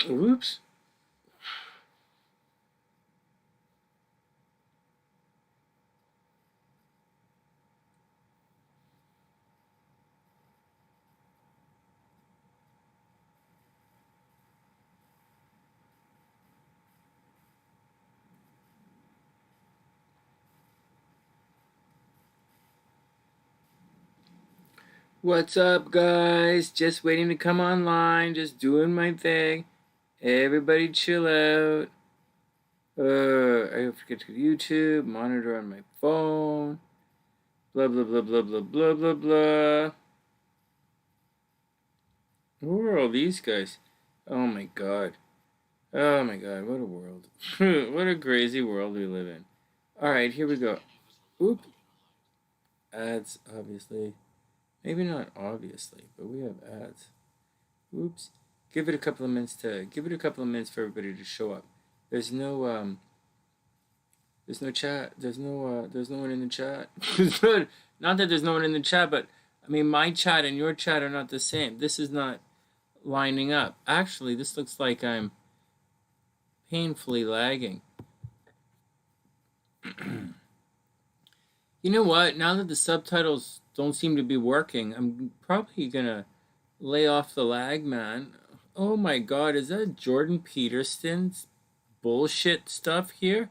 Oops. What's up, guys? Just waiting to come online. Just doing my thing. Everybody chill out. I forget to go to YouTube. Monitor on my phone. Blah, blah, blah, blah, blah, blah, blah, blah. Who are all these guys? Oh, my God. Oh, my God. What a world. What a crazy world we live in. All right, here we go. Oop. Ads, obviously. Maybe not obviously, but we have ads. Oops. Give it a couple of minutes for everybody to show up. There's no chat. There's no one in the chat. Not that there's no one in the chat, but I mean my chat and your chat are not the same. This is not lining up. Actually, this looks like I'm painfully lagging. You know what? Now that the subtitles don't seem to be working, I'm probably gonna lay off the lag, man. Oh my God, is that Jordan Peterson's bullshit stuff here?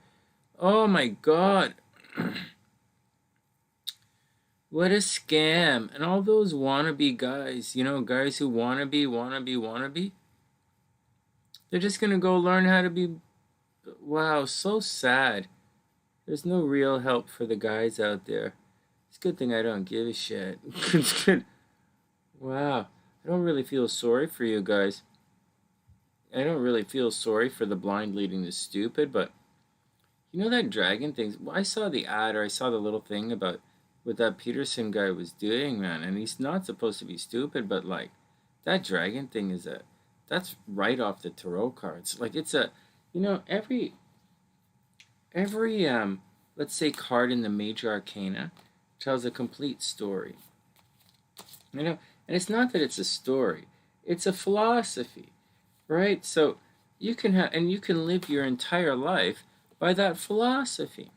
Oh my God. What a scam. And all those wannabe guys, you know, guys who wannabe, they're just gonna go learn how to be, wow, so sad. There's no real help for the guys out there. It's a good thing I don't give a shit. It's good. Wow. I don't really feel sorry for you guys. I don't really feel sorry for the blind leading the stupid, but you know that dragon thing? I saw the ad, or I saw the little thing about what that Peterson guy was doing, man, and he's not supposed to be stupid, but like that dragon thing is that's right off the tarot cards. Like it's a, you know, every let's say card in the major arcana tells a complete story, you know, and it's not that it's a story, it's a philosophy, right? So you can have, and you can live your entire life by that philosophy,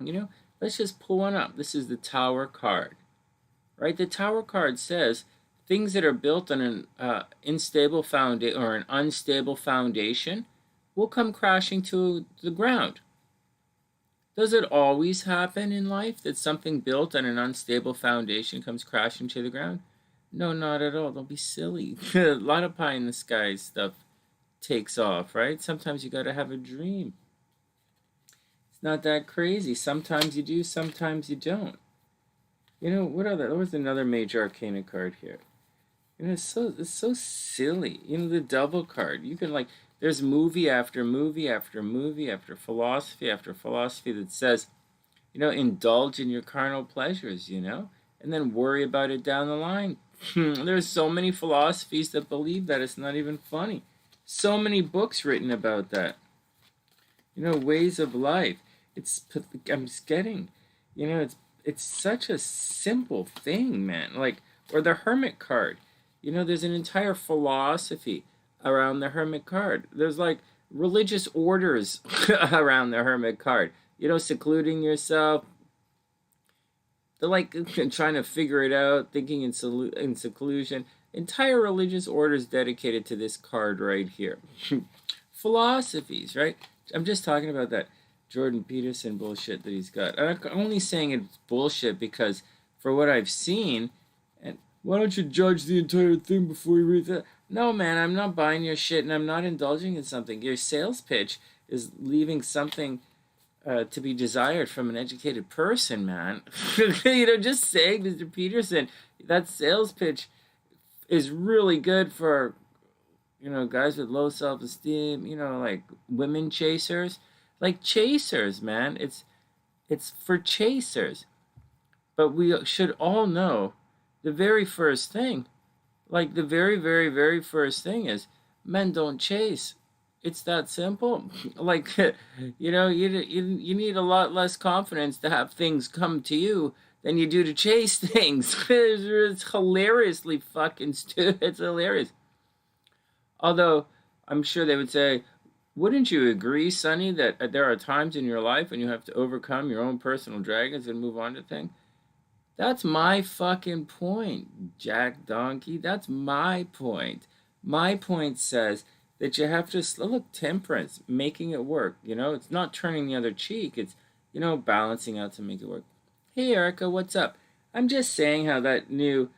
you know. Let's just pull one up. This is the Tower card, right? The Tower card says things that are built on an unstable foundation will come crashing to the ground. Does it always happen in life that something built on an unstable foundation comes crashing to the ground? No, not at all. Don't be silly. A lot of pie in the sky stuff takes off, right? Sometimes you got to have a dream. It's not that crazy. Sometimes you do, sometimes you don't. You know, what other? There was another major arcana card here. You know, it's so silly. You know, the Devil card. You can like, there's movie after movie after movie after philosophy that says, you know, indulge in your carnal pleasures, you know, and then worry about it down the line. There's so many philosophies that believe that it's not even funny. So many books written about that. You know, ways of life. I'm just getting, you know, it's such a simple thing, man. Like, or the Hermit card. You know, there's an entire philosophy around the Hermit card. There's like religious orders around the Hermit card. You know, secluding yourself. They're like trying to figure it out, thinking in seclusion. Entire religious orders dedicated to this card right here. Philosophies, right? I'm just talking about that Jordan Peterson bullshit that he's got. I'm only saying it's bullshit because for what I've seen, and why don't you judge the entire thing before you read that? No, man, I'm not buying your shit and I'm not indulging in something. Your sales pitch is leaving something to be desired from an educated person, man. You know, just saying, Mr. Peterson, that sales pitch is really good for, you know, guys with low self-esteem, you know, like women chasers. Like chasers, man. It's for chasers. But we should all know the very first thing, like the very, very, very first thing is men don't chase. It's that simple. Like, you know, you need a lot less confidence to have things come to you than you do to chase things. It's hilariously fucking stupid. It's hilarious. Although, I'm sure they would say, wouldn't you agree, Sonny, that there are times in your life when you have to overcome your own personal dragons and move on to things? That's my fucking point, Jack Donkey. That's my point. My point says that you have to look, temperance, making it work. You know, it's not turning the other cheek. It's, you know, balancing out to make it work. Hey, Erica, what's up? I'm just saying how that new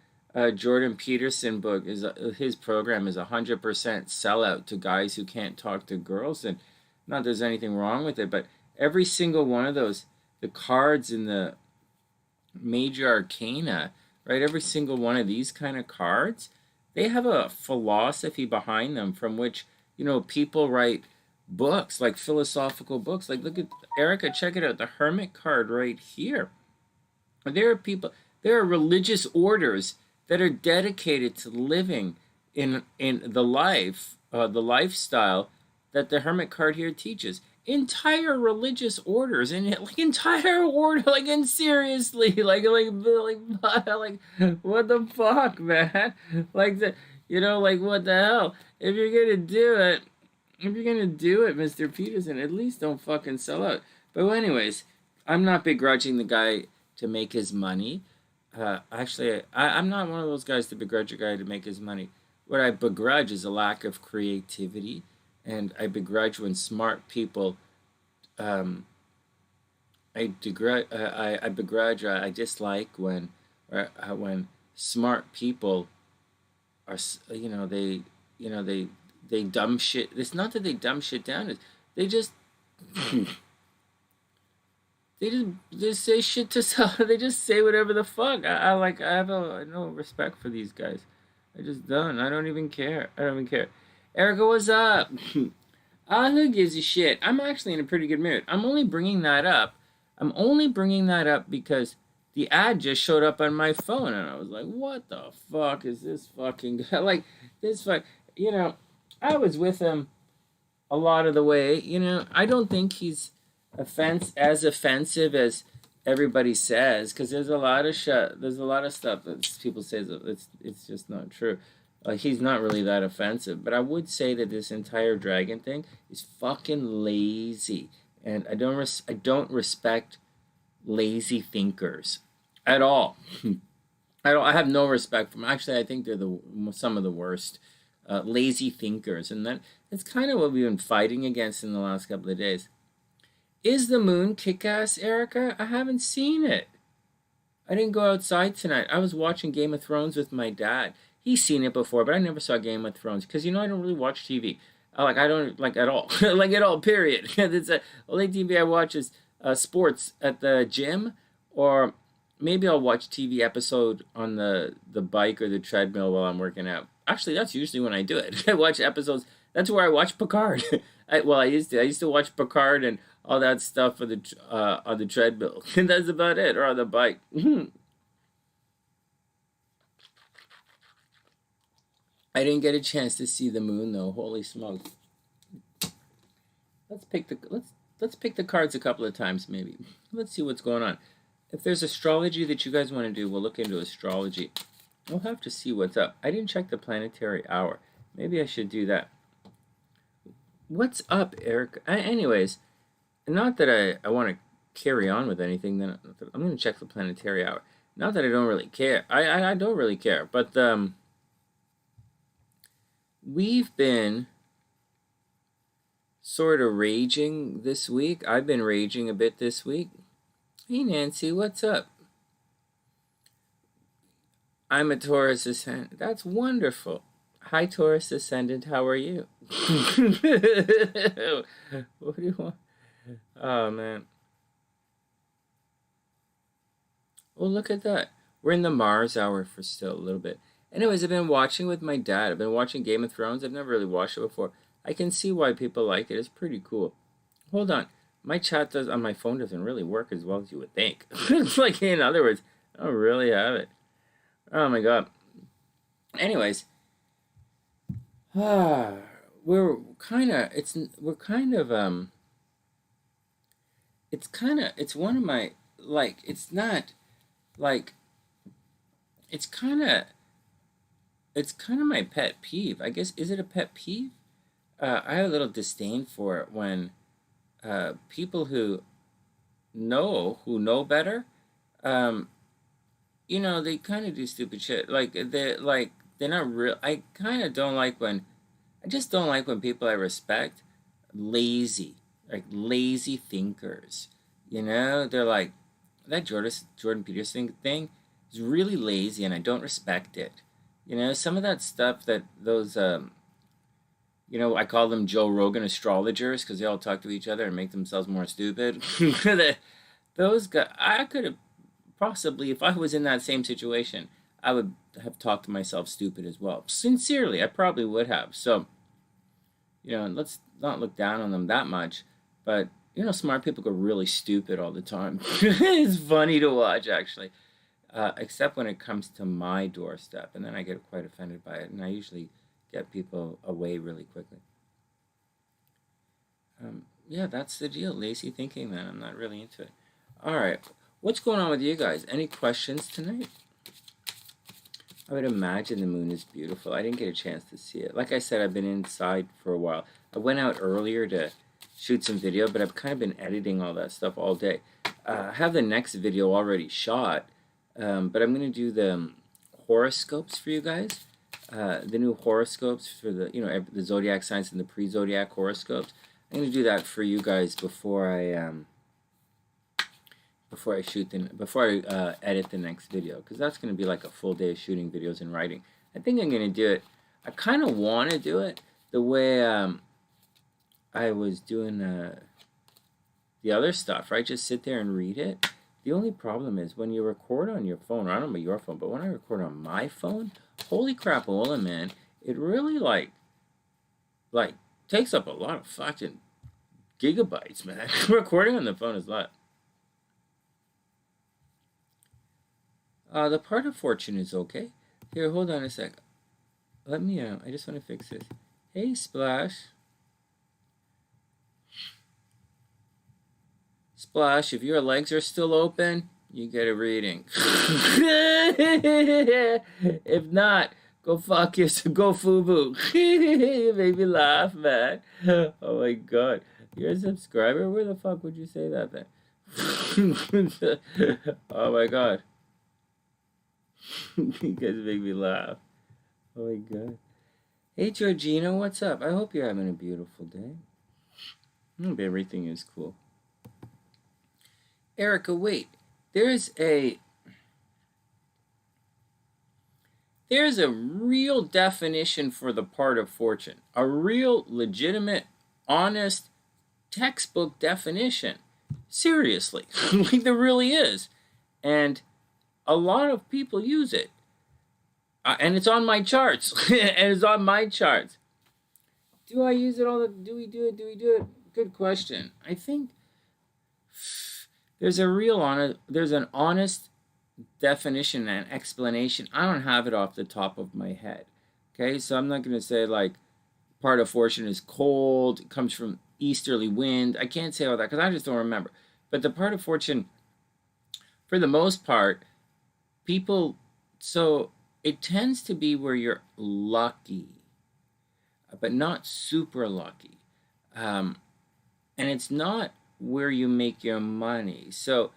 Jordan Peterson book is his program is 100% sellout to guys who can't talk to girls, and not there's anything wrong with it, but every single one of those, the cards in the major arcana, right? Every single one of these kind of cards, they have a philosophy behind them from which, you know, people write books, like philosophical books. Like, look at Erica, check it out, the Hermit card right here. There are people, there are religious orders that are dedicated to living in the life, the lifestyle that the Hermit card here teaches. Entire religious orders, and like entire order, like, and seriously, like what the fuck, man? Like, the, you know, like, what the hell? If you're gonna do it, Mr. Peterson, at least don't fucking sell out. But anyways, I'm not begrudging the guy to make his money. Actually, I'm not one of those guys to begrudge a guy to make his money. What I begrudge is a lack of creativity, and I begrudge when smart people. I begrudge. I dislike when smart people are, they dumb shit. It's not that they dumb shit down. It's, they just they just say shit to sell. They just say whatever the fuck. I have no respect for these guys. I just don't. I don't even care. I don't even care. Erica, what's up? Who gives a shit? I'm actually in a pretty good mood. I'm only bringing that up. Because the ad just showed up on my phone, and I was like, what the fuck is this fucking guy? Like, this fuck, you know, I was with him a lot of the way. You know, I don't think he's as offensive as everybody says, because there's a lot of stuff that people say that it's just not true. He's not really that offensive, but I would say that this entire dragon thing is fucking lazy, and I don't respect lazy thinkers at all. I have no respect for them. Actually, I think they're some of the worst lazy thinkers, and that's kind of what we've been fighting against in the last couple of days. Is the moon kick-ass, Erica? I haven't seen it. I didn't go outside tonight. I was watching Game of Thrones with my dad. He's seen it before, but I never saw Game of Thrones because, you know, I don't really watch TV. I don't like at all, like at all. Period. It's only TV I watch is sports at the gym, or maybe I'll watch TV episode on the bike or the treadmill while I'm working out. Actually, that's usually when I do it. I watch episodes. That's where I watch Picard. I used to watch Picard and all that stuff for the on the treadmill. And that's about it, or on the bike. I didn't get a chance to see the moon though. Holy smokes! Let's pick the cards a couple of times maybe. Let's see what's going on. If there's astrology that you guys want to do, we'll look into astrology. We'll have to see what's up. I didn't check the planetary hour. Maybe I should do that. What's up, Eric? Anyways, not that I want to carry on with anything. Then I'm going to check the planetary hour. Not that I don't really care. I don't really care, but we've been sort of raging this week. I've been raging a bit this week. Hey, Nancy, what's up? I'm a Taurus ascendant. That's wonderful. Hi, Taurus ascendant. How are you? What do you want? Oh, man. Oh, look at that. We're in the Mars hour for still a little bit. Anyways, I've been watching with my dad. I've been watching Game of Thrones. I've never really watched it before. I can see why people like it. It's pretty cool. Hold on. My chat on my phone doesn't really work as well as you would think. It's like, in other words, I don't really have it. Oh my god. Anyways, it's one of my, like, it's not like, it's kind of my pet peeve. I guess, is it a pet peeve? I have a little disdain for it when people who know better, um, they kind of do stupid shit. They're not real. I kind of don't like when I just don't like when people I respect lazy, like lazy thinkers. They're like that Jordan Peterson thing is really lazy, and I don't respect it. Some of that stuff that those I call them Joe Rogan astrologers because they all talk to each other and make themselves more stupid. Those guys, I could have possibly, if I was in that same situation, I would have talked to myself stupid as well. Sincerely, I probably would have. So, let's not look down on them that much. But, smart people go really stupid all the time. It's funny to watch, actually. Except when it comes to my doorstep. And then I get quite offended by it. And I usually get people away really quickly. Yeah, that's the deal. Lazy thinking, man. I'm not really into it. All right. What's going on with you guys? Any questions tonight? I would imagine the moon is beautiful. I didn't get a chance to see it. Like I said, I've been inside for a while. I went out earlier to shoot some video, but I've kind of been editing all that stuff all day. I have the next video already shot, but I'm going to do the horoscopes for you guys. The new horoscopes for the the zodiac signs and the pre-zodiac horoscopes. I'm going to do that for you guys before I edit the next video, because that's going to be like a full day of shooting videos and writing. I think I'm going to do it. I kind of want to do it the way I was doing the other stuff, right? Just sit there and read it. The only problem is when you record on your phone, or I don't know about your phone, but when I record on my phone, holy crapola, man, it really like takes up a lot of fucking gigabytes, man. Recording on the phone is a lot. The part of fortune is okay. Here, hold on a sec. Let me I just want to fix this. Hey, Splash. Splash, if your legs are still open, you get a reading. If not, go fuck yourself. Go FUBU. You made me laugh, man. Oh my god. You're a subscriber? Where the fuck would you say that then? Oh my god. You guys make me laugh. Oh my god. Hey Georgina, what's up? I hope you're having a beautiful day. I hope everything is cool. Erica, wait. There's a real definition for the part of fortune. A real, legitimate, honest, textbook definition. Seriously. Like there really is. And a lot of people use it. And it's on my charts. And it's on my charts. Do I use it all the... Do we do it? Good question. I think there's an honest definition and explanation. I don't have it off the top of my head. Okay, so I'm not going to say like part of fortune is cold, it comes from easterly wind. I can't say all that because I just don't remember. But the part of fortune, for the most part, so it tends to be where you're lucky, but not super lucky. And it's not where you make your money. So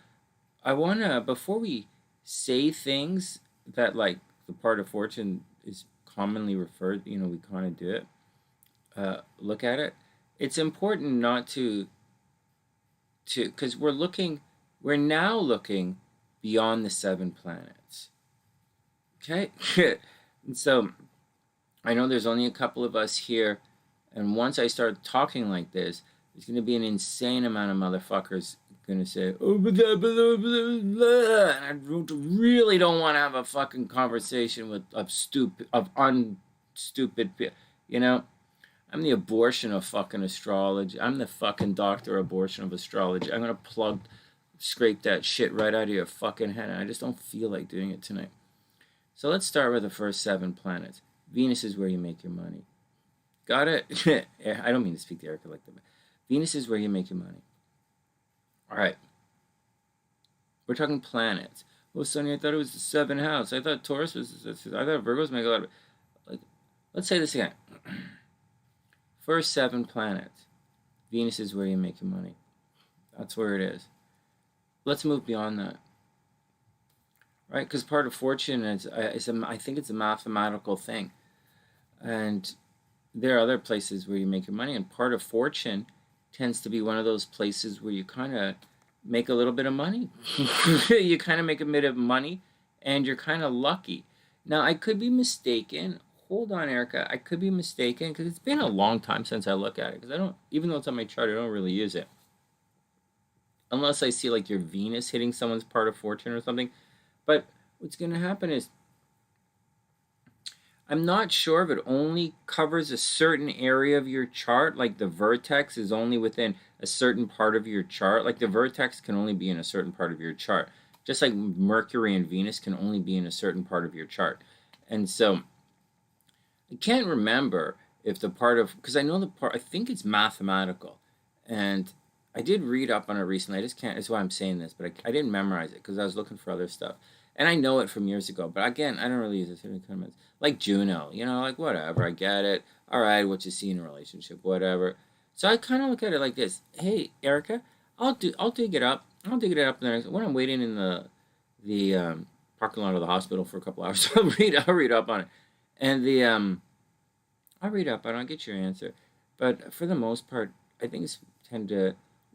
I want to, before we say things that like the part of fortune is commonly referred, we kind of do it, look at it. It's important not to because we're now looking beyond the 7 planets. Okay? And so I know there's only a couple of us here, and once I start talking like this, there's going to be an insane amount of motherfuckers going to say, oh, blah, blah, blah, blah. And I really don't want to have a fucking conversation of stupid people. I'm the abortion of fucking astrology. I'm the fucking doctor abortion of astrology. I'm going to scrape that shit right out of your fucking head, and I just don't feel like doing it tonight. So let's start with the first 7 planets. Venus is where you make your money. Got it? I don't mean to speak to Erica like that. Venus is where you make your money. All right. We're talking planets. Oh, Sonny, I thought it was the 7th house. I thought Taurus was... I thought Virgos make a lot of... Let's say this again. First 7 planets. Venus is where you make your money. That's where it is. Let's move beyond that. Right? Because part of fortune is I think it's a mathematical thing. And there are other places where you make your money. And part of fortune tends to be one of those places where you kind of make a little bit of money. You kind of make a bit of money and you're kind of lucky. Now, I could be mistaken. Hold on, Erica. I could be mistaken because it's been a long time since I look at it. Because I don't, even though it's on my chart, I don't really use it. Unless I see like your Venus hitting someone's part of fortune or something. But what's going to happen is, I'm not sure if it only covers a certain area of your chart, like the vertex is only within a certain part of your chart. Like the vertex can only be in a certain part of your chart. Just like Mercury and Venus can only be in a certain part of your chart. And so I can't remember if the part of, because I know the part, I think it's mathematical. And I did read up on it recently. I just can't, that's why I'm saying this, but I didn't memorize it because I was looking for other stuff. And I know it from years ago, but again, I don't really use it in comments. Like Juno, you know, like whatever, I get it. All right, what you see in a relationship, whatever. So I kind of look at it like this. Hey, Erica, I'll dig it up. I'll dig it up when I'm waiting in the parking lot of the hospital for a couple hours. I'll read up on it, and I'll read up on it. I'll get your answer. But for the most part, I think it's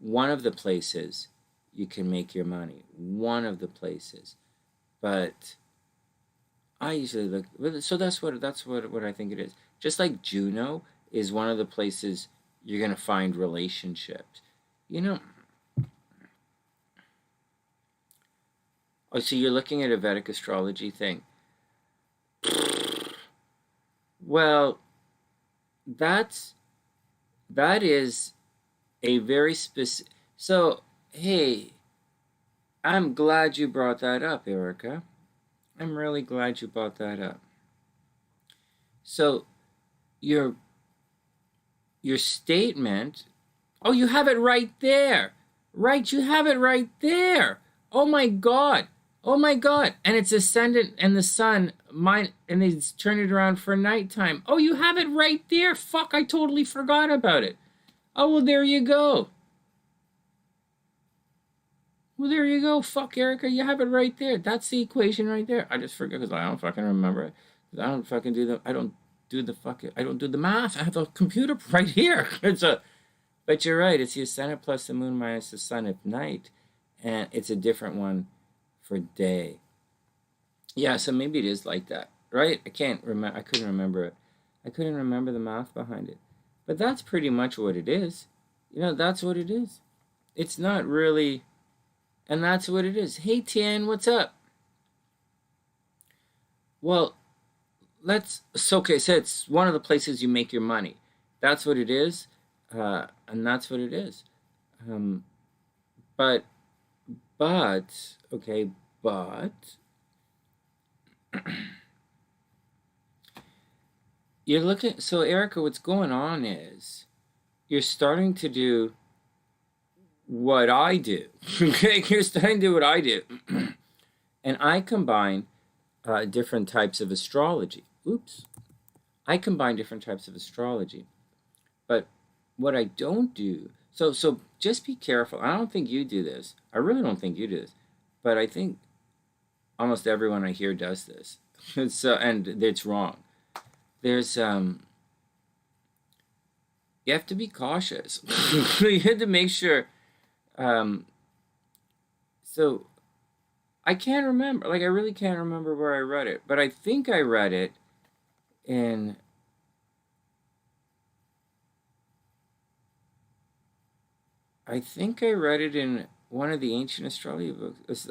one of the places you can make your money. One of the places. But I usually look, so that's what I think it is. Just like Juno is one of the places you're going to find relationships. You know, oh, so you're looking at a Vedic astrology thing. Well, that is a very specific, so, hey, I'm glad you brought that up, Erica. I'm really glad you brought that up. So, your statement, oh, you have it right there. Right, you have it right there. Oh my God. Oh my God. And it's ascendant and the sun, and they turn it around for nighttime. Oh, you have it right there. Fuck, I totally forgot about it. Oh, well, there you go. Well, there you go. Fuck, Erica, you have it right there. That's the equation right there. I just forget because I don't fucking remember it. I don't fucking I don't do the math. I have the computer right here. But you're right. It's the ascendant plus the moon minus the sun at night. And it's a different one for day. Yeah, so maybe it is like that, right? I couldn't remember it. I couldn't remember the math behind it. But that's pretty much what it is. You know, that's what it is. It's not really... And that's what it is. Hey, Tian, what's up? Well, so it's one of the places you make your money. That's what it is. And that's what it is. But, you're looking, so Erica, what's going on is you're starting to do what I do. You're starting to do what I do. And I combine different types of astrology. I combine different types of astrology. But what I don't do, so just be careful. I don't think you do this. I really don't think you do this. But I think almost everyone I hear does this. And it's wrong. There's you have to be cautious. You have to make sure. So I can't remember, like I really can't remember where I read it, but I think I read it in one of the ancient astrology books. It's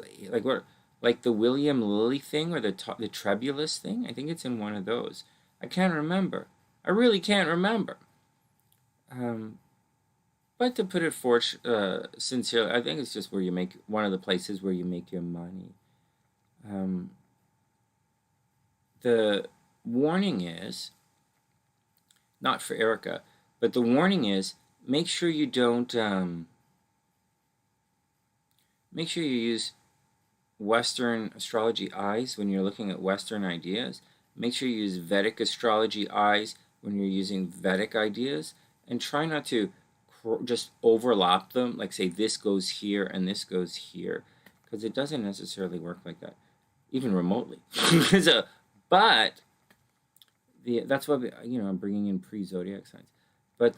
like the William Lilly thing or the Trebulus thing. I think it's in one of those. I can't remember. I really can't remember. But to put it sincerely, I think it's just where you make, one of the places where you make your money. The warning is, not for Erica, but the warning is, make sure you don't, make sure you use Western astrology eyes when you're looking at Western ideas. Make sure you use Vedic astrology eyes when you're using Vedic ideas. and try not to just overlap them, like say this goes here and this goes here, because it doesn't necessarily work like that, even remotely. So, but that's why I'm bringing in pre-zodiac signs. But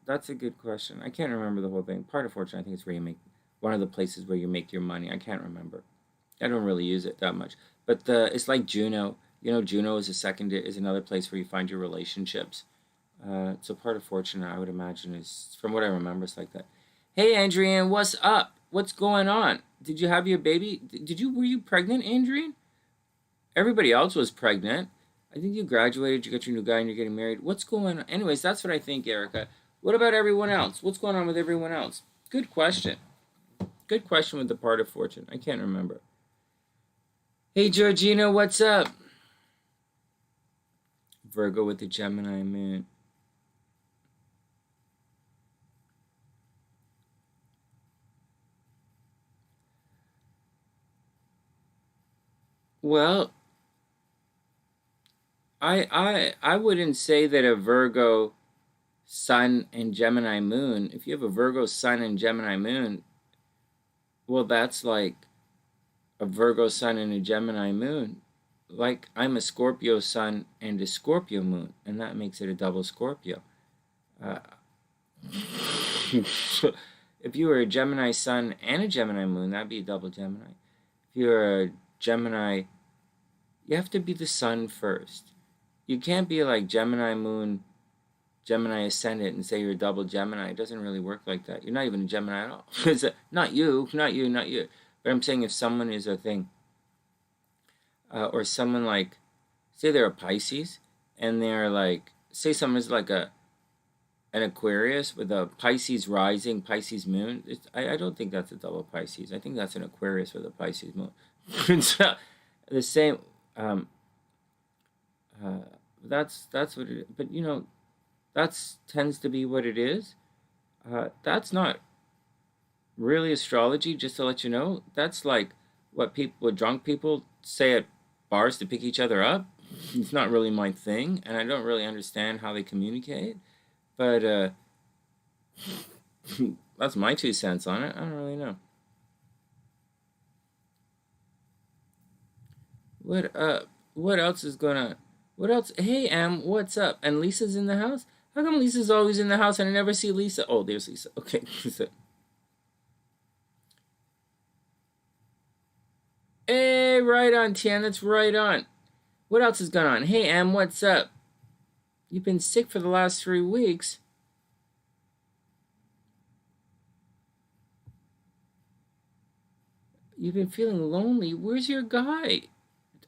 that's a good question. I can't remember the whole thing. Part of fortune, I think, is where you make one of the places where you make your money. I can't remember. I don't really use it that much. But it's like Juno. Juno is another place where you find your relationships. So part of fortune, I would imagine, is, from what I remember, it's like that. Hey, Andrian, what's up? What's going on? Did you have your baby? Were you pregnant, Andrian? Everybody else was pregnant. I think you graduated, you got your new guy, and you're getting married. What's going on? Anyways, that's what I think, Erica. What about everyone else? What's going on with everyone else? Good question. Good question with the part of fortune. I can't remember. Hey, Georgina, what's up? Virgo with the Gemini moon. Well, I wouldn't say that a Virgo sun and Gemini moon, if you have a Virgo sun and Gemini moon, well, that's like a Virgo sun and a Gemini moon. Like, I'm a Scorpio sun and a Scorpio moon, and that makes it a double Scorpio. If you were a Gemini sun and a Gemini moon, that'd be a double Gemini. If you're a Gemini, you have to be the sun first. You can't be like Gemini moon, Gemini ascendant, and say you're a double Gemini. It doesn't really work like that. You're not even a Gemini at all. Not you. But I'm saying if someone is a thing, or someone like, say they're a Pisces, and they're like, say someone is like an Aquarius with a Pisces rising, Pisces moon. I don't think that's a double Pisces. I think that's an Aquarius with a Pisces moon. So, the same. That's what it is. But that tends to be what it is. That's not really astrology. Just to let you know, that's like what drunk people say at bars to pick each other up. It's not really my thing, and I don't really understand how they communicate. But that's my 2 cents on it. I don't really know. What else is gonna? What else? Hey, what's up? And Lisa's in the house? How come Lisa's always in the house and I never see Lisa? Oh, there's Lisa. Okay. Hey, right on, Tian. That's right on. What else is going on? Hey, what's up? You've been sick for the last 3 weeks. You've been feeling lonely. Where's your guy?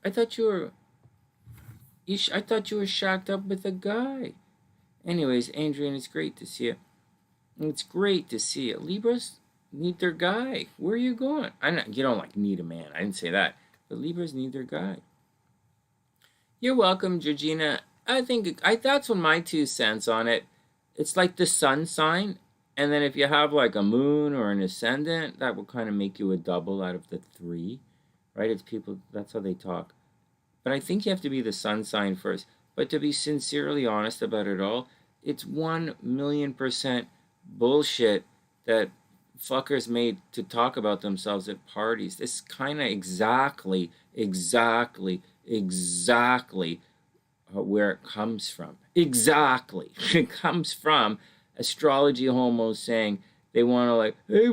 I thought you were shacked up with a guy. Anyways, Adrian, it's great to see you. It's great to see you. Libras need their guy. Where are you going? You don't like need a man. I didn't say that. But Libras need their guy. You're welcome, Georgina. I think that's what my 2 cents on it. It's like the sun sign, and then if you have like a moon or an ascendant, that will kind of make you a double out of the 3, right? It's people. That's how they talk. But I think you have to be the sun sign first. But to be sincerely honest about it all, it's 1,000,000% bullshit that fuckers made to talk about themselves at parties. It's kind of exactly where it comes from. Exactly. It comes from astrology homos saying they want to like, hey,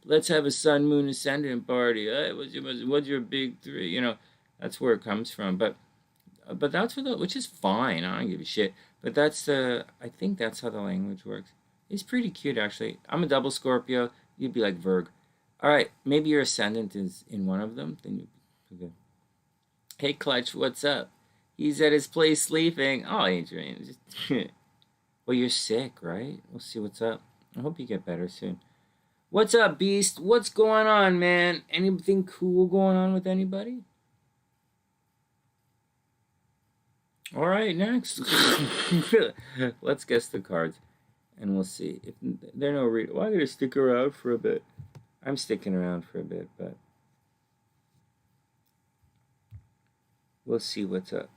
let's have a sun, moon, ascendant party. Hey, what's your big 3? That's where it comes from. But that's which is fine. I don't give a shit. But I think that's how the language works. It's pretty cute, actually. I'm a double Scorpio. You'd be like Virg. All right, maybe your ascendant is in one of them. Then you'd be good. Hey, Clutch, what's up? He's at his place sleeping. Oh, Adrian. Well, you're sick, right? We'll see what's up. I hope you get better soon. What's up, Beast? What's going on, man? Anything cool going on with anybody? All right, next. Let's guess the cards, and we'll see. If they're no read, well, I'm gonna stick around for a bit. I'm sticking around for a bit, but we'll see what's up.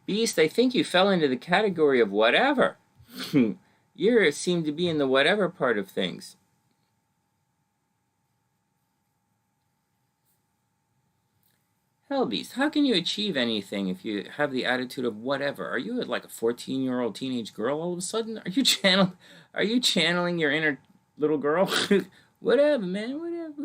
Beast, I think you fell into the category of whatever. You seem to be in the whatever part of things. HellBeast, how can you achieve anything if you have the attitude of whatever? Are you like a 14-year-old teenage girl all of a sudden? Are you channeling your inner little girl? Whatever, man, whatever.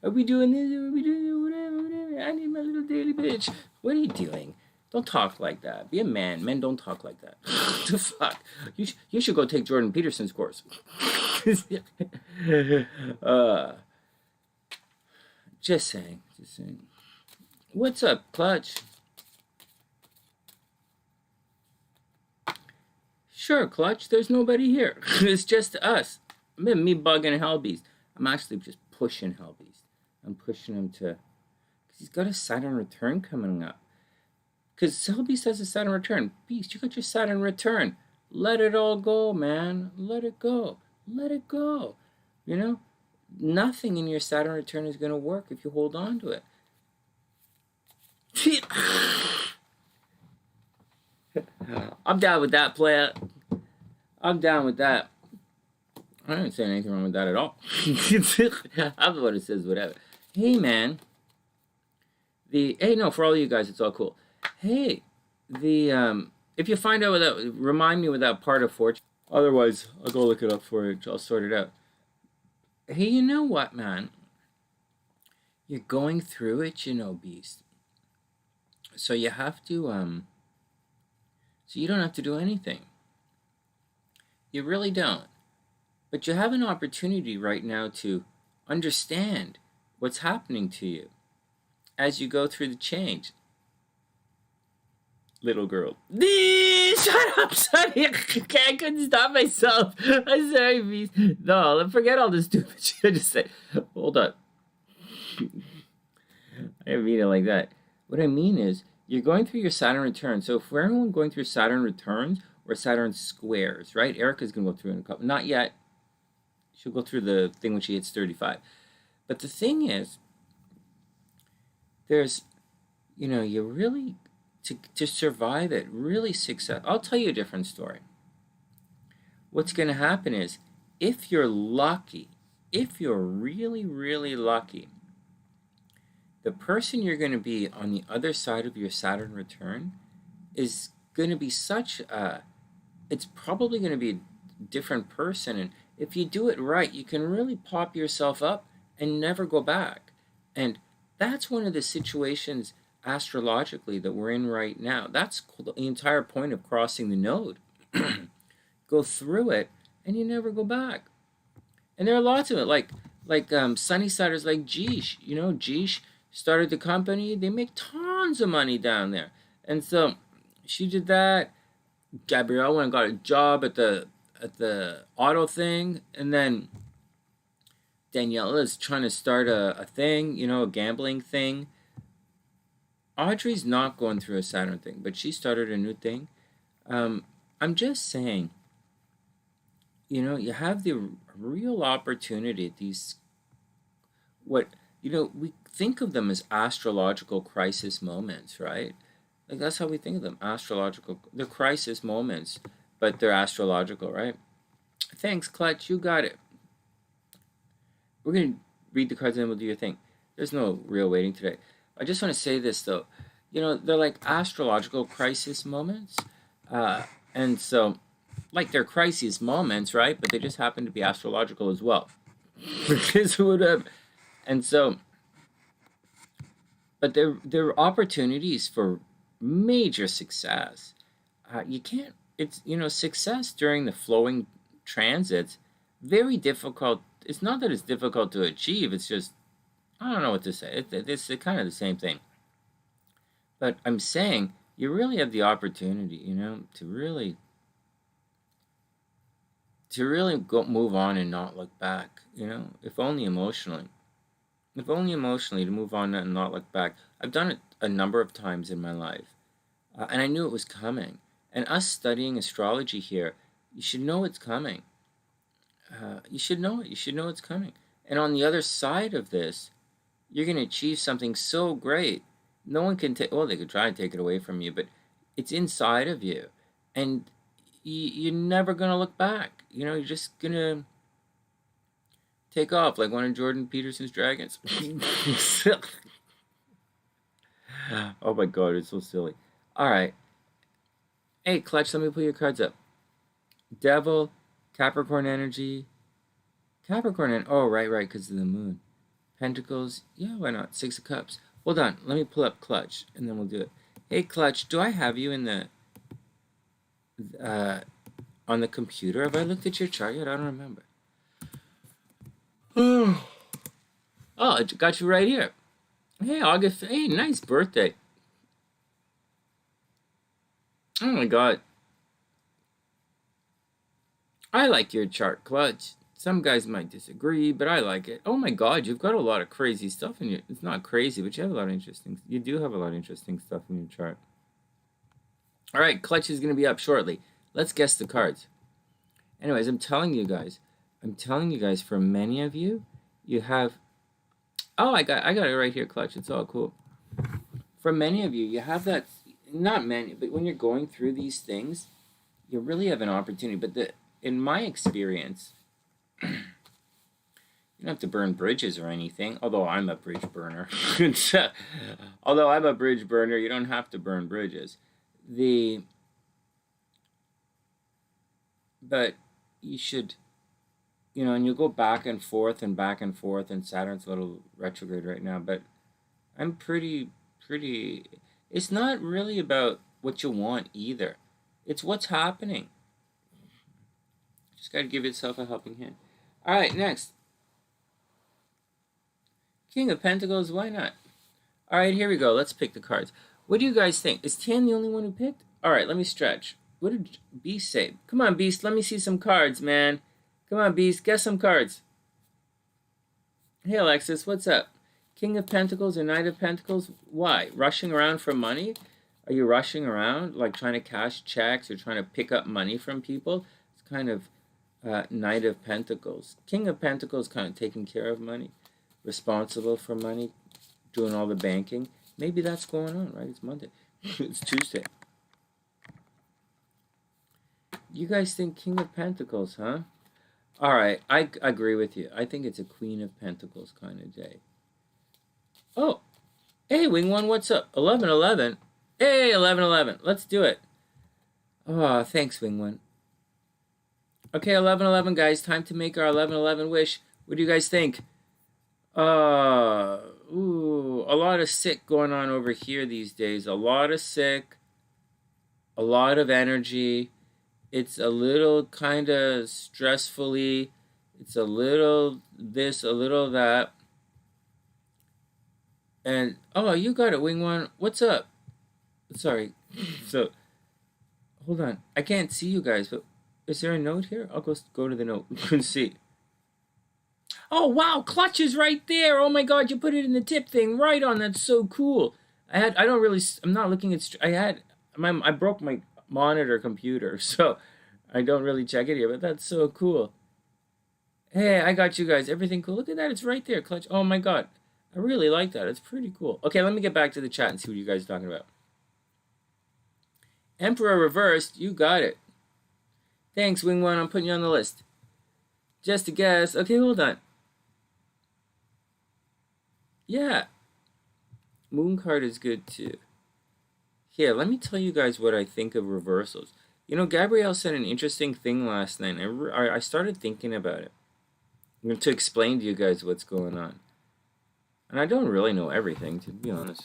Are we doing this? Are we doing this? Whatever. I need my little daily bitch. What are you doing? Don't talk like that. Be a man. Men don't talk like that. The fuck? You should go take Jordan Peterson's course. Just saying. What's up, Clutch? Sure, Clutch. There's nobody here. It's just us. Me bugging HellBeast. I'm actually just pushing HellBeast. I'm pushing him to... Because he's got a Saturn return coming up. Because HellBeast has a Saturn return. Beast, you got your Saturn return. Let it all go, man. Let it go. Let it go. You know? Nothing in your Saturn return is going to work if you hold on to it. I'm down with that, player. I'm down with that. I don't say anything wrong with that at all. I'm the one who says whatever. Hey, man. Hey, no, for all you guys, it's all cool. Hey, if you find out remind me with that part of fortune. Otherwise, I'll go look it up for you. I'll sort it out. Hey, you know what, man? You're going through it, you know, Beast. So you have to, so you don't have to do anything. You really don't. But you have an opportunity right now to understand what's happening to you as you go through the change. Little girl. Shut up, Sonny. I couldn't stop myself. I'm sorry, Beast. No, forget all this stupid shit. I just said, hold up. I didn't mean it like that. What I mean is, you're going through your Saturn return. So for everyone going through Saturn returns or Saturn squares, right? Erica's going to go through in a couple. Not yet. She'll go through the thing when she hits 35. But the thing is, there's, you know, you really, to survive it, really success. I'll tell you a different story. What's going to happen is, if you're lucky, if you're really, really lucky, the person you're going to be on the other side of your Saturn return is going to be it's probably going to be a different person. And if you do it right, you can really pop yourself up and never go back. And that's one of the situations astrologically that we're in right now. That's the entire point of crossing the node. Go through it and you never go back. And there are lots of it, like Sunnysiders like Jeesh. You know, Jeesh started the company. They make tons of money down there. And so she did that. Gabrielle went and got a job at the auto thing. And then Daniela's trying to start a thing, you know, a gambling thing. Audrey's not going through a Saturn thing, but she started a new thing. I'm just saying, you know, you have the real opportunity at these, we think of them as astrological crisis moments, right? Like, that's how we think of them, they're crisis moments, but they're astrological, right? Thanks, Clutch, you got it. We're going to read the cards and then we'll do your thing. There's no real waiting today. I just want to say this, though. You know, they're like astrological crisis moments. And so, like, they're crisis moments, right? But they just happen to be astrological as well. And so, but they're opportunities for major success. Success during the flowing transits, very difficult. It's not that it's difficult to achieve. It's just, I don't know what to say. It's kind of the same thing. But I'm saying you really have the opportunity, you know, to really move on and not look back, you know, if only emotionally. If only emotionally, to move on and not look back. I've done it a number of times in my life. And I knew it was coming. And us studying astrology here, You should know it's coming. You should know it. You should know it's coming. And on the other side of this, you're going to achieve something so great. No one can take, well, they could try and take it away from you, but it's inside of you. And you're never going to look back. You know, you're just going to take off like one of Jordan Peterson's dragons. Oh my God, it's so silly. All right. Hey, Clutch, let me pull your cards up. Devil, Capricorn energy. Oh, right, because of the moon. Pentacles, yeah, why not? Six of Cups. Hold on, let me pull up Clutch, and then we'll do it. Hey, Clutch, do I have you in the on the computer? Have I looked at your chart yet? I don't remember. Oh, I got you right here. Hey, August. Hey, nice birthday. Oh my God. I like your chart, Clutch. Some guys might disagree, but I like it. Oh my God, you've got a lot of crazy stuff in your... It's not crazy, but you have a lot of interesting... You do have a lot of interesting stuff in your chart. All right, Clutch is going to be up shortly. Let's guess the cards. Anyways, I'm telling you guys, for many of you, you have... Oh, I got it right here, Clutch. It's all cool. For many of you, you have that... Not many, but when you're going through these things, you really have an opportunity. But in my experience... You don't have to burn bridges or anything, although I'm a bridge burner. You don't have to burn bridges. But you should, and you'll go back and forth, and Saturn's a little retrograde right now, but I'm pretty, it's not really about what you want either. It's what's happening. Just got to give yourself a helping hand. All right, next. King of Pentacles, why not? All right, here we go. Let's pick the cards. What do you guys think? Is Tan the only one who picked? All right, let me stretch. What did Beast say? Come on, Beast, let me see some cards, man. Come on, Beast, guess some cards. Hey, Alexis, what's up? King of Pentacles or Knight of Pentacles? Why? Rushing around for money? Are you rushing around, like trying to cash checks or trying to pick up money from people? It's kind of... Knight of Pentacles. King of Pentacles kind of taking care of money, responsible for money, doing all the banking. Maybe that's going on, right? It's Monday. It's Tuesday. You guys think King of Pentacles, huh? All right, I agree with you. I think it's a Queen of Pentacles kind of day. Oh, hey, Wing One, what's up? 11-11. Hey, 11-11. Let's do it. Oh, thanks, Wing One. Okay, 11-11, guys. Time to make our 11-11 wish. What do you guys think? A lot of sick going on over here these days. A lot of sick. A lot of energy. It's a little kind of stressfully. It's a little this, a little that. And, oh, you got it, Wing One. What's up? Sorry. So, hold on. I can't see you guys, but... Is there a note here? I'll go to the note and see. Oh, wow, Clutch is right there. Oh, my God, you put it in the tip thing. Right on. That's so cool. I'm not looking at... I broke my monitor computer, so I don't really check it here, but that's so cool. Hey, I got you guys. Everything cool? Look at that. It's right there, Clutch. Oh, my God. I really like that. It's pretty cool. Okay, let me get back to the chat and see what you guys are talking about. Emperor reversed. You got it. Thanks, Wing One. I'm putting you on the list. Just a guess. Okay, hold on. Yeah. Moon card is good, too. Here, let me tell you guys what I think of reversals. Gabrielle said an interesting thing last night. I started thinking about it. I'm going to explain to you guys what's going on. And I don't really know everything, to be honest.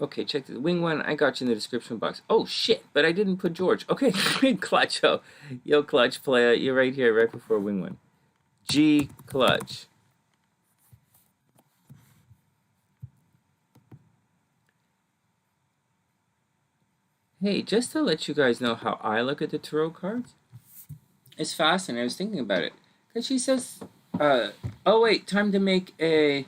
Okay, check this. Wing One, I got you in the description box. Oh, shit, but I didn't put George. Okay, Clutch. Oh, yo, Clutch player. You're right here, right before Wing One. GClutch. Hey, just to let you guys know how I look at the tarot cards, it's fascinating. I was thinking about it. Because she says, oh, wait, time to make a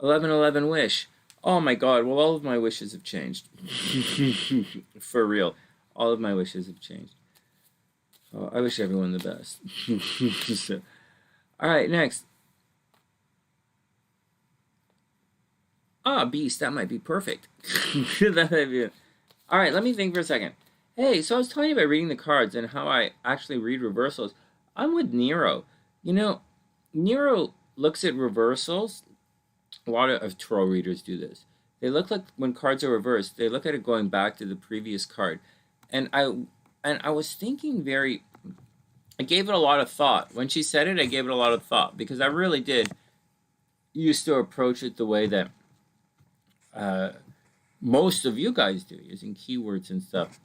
11-11 wish. Oh my God, well, all of my wishes have changed. For real. All of my wishes have changed. Oh, I wish everyone the best. So, all right, next. Ah, Beast, that might be perfect. That might be it. All right, let me think for a second. Hey, so I was telling you about reading the cards and how I actually read reversals. I'm with Nero. You know, Nero looks at reversals. A lot of tarot readers do this. They look like when cards are reversed, they look at it going back to the previous card. And I was thinking I gave it a lot of thought. When she said it, I gave it a lot of thought because I really did used to approach it the way that most of you guys do, using keywords and stuff.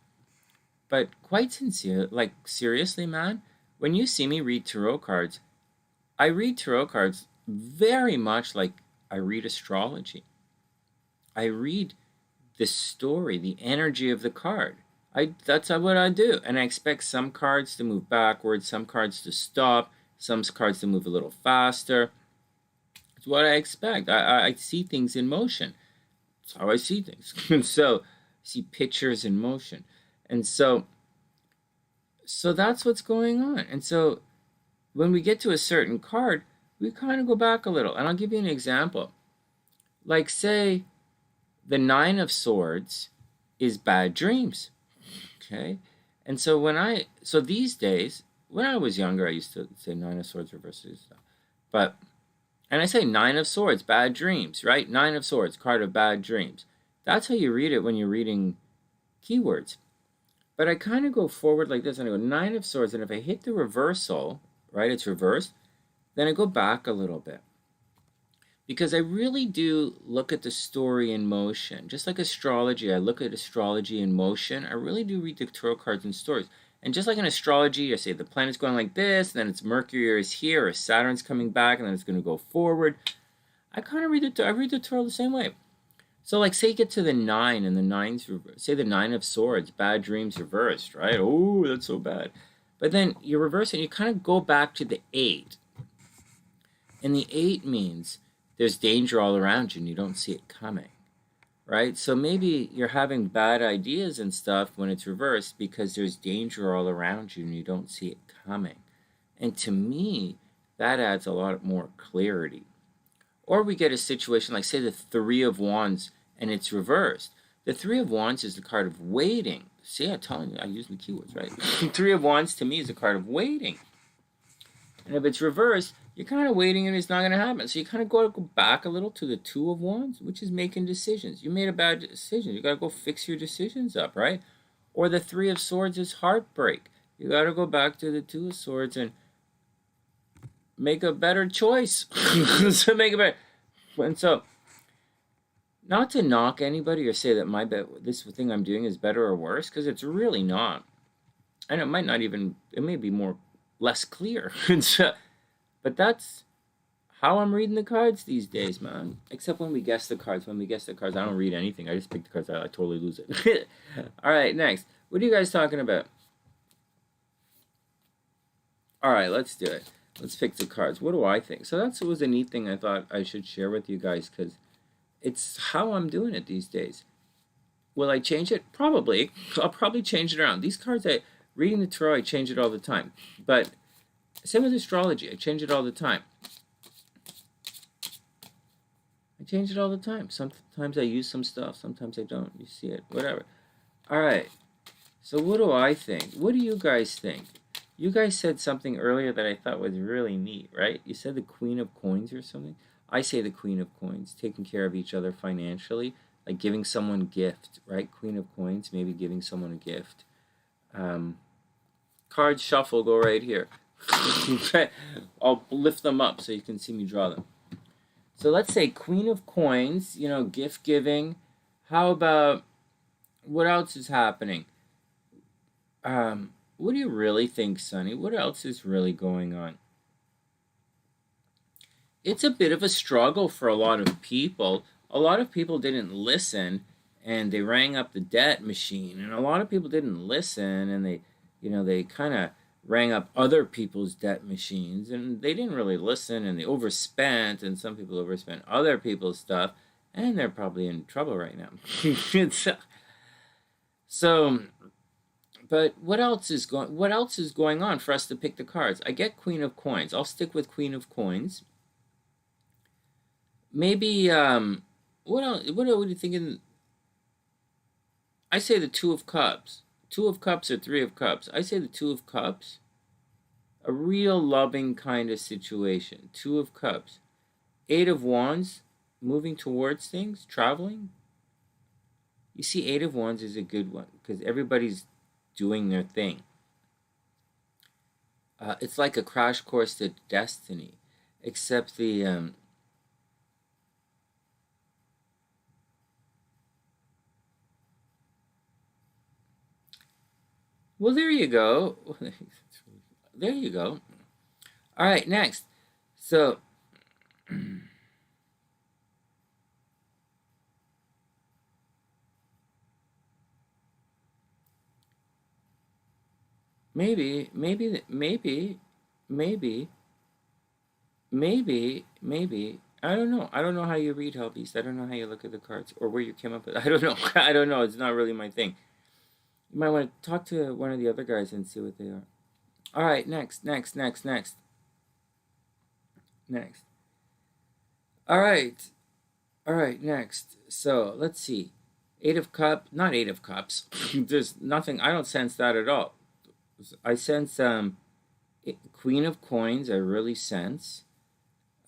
But quite sincere, like seriously, man, when you see me read tarot cards, I read tarot cards very much like I read astrology. I read the story, the energy of the card. That's what I do. And I expect some cards to move backwards, some cards to stop, some cards to move a little faster. It's what I expect. I see things in motion. That's how I see things. And so I see pictures in motion. And so that's what's going on. And so when we get to a certain card, we kind of go back a little. And I'll give you an example. Like, say, the Nine of Swords is bad dreams. Okay? And so these days, when I was younger, I used to say Nine of Swords reverses stuff. And I say Nine of Swords, bad dreams, right? Nine of Swords, card of bad dreams. That's how you read it when you're reading keywords. But I kind of go forward like this, and I go Nine of Swords, and if I hit the reversal, right, it's reversed, then I go back a little bit. Because I really do look at the story in motion. Just like astrology, I look at astrology in motion. I really do read the tarot cards and stories. And just like in astrology, I say the planet's going like this, and then it's Mercury is here, or Saturn's coming back, and then it's going to go forward. I kind of read the tarot the same way. So like say you get to the 9, and the 9's reversed. Say the 9 of Swords, bad dreams reversed, right? Oh, that's so bad. But then you reverse it, and you kind of go back to the 8. And the 8 means there's danger all around you and you don't see it coming, right? So maybe you're having bad ideas and stuff when it's reversed because there's danger all around you and you don't see it coming. And to me, that adds a lot more clarity. Or we get a situation like, say, the Three of Wands and it's reversed. The Three of Wands is the card of waiting. See, I'm telling you, I use the keywords, right? Three of Wands to me is a card of waiting. And if it's reversed, you're kind of waiting and it's not going to happen. So you kind of go back a little to the Two of Wands, which is making decisions. You made a bad decision. You got to go fix your decisions up, right? Or the Three of Swords is heartbreak. You got to go back to the Two of Swords and make a better choice. So make a better. And so, not to knock anybody or say that this thing I'm doing is better or worse, because it's really not. And it might not even, it may be less clear. But that's how I'm reading the cards these days, man. Except when we guess the cards. When we guess the cards, I don't read anything. I just pick the cards out. I totally lose it. All right, next. What are you guys talking about? All right, let's do it. Let's pick the cards. What do I think? So that was a neat thing I thought I should share with you guys because it's how I'm doing it these days. Will I change it? Probably. I'll probably change it around. These cards, reading the tarot, I change it all the time. But same with astrology. I change it all the time. I change it all the time. Sometimes I use some stuff. Sometimes I don't. You see it. Whatever. All right. So what do I think? What do you guys think? You guys said something earlier that I thought was really neat, right? You said the Queen of Coins or something. I say the Queen of Coins, taking care of each other financially, like giving someone a gift, right? Queen of Coins, maybe giving someone a gift. Card shuffle, go right here. I'll lift them up so you can see me draw them. So let's say Queen of Coins, gift giving. How about, what else is happening? What do you really think, Sonny? What else is really going on? It's a bit of a struggle for a lot of people. A lot of people didn't listen and they rang up the debt machine. And a lot of people didn't listen and they kind of rang up other people's debt machines and they didn't really listen and they overspent, and some people overspent other people's stuff, And they're probably in trouble right now. So, but what else is going on for us to pick the cards? I get Queen of Coins. I'll stick with Queen of Coins. Maybe what else? What are you thinking? I say the Two of Cups. Two of Cups or Three of Cups. I say the Two of Cups. A real loving kind of situation. Two of Cups. Eight of Wands. Moving towards things. Traveling. You see, Eight of Wands is a good one because everybody's doing their thing. It's like a crash course to destiny, except the well, there you go. There you go. All right, next. So maybe, I don't know. I don't know how you read HellBeast. I don't know how you look at the cards or where you came up with. I don't know. I don't know. It's not really my thing. You might want to talk to one of the other guys and see what they are. All right, next. All right, next. So let's see. Eight of Cups, not Eight of Cups. There's nothing. I don't sense that at all. I sense Queen of Coins. I really sense.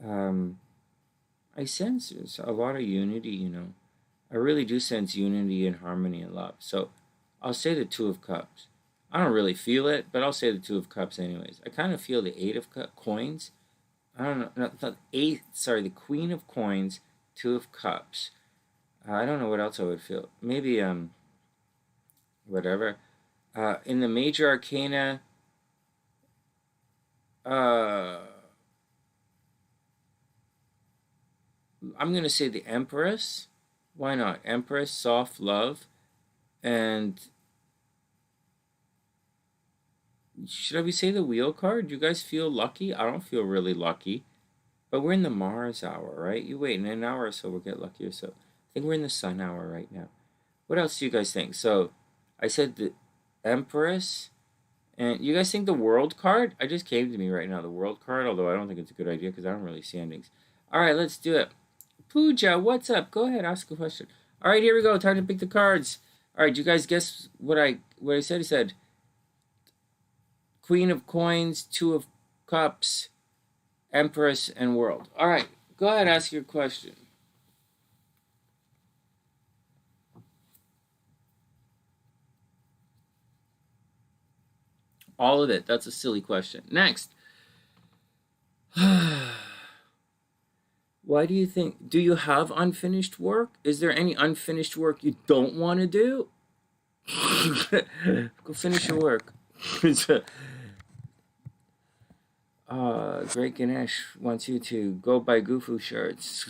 I sense a lot of unity. You know, I really do sense unity and harmony and love. So I'll say the Two of Cups. I don't really feel it, but I'll say the Two of Cups anyways. I kind of feel the Eight of Coins. I don't know. Not the eight. Sorry, the Queen of Coins, Two of Cups. I don't know what else I would feel. Maybe whatever. In the major arcana, I'm gonna say the Empress. Why not? Empress, soft love, and should I say the Wheel card? Do you guys feel lucky? I don't feel really lucky, but we're in the Mars hour, right? You wait in an hour or so, we'll get luckier. So I think we're in the Sun hour right now. What else do you guys think? So I said the Empress, and you guys think the World card? I just came to me right now, the World card, although I don't think it's a good idea because I don't really see endings. All right, let's do it. Pooja, what's up? Go ahead, ask a question. All right, here we go. Time to pick the cards. All right, you guys guess what I said? I said Queen of Coins, Two of Cups, Empress, and World. All right, go ahead, ask your question. All of it. That's a silly question. Next. Why do you think, do you have unfinished work? Is there any unfinished work you don't want to do? Go finish your work. Great Ganesh wants you to go buy Gufu shirts.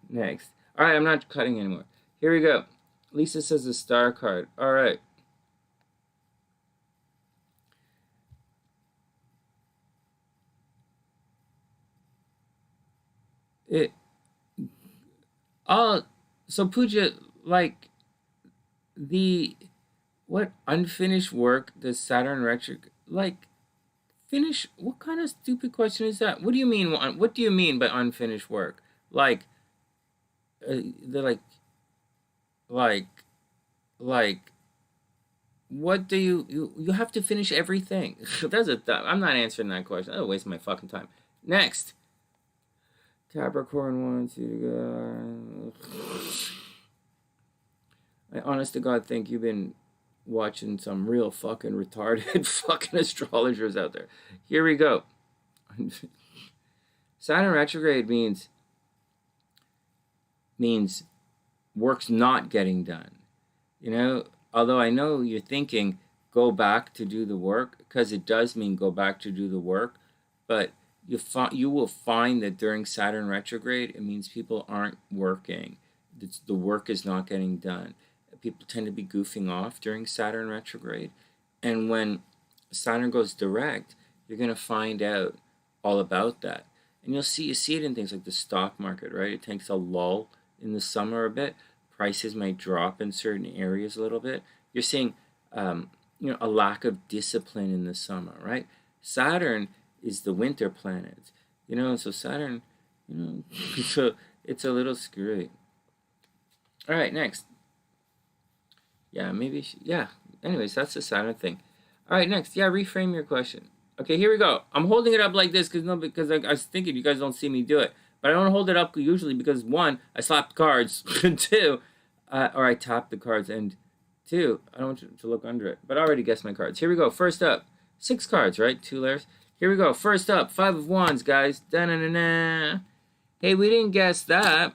Next. All right, I'm not cutting anymore. Here we go. Lisa says the Star card. All right. So Pooja, like, what unfinished work does Saturn retrograde, like, finish? What kind of stupid question is that? What do you mean? What do you mean by unfinished work? Like, they're like, what do you have to finish everything? I'm not answering that question. That'll waste my fucking time. Next. Capricorn wants you to go. I honest to God think you've been watching some real fucking retarded fucking astrologers out there. Here we go. Saturn retrograde means work's not getting done. You know, although I know you're thinking go back to do the work, because it does mean go back to do the work, but you will find that during Saturn retrograde, it means people aren't working. The work is not getting done. People tend to be goofing off during Saturn retrograde. And when Saturn goes direct, you're going to find out all about that. And you see it in things like the stock market, right? It takes a lull in the summer a bit. Prices might drop in certain areas a little bit. You're seeing, a lack of discipline in the summer, right? Saturn is the winter planet, so Saturn, so it's a little screwy. All right, next. Yeah, maybe, yeah. Anyways, that's the Saturn thing. All right, next. Yeah, reframe your question. Okay, here we go. I'm holding it up like this because I was thinking you guys don't see me do it. But I don't hold it up usually because, one, I slapped cards. Two, or I tapped the cards. And two, I don't want you to look under it. But I already guessed my cards. Here we go. First up, 6 cards, right? 2 layers. Here we go. First up, 5 of Wands, guys. Da-na-na-na. Hey, we didn't guess that.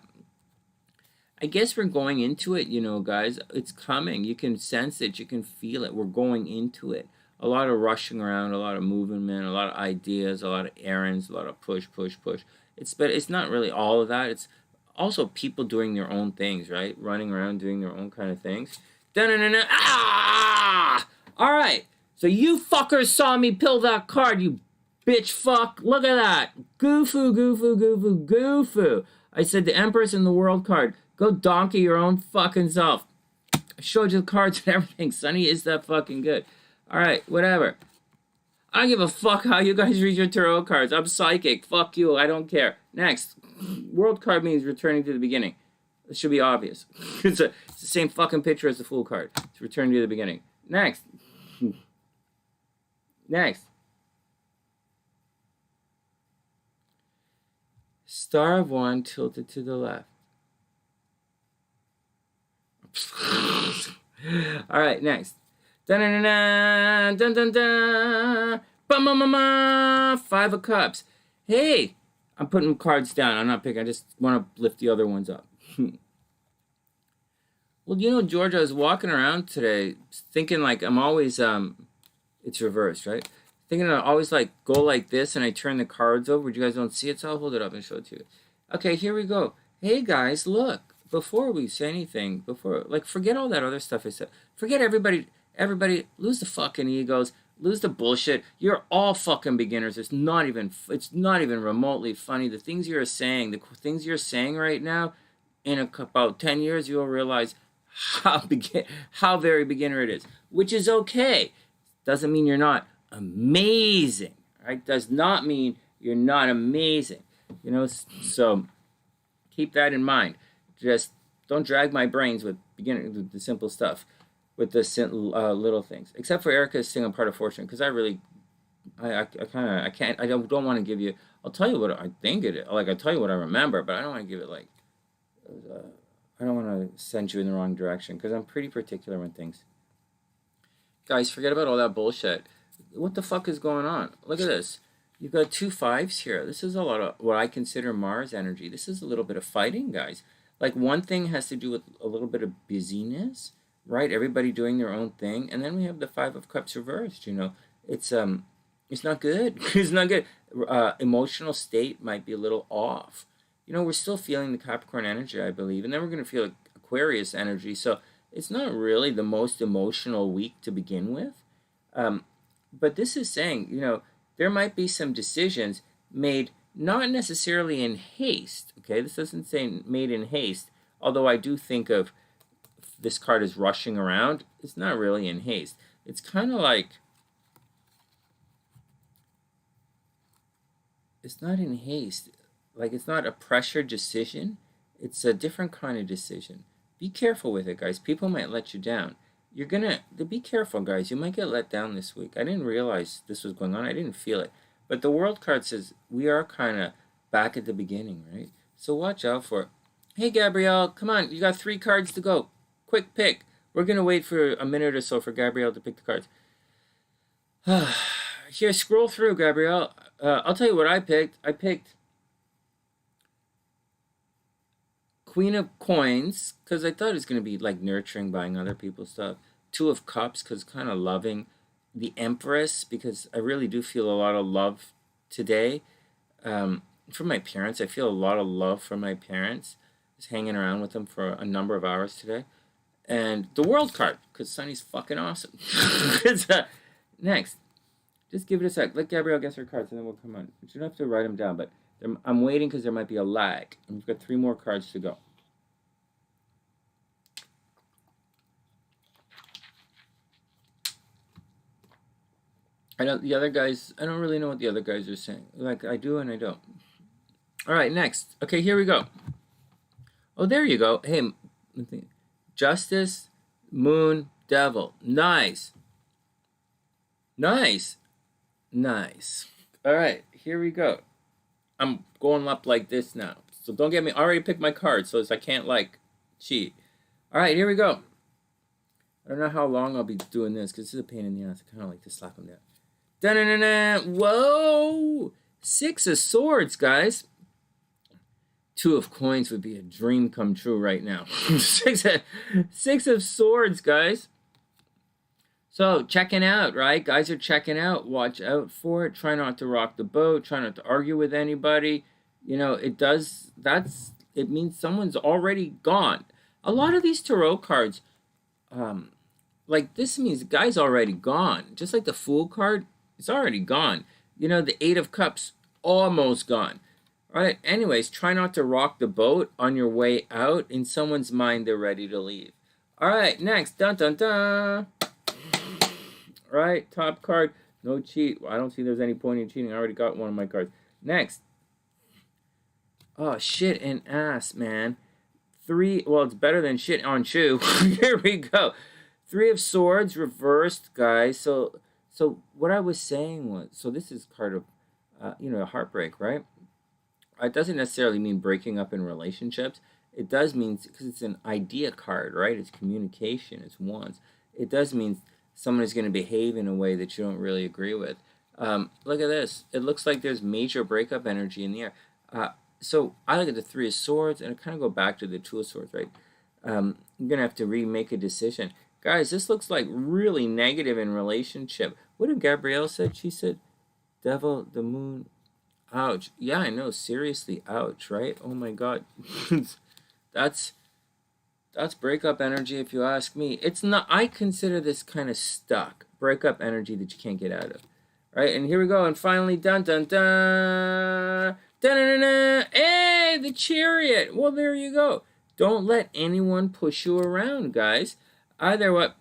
I guess we're going into it, guys. It's coming. You can sense it. You can feel it. We're going into it. A lot of rushing around, a lot of movement, a lot of ideas, a lot of errands, a lot of push. But it's not really all of that. It's also people doing their own things, right? Running around doing their own kind of things. Da-na-na-na. Ah! All right. So you fuckers saw me pill that card, you bitch fuck. Look at that. Goofoo. I said the Empress and the World card. Go donkey your own fucking self. I showed you the cards and everything. Sonny is that fucking good. All right, whatever. I don't give a fuck how you guys read your tarot cards. I'm psychic. Fuck you. I don't care. Next. World card means returning to the beginning. It should be obvious. It's the same fucking picture as the Fool card. It's returning to the beginning. Next. Star of One tilted to the left. All right, next. Dun-dun-dun-dun, dun-dun-dun, bum-bum-bum-bum, 5 of Cups. Hey, I'm putting cards down. I'm not picking. I just want to lift the other ones up. Well, George, I was walking around today thinking like I'm always, it's reversed, right? Thinking I always like go like this and I turn the cards over. You guys don't see it, so I'll hold it up and show it to you. Okay, here we go. Hey, guys, look. Before we say anything, forget all that other stuff I said. Forget everybody, lose the fucking egos, lose the bullshit. You're all fucking beginners. It's not even remotely funny. The things you're saying right now, in about 10 years, you'll realize how very beginner it is, which is okay. Doesn't mean you're not amazing, right? Does not mean you're not amazing, so keep that in mind. Just don't drag my brains with the simple stuff, with the little things. Except for Erica's single part of fortune, because I don't want to give you. I'll tell you what I think it is. Like I tell you what I remember, but I don't want to give it like. I don't want to send you in the wrong direction because I'm pretty particular on things. Guys, forget about all that bullshit. What the fuck is going on? Look at this. You've got 2 5s here. This is a lot of what I consider Mars energy. This is a little bit of fighting, guys. Like one thing has to do with a little bit of busyness, right? Everybody doing their own thing. And then we have the 5 of Cups reversed, It's not good. It's not good. Emotional state might be a little off. We're still feeling the Capricorn energy, I believe. And then we're going to feel Aquarius energy. So it's not really the most emotional week to begin with. But this is saying, there might be some decisions made not necessarily in haste, okay? This doesn't say made in haste, although I do think of this card as rushing around. It's not really in haste. It's kind of like, it's not in haste. Like, it's not a pressured decision. It's a different kind of decision. Be careful with it, guys. People might let you down. Be careful, guys. You might get let down this week. I didn't realize this was going on. I didn't feel it. But the World card says we are kind of back at the beginning, right? So watch out for it. Hey, Gabrielle, come on. You got 3 cards to go. Quick pick. We're going to wait for a minute or so for Gabrielle to pick the cards. Here, scroll through, Gabrielle. I'll tell you what I picked. I picked Queen of Coins because I thought it was going to be like nurturing, buying other people's stuff. 2 of Cups because kind of loving. The Empress, because I really do feel a lot of love today from my parents. I feel a lot of love from my parents. I was hanging around with them for a number of hours today. And the World card, because Sunny's fucking awesome. Next, just give it a sec. Let Gabrielle guess her cards, and then we'll come on. You don't have to write them down, but I'm waiting because there might be a lag. And we've got 3 more cards to go. The other guys, I don't really know what the other guys are saying. Like, I do and I don't. All right, next. Okay, here we go. Oh, there you go. Hey, Justice, Moon, Devil. Nice. Nice. Nice. All right, here we go. I'm going up like this now. So don't get me. I already picked my cards, so I can't, like, cheat. All right, here we go. I don't know how long I'll be doing this, because this is a pain in the ass. I kind of like to slap them down. Da-na-na-na. Whoa! 6 of Swords, guys. 2 of Coins would be a dream come true right now. 6 of Swords, guys. So, checking out, right? Guys are checking out. Watch out for it. Try not to rock the boat. Try not to argue with anybody. You know, it means someone's already gone. A lot of these tarot cards, like, this means the guy's already gone. Just like the Fool card, it's already gone. You know, the 8 of Cups, almost gone. All right, anyways, try not to rock the boat on your way out. In someone's mind, they're ready to leave. All right, next. Dun, dun, dun. All right, top card. No cheat. I don't see there's any point in cheating. I already got one of my cards. Next. Oh, shit and ass, man. 3, well, it's better than shit on shoe. Here we go. 3 of Swords reversed, guys. So what I was saying was, so this is part of, a heartbreak, right? It doesn't necessarily mean breaking up in relationships. It does mean, because it's an idea card, right? It's communication. It's wants. It does mean someone is going to behave in a way that you don't really agree with. Look at this. It looks like there's major breakup energy in the air. So I look at the 3 of Swords, and I kind of go back to the 2 of Swords, right? I'm going to have to remake a decision. Guys, this looks like really negative in relationship. What did Gabrielle said? She said, Devil, the Moon, ouch. Yeah, I know. Seriously, ouch, right? Oh, my God. That's breakup energy, if you ask me. It's not. I consider this kind of stuck. Breakup energy that you can't get out of. Right? And here we go. And finally, dun, dun, dun. Dun, dun, dun, dun. Hey, the Chariot. Well, there you go. Don't let anyone push you around, guys. Either what?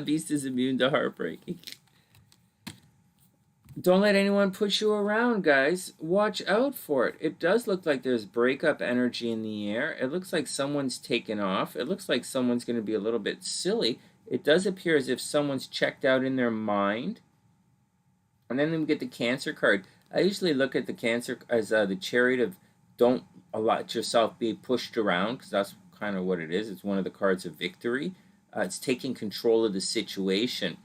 Beast is immune to heartbreak. Don't let anyone push you around, guys. Watch out for it. It does look like there's breakup energy in the air. It looks like someone's taken off. It looks like someone's going to be a little bit silly. It does appear as if someone's checked out in their mind. And then we get the Cancer card. I usually look at the Cancer as the Chariot of don't let yourself be pushed around, because that's kind of what it is. It's one of the cards of victory. It's taking control of the situation.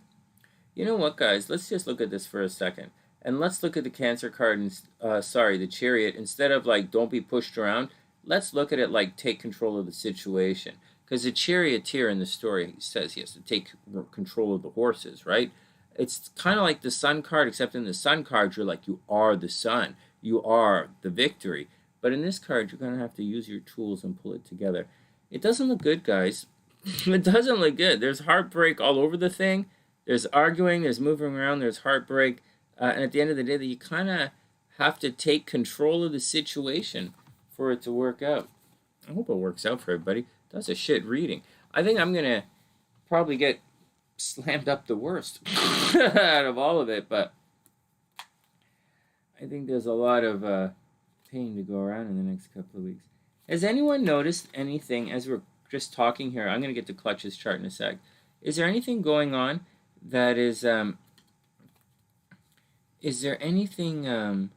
You know what, guys? Let's just look at this for a second. And let's look at the Cancer card, and the Chariot. Instead of, like, don't be pushed around, let's look at it like take control of the situation. Because the charioteer in the story says he has to take control of the horses, right? It's kind of like the Sun card, except in the Sun card, you're like, you are the sun. You are the victory. But in this card, you're going to have to use your tools and pull it together. It doesn't look good, guys. It doesn't look good. There's heartbreak all over the thing. There's arguing, there's moving around, there's heartbreak. And at the end of the day, you kind of have to take control of the situation for it to work out. I hope it works out for everybody. That's a shit reading. I think I'm going to probably get slammed up the worst out of all of it. But I think there's a lot of pain to go around in the next couple of weeks. Has anyone noticed anything as we're just talking here? I'm going to get to Clutch's chart in a sec. Is there anything going on that is there anything, are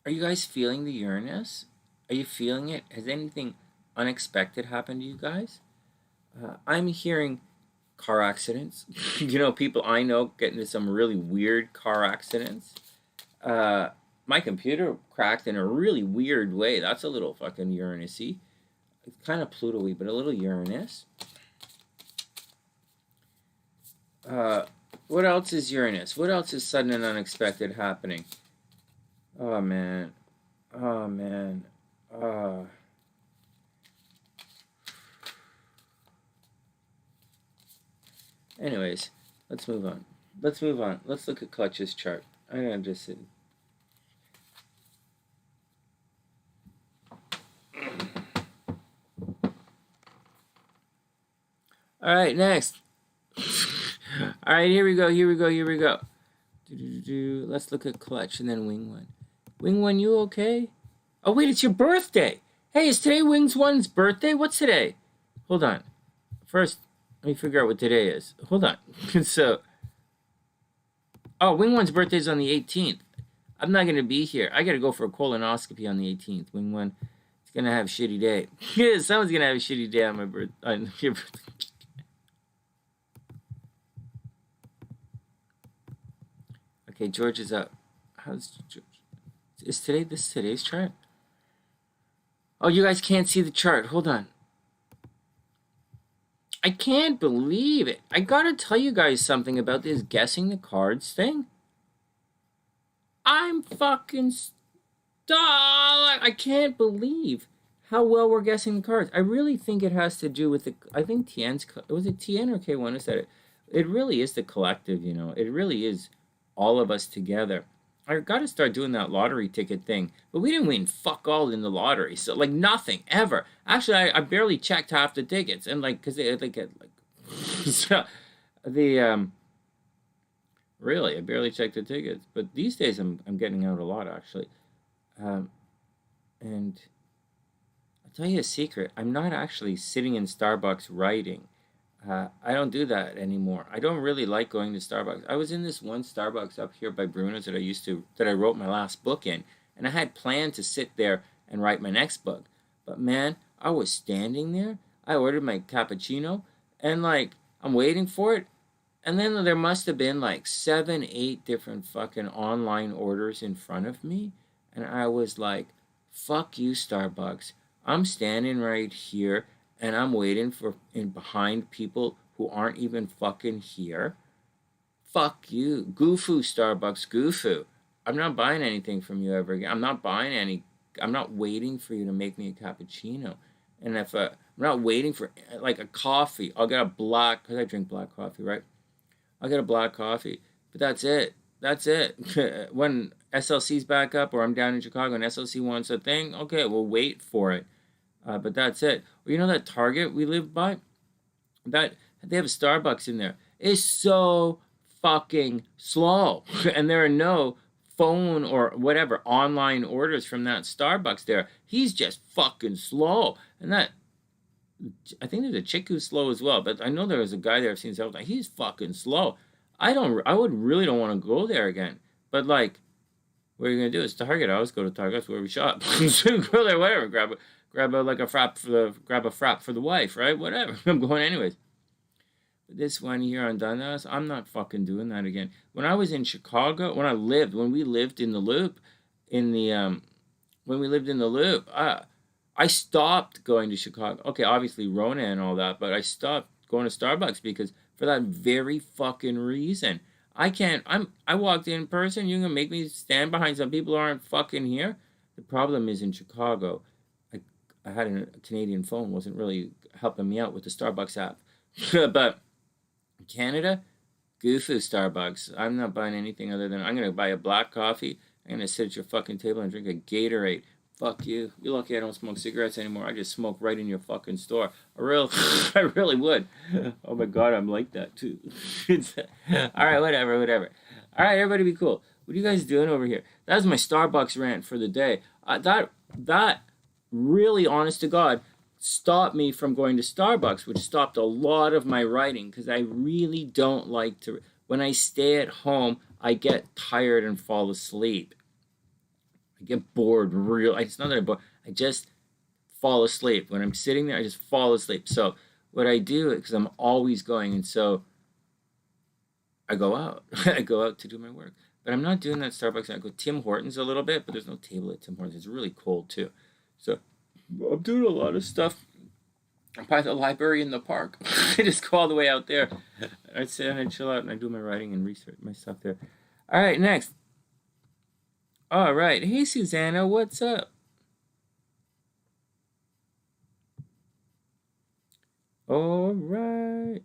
you guys feeling the Uranus? Are you feeling it? Has anything unexpected happened to you guys? I'm hearing car accidents. People I know get into some really weird car accidents. My computer cracked in a really weird way. That's a little fucking Uranus-y. It's kind of Pluto-y, but a little Uranus. What else is Uranus? What else is sudden and unexpected happening? Oh, man. Oh, man. Anyways, let's move on. Let's look at Clutch's chart. I'm just sitting. All right, next. All right, here we go. Let's look at Clutch and then Wing One. Wing One, you okay? Oh, wait, it's your birthday. Hey, is today Wings One's birthday? What's today? Hold on. First, let me figure out what today is. Hold on. So, Wing One's birthday is on the 18th. I'm not going to be here. I got to go for a colonoscopy on the 18th. Wing One, it's going to have a shitty day. Yeah, someone's going to have a shitty day on my birthday. On your birthday. Okay, George is up. How's George? Is today's chart? Oh, you guys can't see the chart. Hold on. I can't believe it. I gotta tell you guys something about this guessing the cards thing. I'm fucking stuck. I can't believe how well we're guessing the cards. I really think it has to do with I think Tien's... Was it Tien or K1 who said it? It really is the collective, you know. It really is all of us together. I got to start doing that lottery ticket thing, but we didn't win fuck all in the lottery, so like nothing ever. Actually, I barely checked half the tickets, and like because they get like so the really I barely checked the tickets, but these days I'm getting out a lot actually, and I'll tell you a secret: I'm not actually sitting in Starbucks writing. I don't do that anymore. I don't really like going to Starbucks. I was in this one Starbucks up here by Bruno's that I wrote my last book in, and I had planned to sit there and write my next book. But man, I was standing there. I ordered my cappuccino, and like I'm waiting for it, and then there must have been like 7, 8 different fucking online orders in front of me, and I was like, "Fuck you, Starbucks! I'm standing right here." And I'm waiting behind people who aren't even fucking here. Fuck you. Goofoo, Starbucks, goofoo. I'm not buying anything from you ever again. I'm not waiting for you to make me a cappuccino. And if I'm not waiting for like a coffee, I'll get a black, because I drink black coffee, right? I'll get a black coffee. But that's it. When SLC's back up or I'm down in Chicago and SLC wants a thing, okay, we'll wait for it. But that's it. Well, you know that Target we live by? That they have a Starbucks in there. It's so fucking slow. And there are no phone or whatever online orders from that Starbucks there. He's just fucking slow. And I think there's a chick who's slow as well. But I know there was a guy there I've seen several times. He's fucking slow. I really don't want to go there again. But like, what are you gonna do? It's Target. I always go to Target. That's where we shop. So go there, whatever. Grab a frap for the wife, right? Whatever. I'm going anyways. But this one here on Dundas, I'm not fucking doing that again. When I was in Chicago, when we lived in the Loop, I stopped going to Chicago. Okay, obviously Rona and all that, but I stopped going to Starbucks because for that very fucking reason. I walked in person, you're gonna make me stand behind some people who aren't fucking here? The problem is in Chicago, I had a Canadian phone, wasn't really helping me out with the Starbucks app. But Canada, goofoo Starbucks. I'm not buying anything other than I'm going to buy a black coffee. I'm going to sit at your fucking table and drink a Gatorade. Fuck you. You're lucky I don't smoke cigarettes anymore. I just smoke right in your fucking store. I really would. Oh my God, I'm like that too. All right, whatever. All right, everybody be cool. What are you guys doing over here? That was my Starbucks rant for the day. That really, honest to God, stopped me from going to Starbucks, which stopped a lot of my writing because I really don't like to. When I stay at home, I get tired and fall asleep. I get bored it's not that I'm bored. I just fall asleep. When I'm sitting there, I just fall asleep. So what I do, because I'm always going, and so I go out. I go out to do my work. But I'm not doing that Starbucks. I go Tim Hortons a little bit, but there's no table at Tim Hortons. It's really cold too. So I'm doing a lot of stuff by the library in the park. I just go all the way out there. I sit and I chill out and I do my writing and research my stuff there. All right, next. All right. Hey, Susanna, what's up? All right.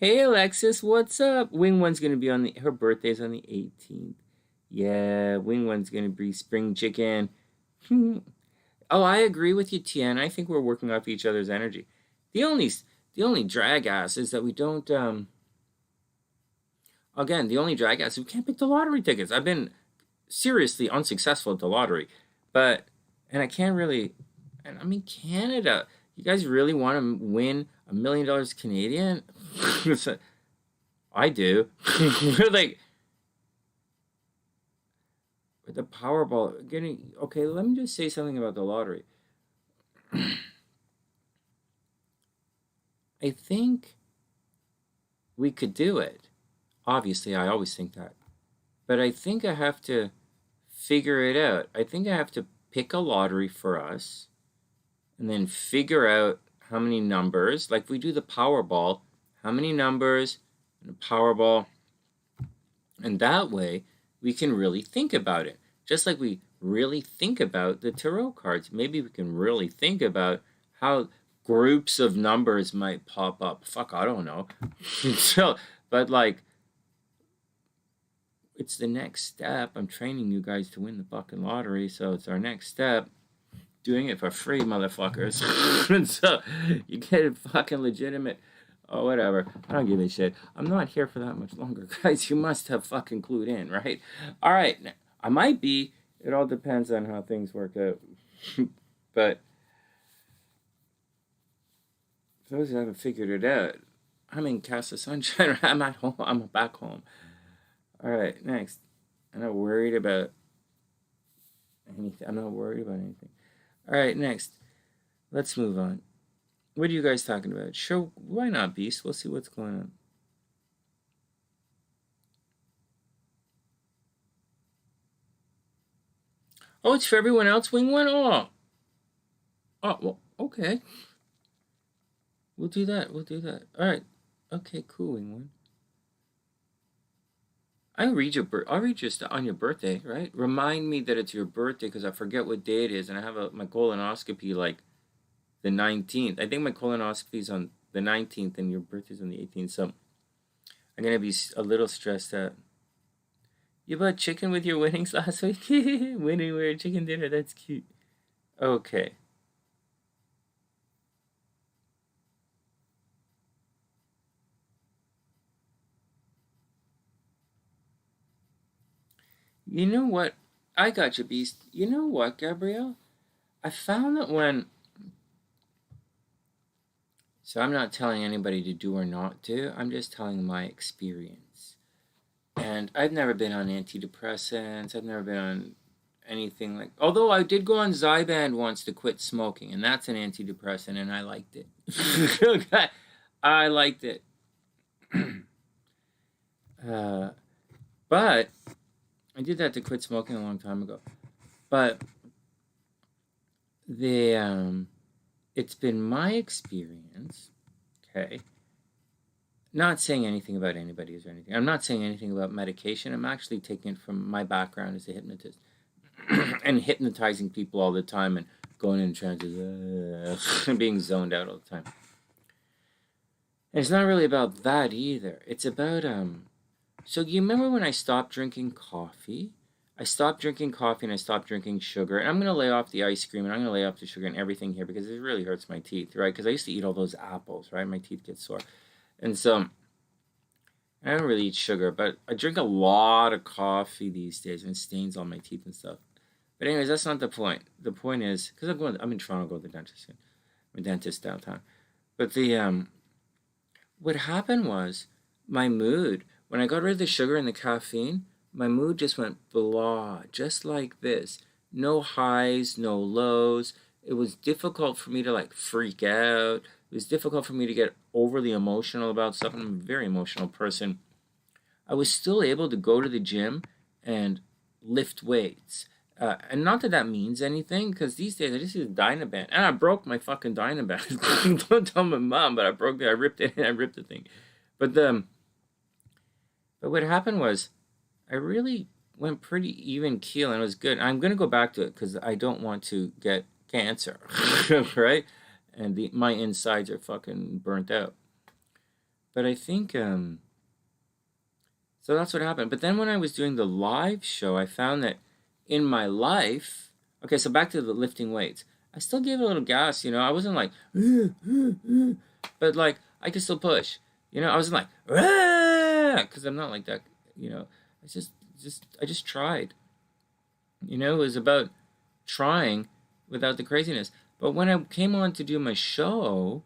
Hey Alexis, what's up? Wing One's gonna be on her birthday's on the 18th. Yeah, Wing One's gonna be spring chicken. Oh, I agree with you, Tian. I think we're working off each other's energy. The only drag ass is that we don't again, the only drag ass is we can't pick the lottery tickets. I've been seriously unsuccessful at the lottery. And I can't really, and I mean, Canada, you guys really want to win $1 million Canadian? I do. We're like, with the Powerball, getting, okay, let me just say something about the lottery. I think we could do it. Obviously, I always think that. But I think I have to figure it out. I think I have to pick a lottery for us and then figure out how many numbers. Like we do the Powerball, how many numbers in a Powerball. And that way, we can really think about it. Just like we really think about the tarot cards. Maybe we can really think about how groups of numbers might pop up. Fuck, I don't know. So, but like, it's the next step. I'm training you guys to win the fucking lottery, so it's our next step. Doing it for free, motherfuckers. And so, you get a fucking legitimate... Oh, whatever. I don't give a shit. I'm not here for that much longer, guys. You must have fucking clued in, right? All right. I might be. It all depends on how things work out. But for those who haven't figured it out, I'm in PappaSunshine. I'm at home. I'm back home. All right, next. I'm not worried about anything. All right, next. Let's move on. What are you guys talking about? Sure, why not, Beast? We'll see what's going on. Oh, it's for everyone else, Wing One? Oh, well, okay. We'll do that. All right. Okay, cool, Wing One. I'll read your stuff on your birthday, right? Remind me that it's your birthday because I forget what day it is, and I have my colonoscopy like the 19th. I think my colonoscopy is on the 19th, and your birthday's on the 18th. So I'm gonna be a little stressed out. You bought chicken with your winnings last week? Winning wear chicken dinner. That's cute. Okay. You know what? I got you, Beast. You know what, Gabrielle? I found that when... So I'm not telling anybody to do or not do. I'm just telling my experience. And I've never been on antidepressants. I've never been on anything like... Although I did go on Zyban once to quit smoking. And that's an antidepressant, and I liked it. I liked it. But... I did that to quit smoking a long time ago. But it's been my experience, okay, not saying anything about anybody's or anything. I'm not saying anything about medication. I'm actually taking it from my background as a hypnotist and hypnotizing people all the time and going in trances and being zoned out all the time. And it's not really about that either. It's about... So you remember when I stopped drinking coffee? I stopped drinking coffee and I stopped drinking sugar. And I'm going to lay off the ice cream and I'm going to lay off the sugar and everything here because it really hurts my teeth, right? Because I used to eat all those apples, right? My teeth get sore. And so I don't really eat sugar, but I drink a lot of coffee these days and it stains all my teeth and stuff. But anyways, that's not the point. The point is, because I'm in Toronto, go to the dentist soon. I'm a dentist downtown. But what happened was my mood... When I got rid of the sugar and the caffeine, my mood just went blah, just like this. No highs, no lows. It was difficult for me to like freak out. It was difficult for me to get overly emotional about stuff. I'm a very emotional person. I was still able to go to the gym and lift weights. And not that that means anything, because these days I just use a Dynaband. And I broke my fucking Dynaband. Don't tell my mom, but I ripped the thing. But what happened was, I really went pretty even keel and it was good. I'm going to go back to it because I don't want to get cancer, right? And my insides are fucking burnt out. But I think, so that's what happened. But then when I was doing the live show, I found that in my life, okay, so back to the lifting weights, I still gave a little gas, I wasn't like, but like, I could still push, I wasn't like, because I'm not like that, I just tried, it was about trying without the craziness. But when I came on to do my show,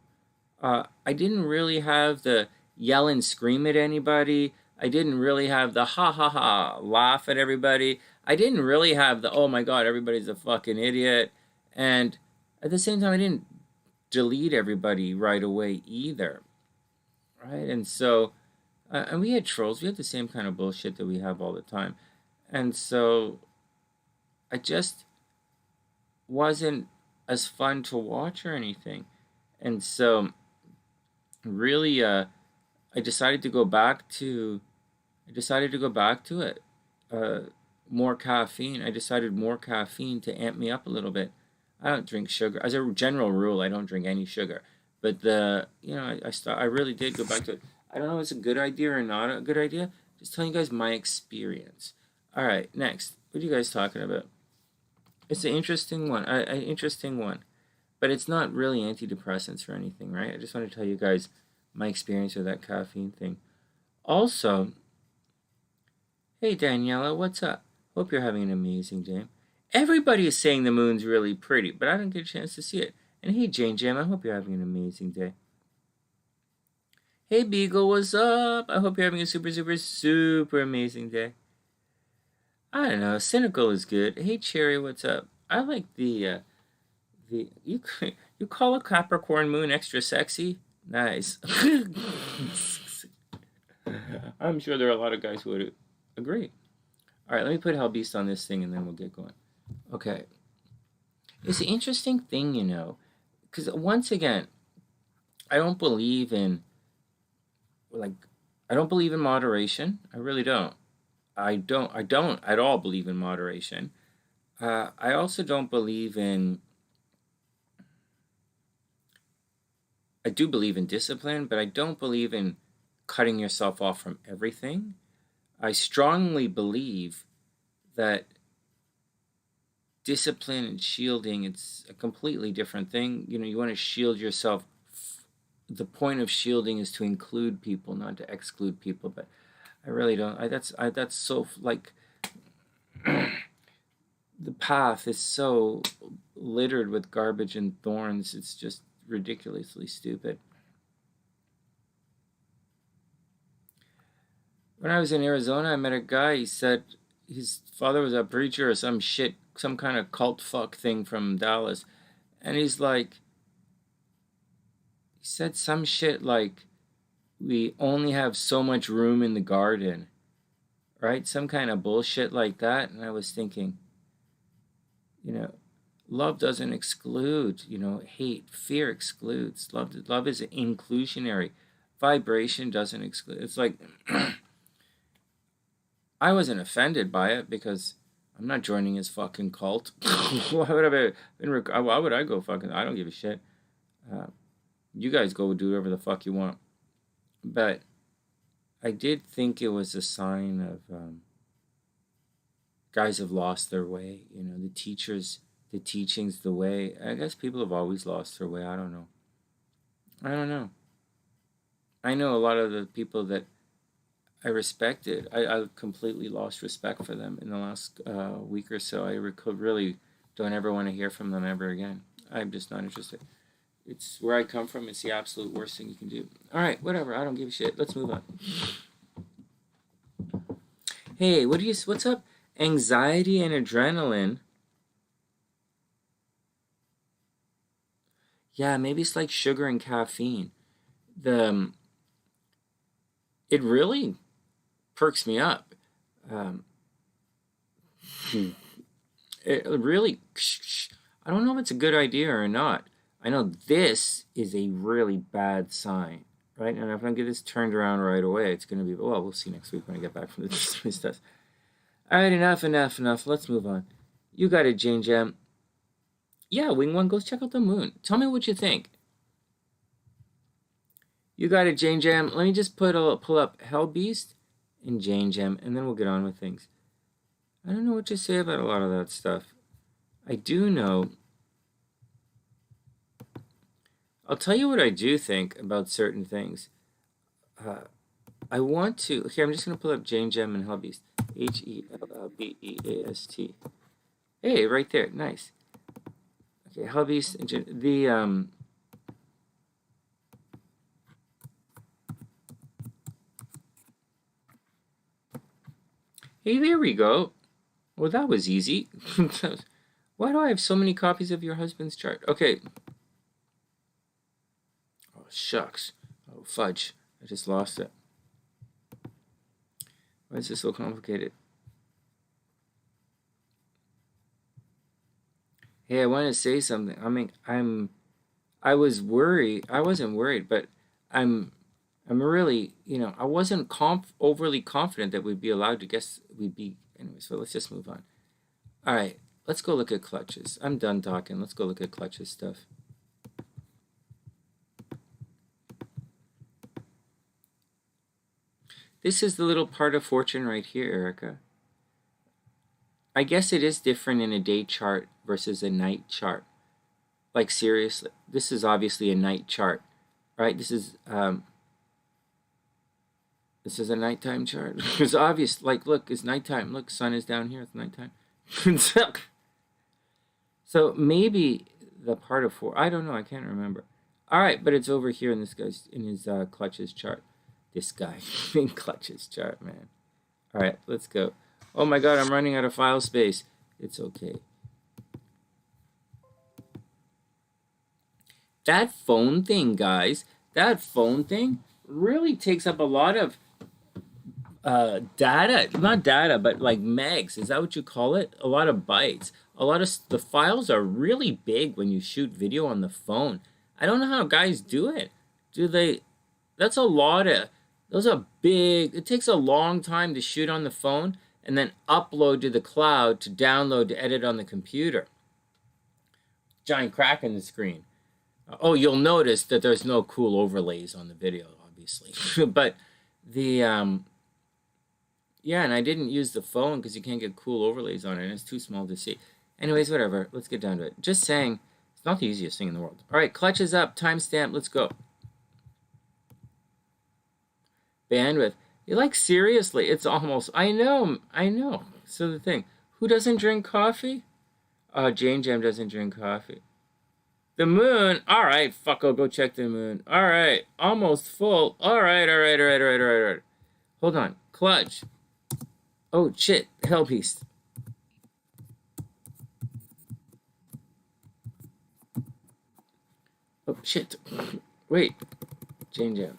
I didn't really have the yell and scream at anybody. I didn't really have the ha ha ha laugh at everybody. I didn't really have the oh my god, everybody's a fucking idiot. And at the same time, I didn't delete everybody right away either. Right? And so, and we had trolls. We had the same kind of bullshit that we have all the time. And so, I just wasn't as fun to watch or anything. And so, really, I decided to go back to it. More caffeine. I decided more caffeine to amp me up a little bit. I don't drink sugar. As a general rule, I don't drink any sugar. But I really did go back to it. I don't know if it's a good idea or not a good idea. Just telling you guys my experience. All right, next. What are you guys talking about? It's an interesting one. But it's not really antidepressants or anything, right? I just want to tell you guys my experience with that caffeine thing. Also, hey Daniela, what's up? Hope you're having an amazing day. Everybody is saying the moon's really pretty, but I don't get a chance to see it. And hey JaneGem, I hope you're having an amazing day. Hey Beagle, what's up? I hope you're having a super, super, super amazing day. I don't know, cynical is good. Hey Cherry, what's up? I like you call a Capricorn moon extra sexy? Nice. I'm sure there are a lot of guys who would agree. All right, let me put HellBeast on this thing and then we'll get going. Okay. It's an interesting thing, because once again, I don't believe in moderation. I really don't. I don't at all believe in moderation. I also don't believe in. I do believe in discipline, but I don't believe in cutting yourself off from everything. I strongly believe that discipline and shielding, it's a completely different thing. You want to shield yourself. The point of shielding is to include people, not to exclude people. But I really don't. That's so like the path is so littered with garbage and thorns. It's just ridiculously stupid. When I was in Arizona, I met a guy. He said his father was a preacher or some shit, some kind of cult fuck thing from Dallas. And he said some shit like, we only have so much room in the garden, right? Some kind of bullshit like that. And I was thinking, love doesn't exclude, hate, fear excludes. Love is inclusionary. Vibration doesn't exclude. It's like, I wasn't offended by it because I'm not joining his fucking cult. Why would I go fucking? I don't give a shit. You guys go do whatever the fuck you want. But I did think it was a sign of guys have lost their way. The teachers, the teachings, the way. I guess people have always lost their way. I don't know. I know a lot of the people that I respected. I completely lost respect for them in the last week or so. I really don't ever want to hear from them ever again. I'm just not interested. It's where I come from. It's the absolute worst thing you can do. All right, whatever. I don't give a shit. Let's move on. Hey, what's up? Anxiety and adrenaline. Yeah, maybe it's like sugar and caffeine. It really perks me up. It really, I don't know if it's a good idea or not. I know this is a really bad sign, right? And if I get this turned around right away, it's going to be, well, we'll see next week when I get back from the dismiss test. All right, enough. Let's move on. You got it, JaneGem. Yeah, Wing One, go check out the moon. Tell me what you think. You got it, JaneGem. Let me just pull up HellBeast and JaneGem, and then we'll get on with things. I don't know what to say about a lot of that stuff. I do know. I'll tell you what I do think about certain things. I want to. Here, I'm just going to pull up JaneGem and HellBeast. HellBeast. Hey, right there. Nice. Okay, HellBeast and the Hey, there we go. Well, that was easy. Why do I have so many copies of your husband's chart? Okay. Oh, shucks. Oh, fudge. I just lost it. Why is this so complicated? Hey, I want to say something. I mean, I was worried. I wasn't worried, but I'm really, I wasn't overly confident that we'd be allowed to guess we'd be. Anyway, so let's just move on. All right, let's go look at clutches. I'm done talking. Let's go look at clutches stuff. This is the little part of fortune right here, Erica. I guess it is different in a day chart versus a night chart. Like, seriously, this is obviously a night chart, right? This is a nighttime chart. It's obvious. Like, look, it's nighttime. Look, sun is down here. It's nighttime. So maybe the part of I don't know. I can't remember. All right, but it's over here in this guy's clutches chart. This guy in clutches chart, man. All right, let's go. Oh my God, I'm running out of file space. It's okay. That phone thing, guys. That phone thing really takes up a lot of data. Not data, but like megs. Is that what you call it? A lot of bytes. A lot of the files are really big when you shoot video on the phone. I don't know how guys do it. Do they? That's a lot of. Those are big. It takes a long time to shoot on the phone and then upload to the cloud to download to edit on the computer. Giant crack in the screen. Oh, you'll notice that there's no cool overlays on the video, obviously. But the, yeah, and I didn't use the phone because you can't get cool overlays on it, and it's too small to see. Anyways, whatever. Let's get down to it. Just saying, it's not the easiest thing in the world. All right, clutch is up. Timestamp. Let's go. Bandwidth. You're like, seriously, it's almost, I know. So the thing, who doesn't drink coffee? Oh, JaneGem doesn't drink coffee. The moon, all right, fuck, I'll go check the moon. All right, almost full. All right. Hold on, clutch. Oh, shit, HellBeast. Oh, shit. Wait, JaneGem.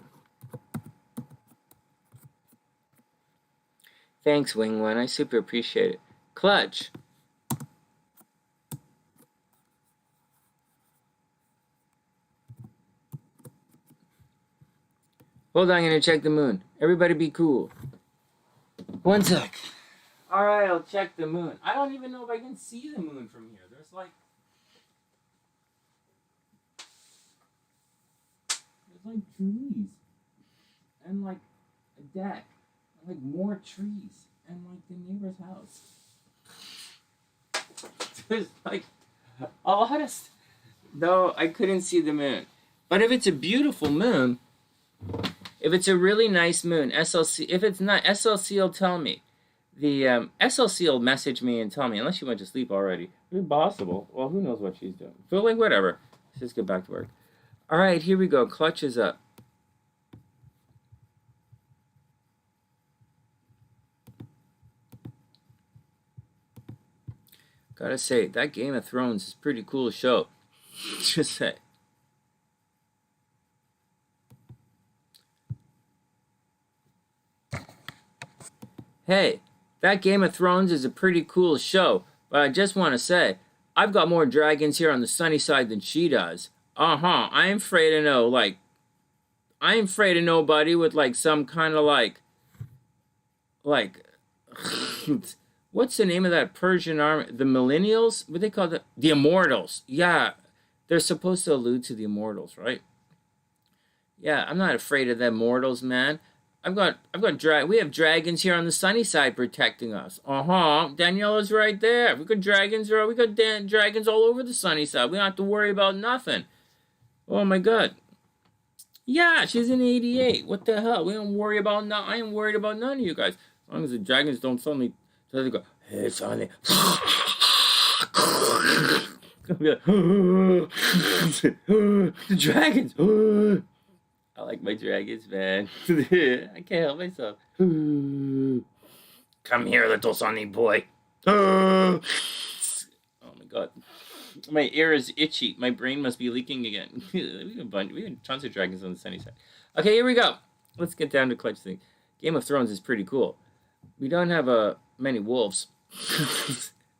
Thanks, Wing One. I super appreciate it. Clutch. Hold on, I'm going to check the moon. Everybody be cool. One sec. All right, I'll check the moon. I don't even know if I can see the moon from here. There's like trees. And like a deck. Like more trees and like the neighbor's house. There's like a lot of no, I couldn't see the moon. But if it's a beautiful moon, if it's a really nice moon, SLC, if it's not, SLC will tell me. The SLC will message me and tell me, unless she went to sleep already. It's possible. Well, who knows what she's doing. But like, whatever. Let's just get back to work. All right, here we go. Clutch is up. Gotta say, that Game of Thrones is a pretty cool show. Just say. Hey, that Game of Thrones is a pretty cool show, but I just want to say, I've got more dragons here on the sunny side than she does. I ain't afraid of I ain't afraid of nobody with like some kind of like what's the name of that Persian army? The Millennials? What they call it? The Immortals. Yeah, they're supposed to allude to the Immortals, right? Yeah, I'm not afraid of them mortals, man. We have dragons here on the sunny side protecting us. Daniela's right there. We got dragons all over the sunny side. We don't have to worry about nothing. Oh my god. Yeah, she's in 88. What the hell? We don't worry about I ain't worried about none of you guys. As long as the dragons don't suddenly go, hey, Sonny. The dragons. I like my dragons, man. I can't help myself. Come here, little Sonny boy. Oh my god. My ear is itchy. My brain must be leaking again. we have tons of dragons on the sunny side. Okay, here we go. Let's get down to clutch thing. Game of Thrones is pretty cool. We don't have many wolves.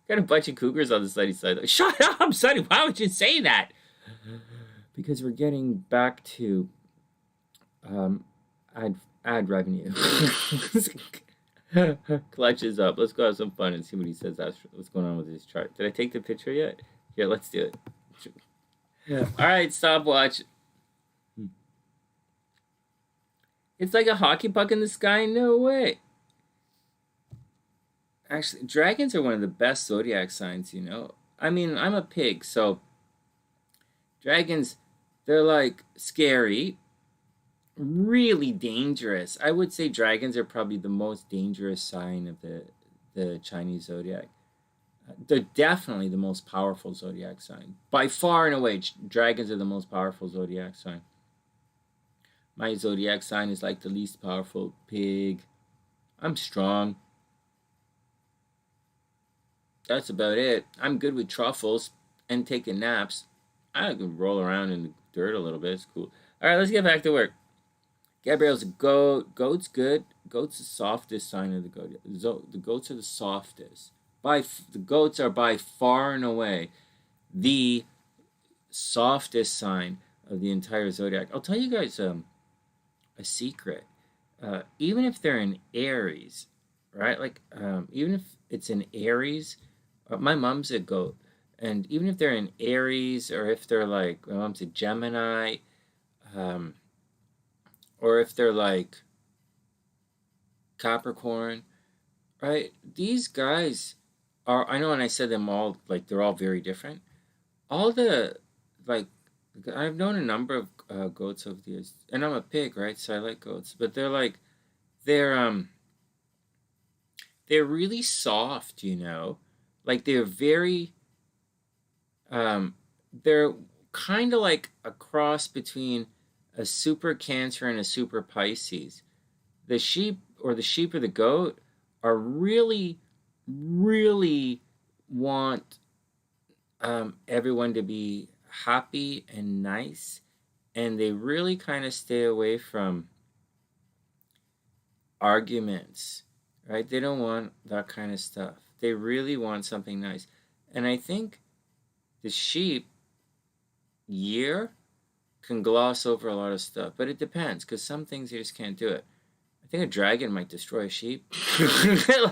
Got a bunch of cougars on the sunny side. Shut up, Sonny. Why would you say that? Because we're getting back to ad revenue. Clutch is up. Let's go have some fun and see what he says. What's going on with his chart? Did I take the picture yet? Here, let's do it. All right, stopwatch. It's like a hockey puck in the sky. No way. Actually, dragons are one of the best zodiac signs, you know. I mean, I'm a pig, so dragons, they're like scary, really dangerous. I would say dragons are probably the most dangerous sign of the Chinese zodiac. They're definitely the most powerful zodiac sign. By far and away, dragons are the most powerful zodiac sign. My zodiac sign is like the least powerful, pig. I'm strong. That's about it. I'm good with truffles and taking naps. I can roll around in the dirt a little bit. It's cool. All right, let's get back to work. Gabrielle's a goat. Goat's good. Goat's the softest sign of the goat. The goats are the softest. The goats are by far and away the softest sign of the entire zodiac. I'll tell you guys a secret. Even if they're in Aries, right? Like even if it's in Aries, my mom's a goat, and even if they're in Aries, or if they're like my mom's a Gemini, or if they're like Capricorn, right? These guys are, I know, and I said them all, like they're all very different. All the, like, I've known a number of goats over the years, and I'm a pig, right? So I like goats, but they're really soft, you know? Like they're very, they're kind of like a cross between a super Cancer and a super Pisces. The sheep or the goat are really, really want everyone to be happy and nice, and they really kind of stay away from arguments, right? They don't want that kind of stuff. They really want something nice. And I think the sheep year can gloss over a lot of stuff, but it depends, because some things you just can't do it. I think a dragon might destroy a sheep.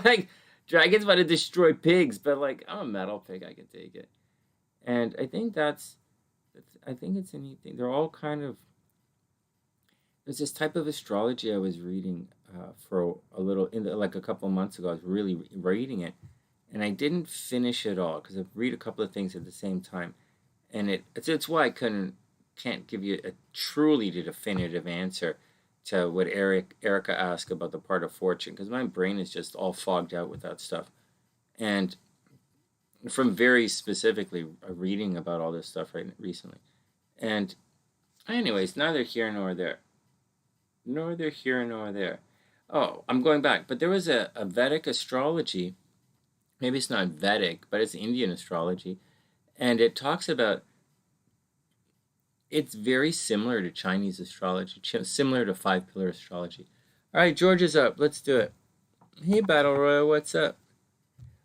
Like, dragons might have destroyed pigs, but like, I'm a metal pig, I can take it. And I think it's a neat thing. They're all kind of, there's this type of astrology I was reading for a little, like a couple of months ago. I was really reading it, and I didn't finish it all because I read a couple of things at the same time, and it's why I can't give you a truly definitive answer to what Erica asked about the part of fortune, because my brain is just all fogged out with that stuff, and from very specifically reading about all this stuff recently. And anyways, neither here nor there. Neither here nor there. Oh, I'm going back. But there was a Vedic astrology. Maybe it's not Vedic, but it's Indian astrology. And it talks about, it's very similar to Chinese astrology, similar to 5-pillar astrology. All right, George is up. Let's do it. Hey, Battle Royal, what's up?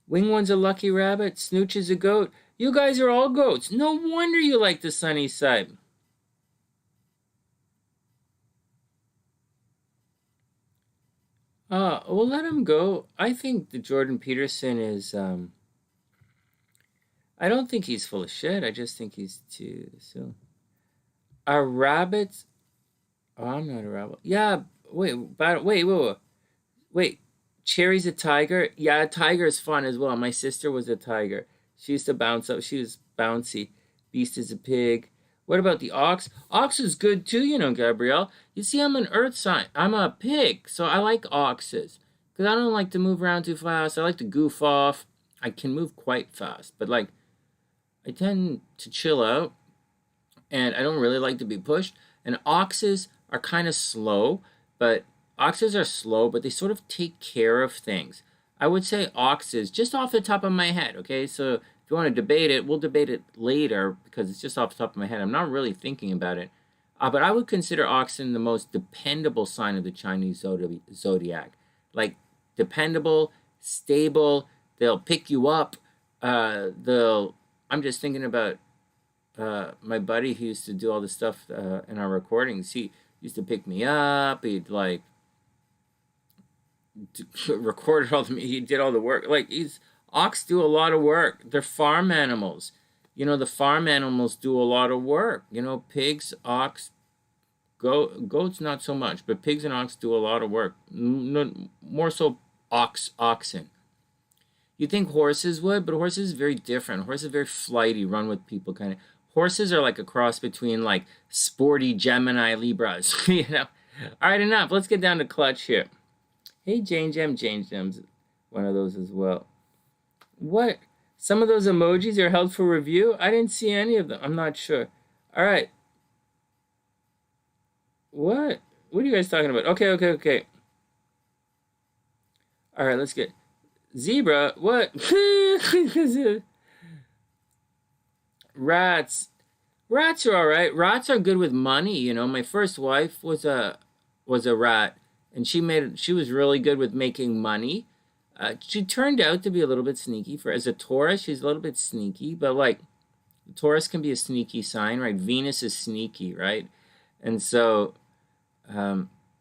Wing One's a lucky rabbit. Snooch is a goat. You guys are all goats. No wonder you like the sunny side. We'll let him go. I think the Jordan Peterson is, I don't think he's full of shit. I just think he's too soon. Are rabbits Oh, I'm not a rebel. Yeah, wait. Cherry's a tiger? Yeah, a tiger is fun as well. My sister was a tiger. She used to bounce up. She was bouncy. Beast is a pig. What about the ox? Ox is good too, you know, Gabrielle. You see, I'm an earth sign. I'm a pig, so I like oxes. Because I don't like to move around too fast. I like to goof off. I can move quite fast, but like, I tend to chill out, and I don't really like to be pushed. And oxes are kind of slow, but oxes are slow, but they sort of take care of things. I would say oxes, just off the top of my head, okay? So if you want to debate it, we'll debate it later because it's just off the top of my head. I'm not really thinking about it. But I would consider oxen the most dependable sign of the Chinese zodiac. Like, dependable, stable, they'll pick you up. I'm just thinking about my buddy who used to do all the stuff in our recordings. He used to pick me up. He'd like recorded all the. He did all the work. Like ox do a lot of work. They're farm animals. You know, the farm animals do a lot of work. You know, pigs, ox, goats not so much, but pigs and ox do a lot of work. More so oxen. You think horses would, but horses is very different. Horses are very flighty, run with people kind of. Horses are like a cross between like sporty Gemini Libras, you know. All right, enough. Let's get down to clutch here. Hey, JaneGem's one of those as well. What? Some of those emojis are held for review? I didn't see any of them. I'm not sure. All right. What? What are you guys talking about? Okay. All right, let's get zebra. What? Rats. Rats are all right. Rats are good with money, you know. My first wife was a rat, and she was really good with making money. She turned out to be a little bit sneaky. As a Taurus, she's a little bit sneaky, but like Taurus can be a sneaky sign, right? Venus is sneaky, right? And so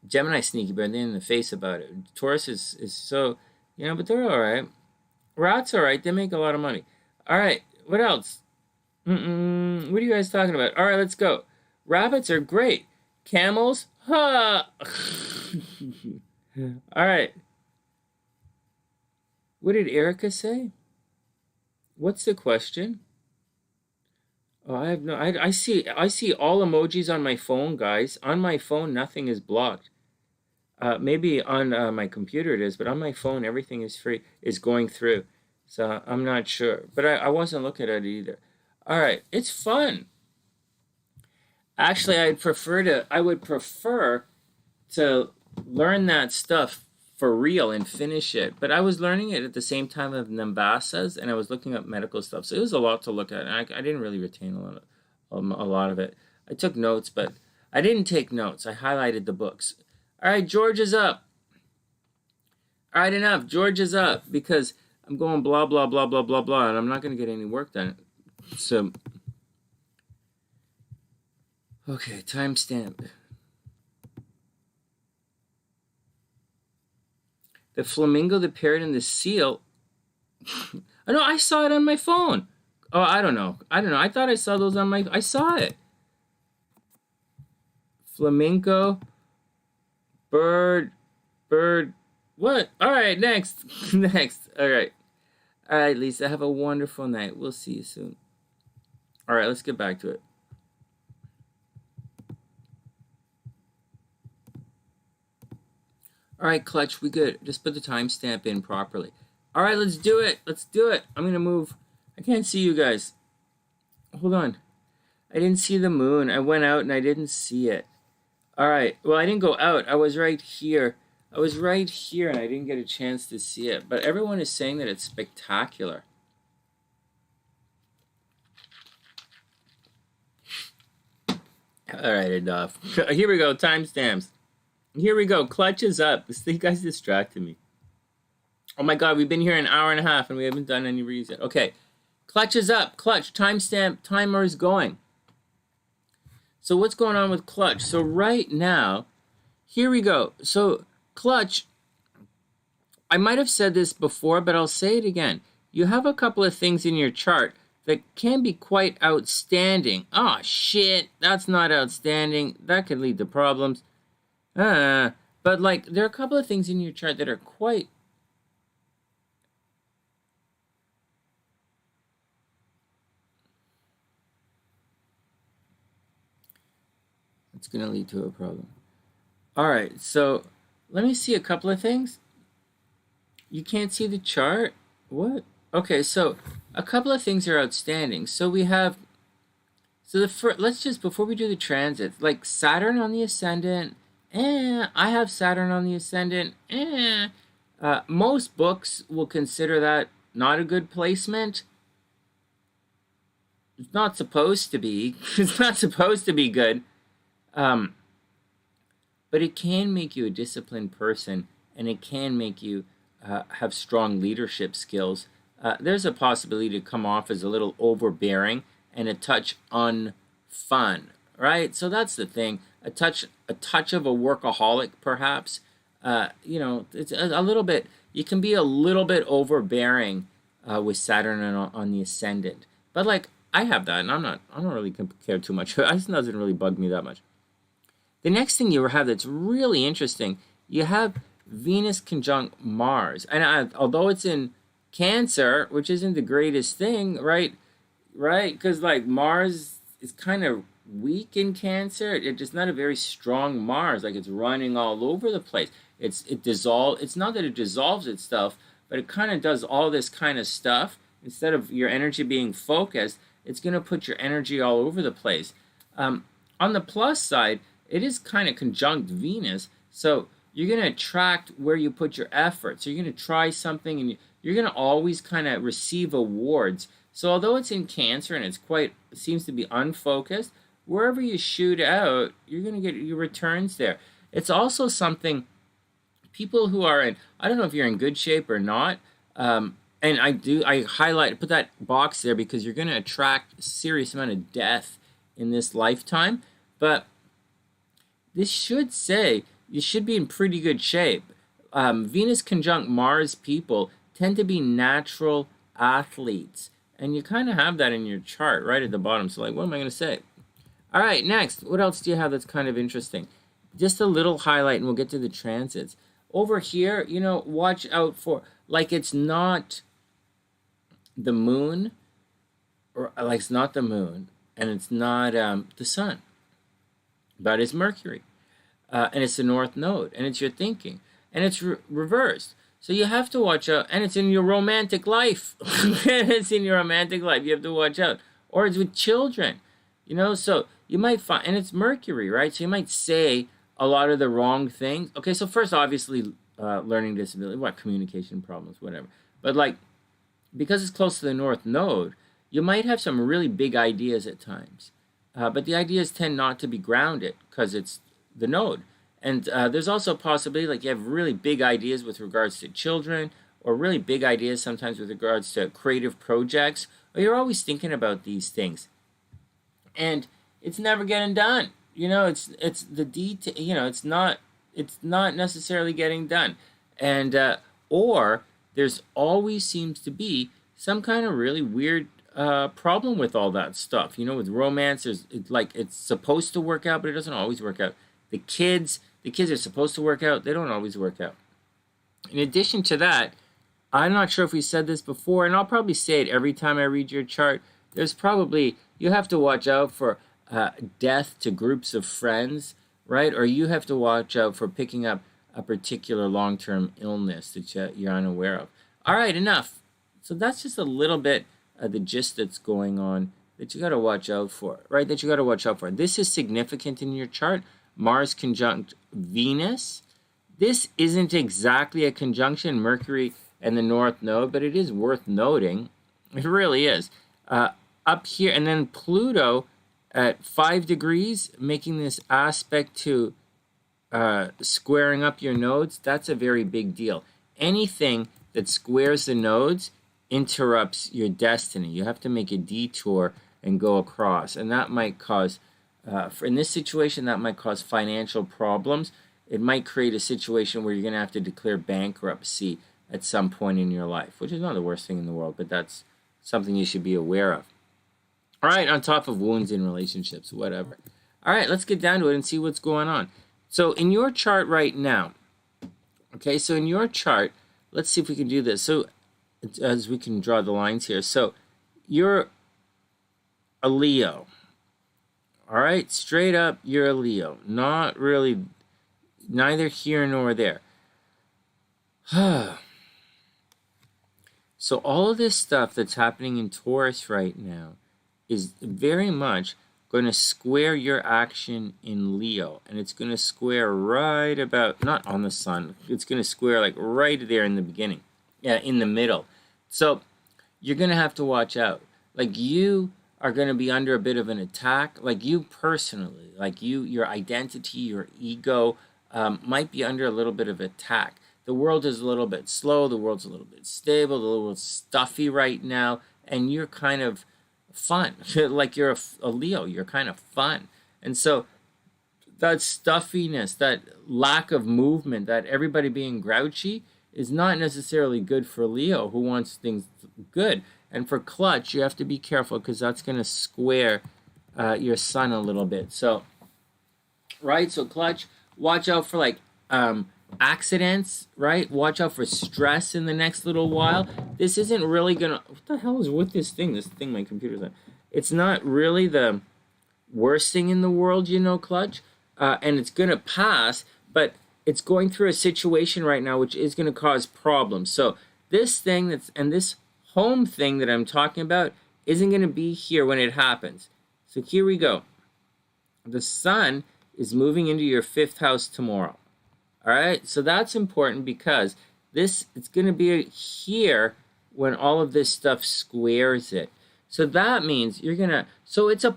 Gemini's sneaky, but they're in the face about it. Taurus is so, you know, but they're all right. Rats all right. They make a lot of money. All right. What else? What are you guys talking about? All right, let's go. Rabbits are great. Camels? Ha! All right. What did Erica say? What's the question? Oh, I have no. I see all emojis on my phone, guys. On my phone, nothing is blocked. Maybe on my computer it is, but on my phone, everything is free. Is going through. So I'm not sure. But I wasn't looking at it either. All right, it's fun. Actually, I would prefer to learn that stuff for real and finish it. But I was learning it at the same time of Nambasas, and I was looking up medical stuff. So it was a lot to look at, and I didn't really retain a lot of it. I took notes, but I didn't take notes. I highlighted the books. All right, George is up. All right, enough. George is up because I'm going blah, blah, blah, blah, blah, blah, and I'm not going to get any work done. So, okay, timestamp. The flamingo, the parrot, and the seal. Oh, no, I saw it on my phone. Oh, I don't know. I thought I saw those on my... I saw it. Flamingo, bird. What? All right, next. All right, Lisa, have a wonderful night. We'll see you soon. All right, let's get back to it. All right, Clutch, we good. Just put the timestamp in properly. All right, let's do it. I'm going to move. I can't see you guys. Hold on. I didn't see the moon. I went out and I didn't see it. All right. Well, I didn't go out. I was right here. And I didn't get a chance to see it. But everyone is saying that it's spectacular. All right, enough. Here we go, timestamps. Here we go, Clutch is up. You guys distracted me. Oh my God, we've been here an hour and a half and we haven't done any reads yet. Okay, Clutch is up. Clutch, timestamp, timer is going. So what's going on with Clutch? So right now, here we go. So Clutch, I might have said this before, but I'll say it again. You have a couple of things in your chart that can be quite outstanding. Oh, shit, that's not outstanding. That could lead to problems. But like, there are a couple of things in your chart that are quite... It's going to lead to a problem. All right, so let me see a couple of things. You can't see the chart? What? Okay, so a couple of things are outstanding. So we have... So let's just, before we do the transits, like Saturn on the ascendant, I have Saturn on the ascendant, most books will consider that not a good placement. It's not supposed to be. It's not supposed to be good. But it can make you a disciplined person, and it can make you have strong leadership skills. There's a possibility to come off as a little overbearing and a touch unfun, right? So that's the thing. A touch of a workaholic, perhaps. It's a little bit. You can be a little bit overbearing with Saturn on the ascendant. But like, I have that, and I don't really care too much. It doesn't really bug me that much. The next thing you have that's really interesting, you have Venus conjunct Mars, and although it's in Cancer, which isn't the greatest thing, right? Because like Mars is kind of weak in Cancer. It's not a very strong Mars. Like, it's running all over the place. It's not that it dissolves itself, but it kind of does all this kind of stuff. Instead of your energy being focused, it's going to put your energy all over the place. On the plus side, it is kind of conjunct Venus, so you're going to attract where you put your effort. So you're going to try something, and you're going to always kind of receive awards. So although it's in Cancer and it seems to be unfocused, wherever you shoot out, you're going to get your returns there. It's also something, people who are in, I don't know if you're in good shape or not, and I put that box there because you're going to attract a serious amount of death in this lifetime, but this should say you should be in pretty good shape. Venus conjunct Mars people tend to be natural athletes, and you kind of have that in your chart right at the bottom. So like, what am I going to say? All right, next, what else do you have that's kind of interesting? Just a little highlight, and we'll get to the transits. Over here, watch out for, like, it's not the moon, or like it's not the moon, and it's not the sun, but it's Mercury, and it's the North Node, and it's your thinking, and it's reversed. So you have to watch out, and it's in your romantic life. It's in your romantic life. You have to watch out, or it's with children, So you might find, and it's Mercury, right? So you might say a lot of the wrong things. Okay, so first, obviously, learning disability, communication problems, whatever. But like, because it's close to the North Node, you might have some really big ideas at times. But the ideas tend not to be grounded because it's the node. And there's also a possibility, like, you have really big ideas with regards to children, or really big ideas sometimes with regards to creative projects, or you're always thinking about these things. And it's never getting done. It's the detail, it's not necessarily getting done. And or there's always seems to be some kind of really weird problem with all that stuff. With romance, it's supposed to work out, but it doesn't always work out. The kids are supposed to work out, they don't always work out. In addition to that, I'm not sure if we said this before, and I'll probably say it every time I read your chart, you have to watch out for death to groups of friends, right? Or you have to watch out for picking up a particular long-term illness that you're unaware of. All right, enough. So that's just a little bit of the gist that's going on that you got to watch out for, right? This is significant in your chart. Mars conjunct Venus. This isn't exactly a conjunction, Mercury and the North Node, but it is worth noting. It really is. Up here, and then Pluto at 5 degrees, making this aspect to squaring up your nodes. That's a very big deal. Anything that squares the nodes interrupts your destiny. You have to make a detour and go across, and that might cause, in this situation, that might cause financial problems. It might create a situation where you're going to have to declare bankruptcy at some point in your life, which is not the worst thing in the world, but that's something you should be aware of. All right, on top of wounds in relationships, whatever. All right, let's get down to it and see what's going on. So in your chart right now, okay, so in your chart, let's see if we can do this. So as we can draw the lines here. So you're a Leo. All right, straight up, you're a Leo. Not really, neither here nor there. So all of this stuff that's happening in Taurus right now is very much going to square your action in Leo. And it's going to square right about, not on the sun, it's going to square like right there in the beginning. Yeah, in the middle. So you're going to have to watch out. Like you are going to be under a bit of an attack. Like you personally, like you, your identity, your ego might be under a little bit of attack. The world is a little bit slow. The world's a little bit stable. The world's stuffy right now. And you're kind of fun. Like you're a Leo. You're kind of fun. And so that stuffiness, that lack of movement, that everybody being grouchy is not necessarily good for Leo who wants things good. And for Clutch, you have to be careful because that's going to square your sun a little bit. So, right? So Clutch, watch out for like accidents, right? Watch out for stress in the next little while. This isn't really going to... What the hell is with this thing? This thing my computer's on. It's not really the worst thing in the world, you know, Clutch. And it's going to pass, but it's going through a situation right now which is going to cause problems. So this thing that's... And this home thing that I'm talking about isn't going to be here when it happens. So here we go. The sun is moving into your 5th house tomorrow. All right, so that's important because it's going to be here when all of this stuff squares it. So that means you're going to, so it's a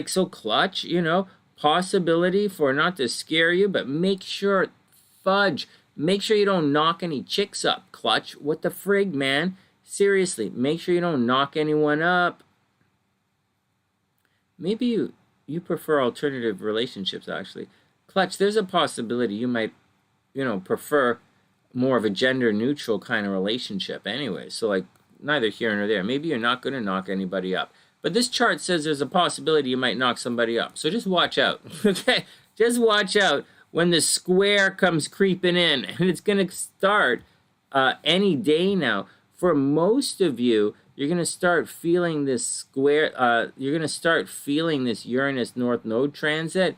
so Clutch, you know, possibility for not to scare you, but make sure, make sure you don't knock any chicks up, Clutch. What the frig, man? Seriously, make sure you don't knock anyone up. Maybe you prefer alternative relationships, actually. Clutch, there's a possibility you might, you know, prefer more of a gender-neutral kind of relationship anyway. So, like, neither here nor there. Maybe you're not going to knock anybody up. But this chart says there's a possibility you might knock somebody up. So just watch out, okay? Just watch out when the square comes creeping in. And it's going to start any day now. For most of you, you're going to start feeling this square, you're going to start feeling this Uranus North Node transit,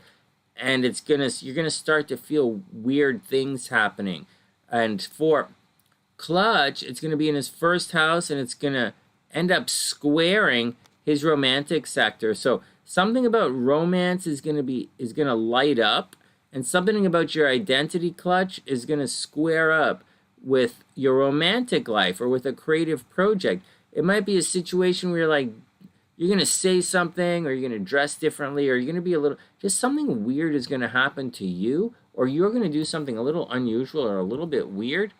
and you're going to start to feel weird things happening. And for Clutch, it's going to be in his 1st house, and it's going to end up squaring his romantic sector. So something about romance is going to light up, and something about your identity, Clutch, is going to square up with your romantic life or with a creative project. It might be a situation where you're going to say something, or you're going to dress differently, or you're going to be just something weird is going to happen to you, or you're going to do something a little unusual or a little bit weird.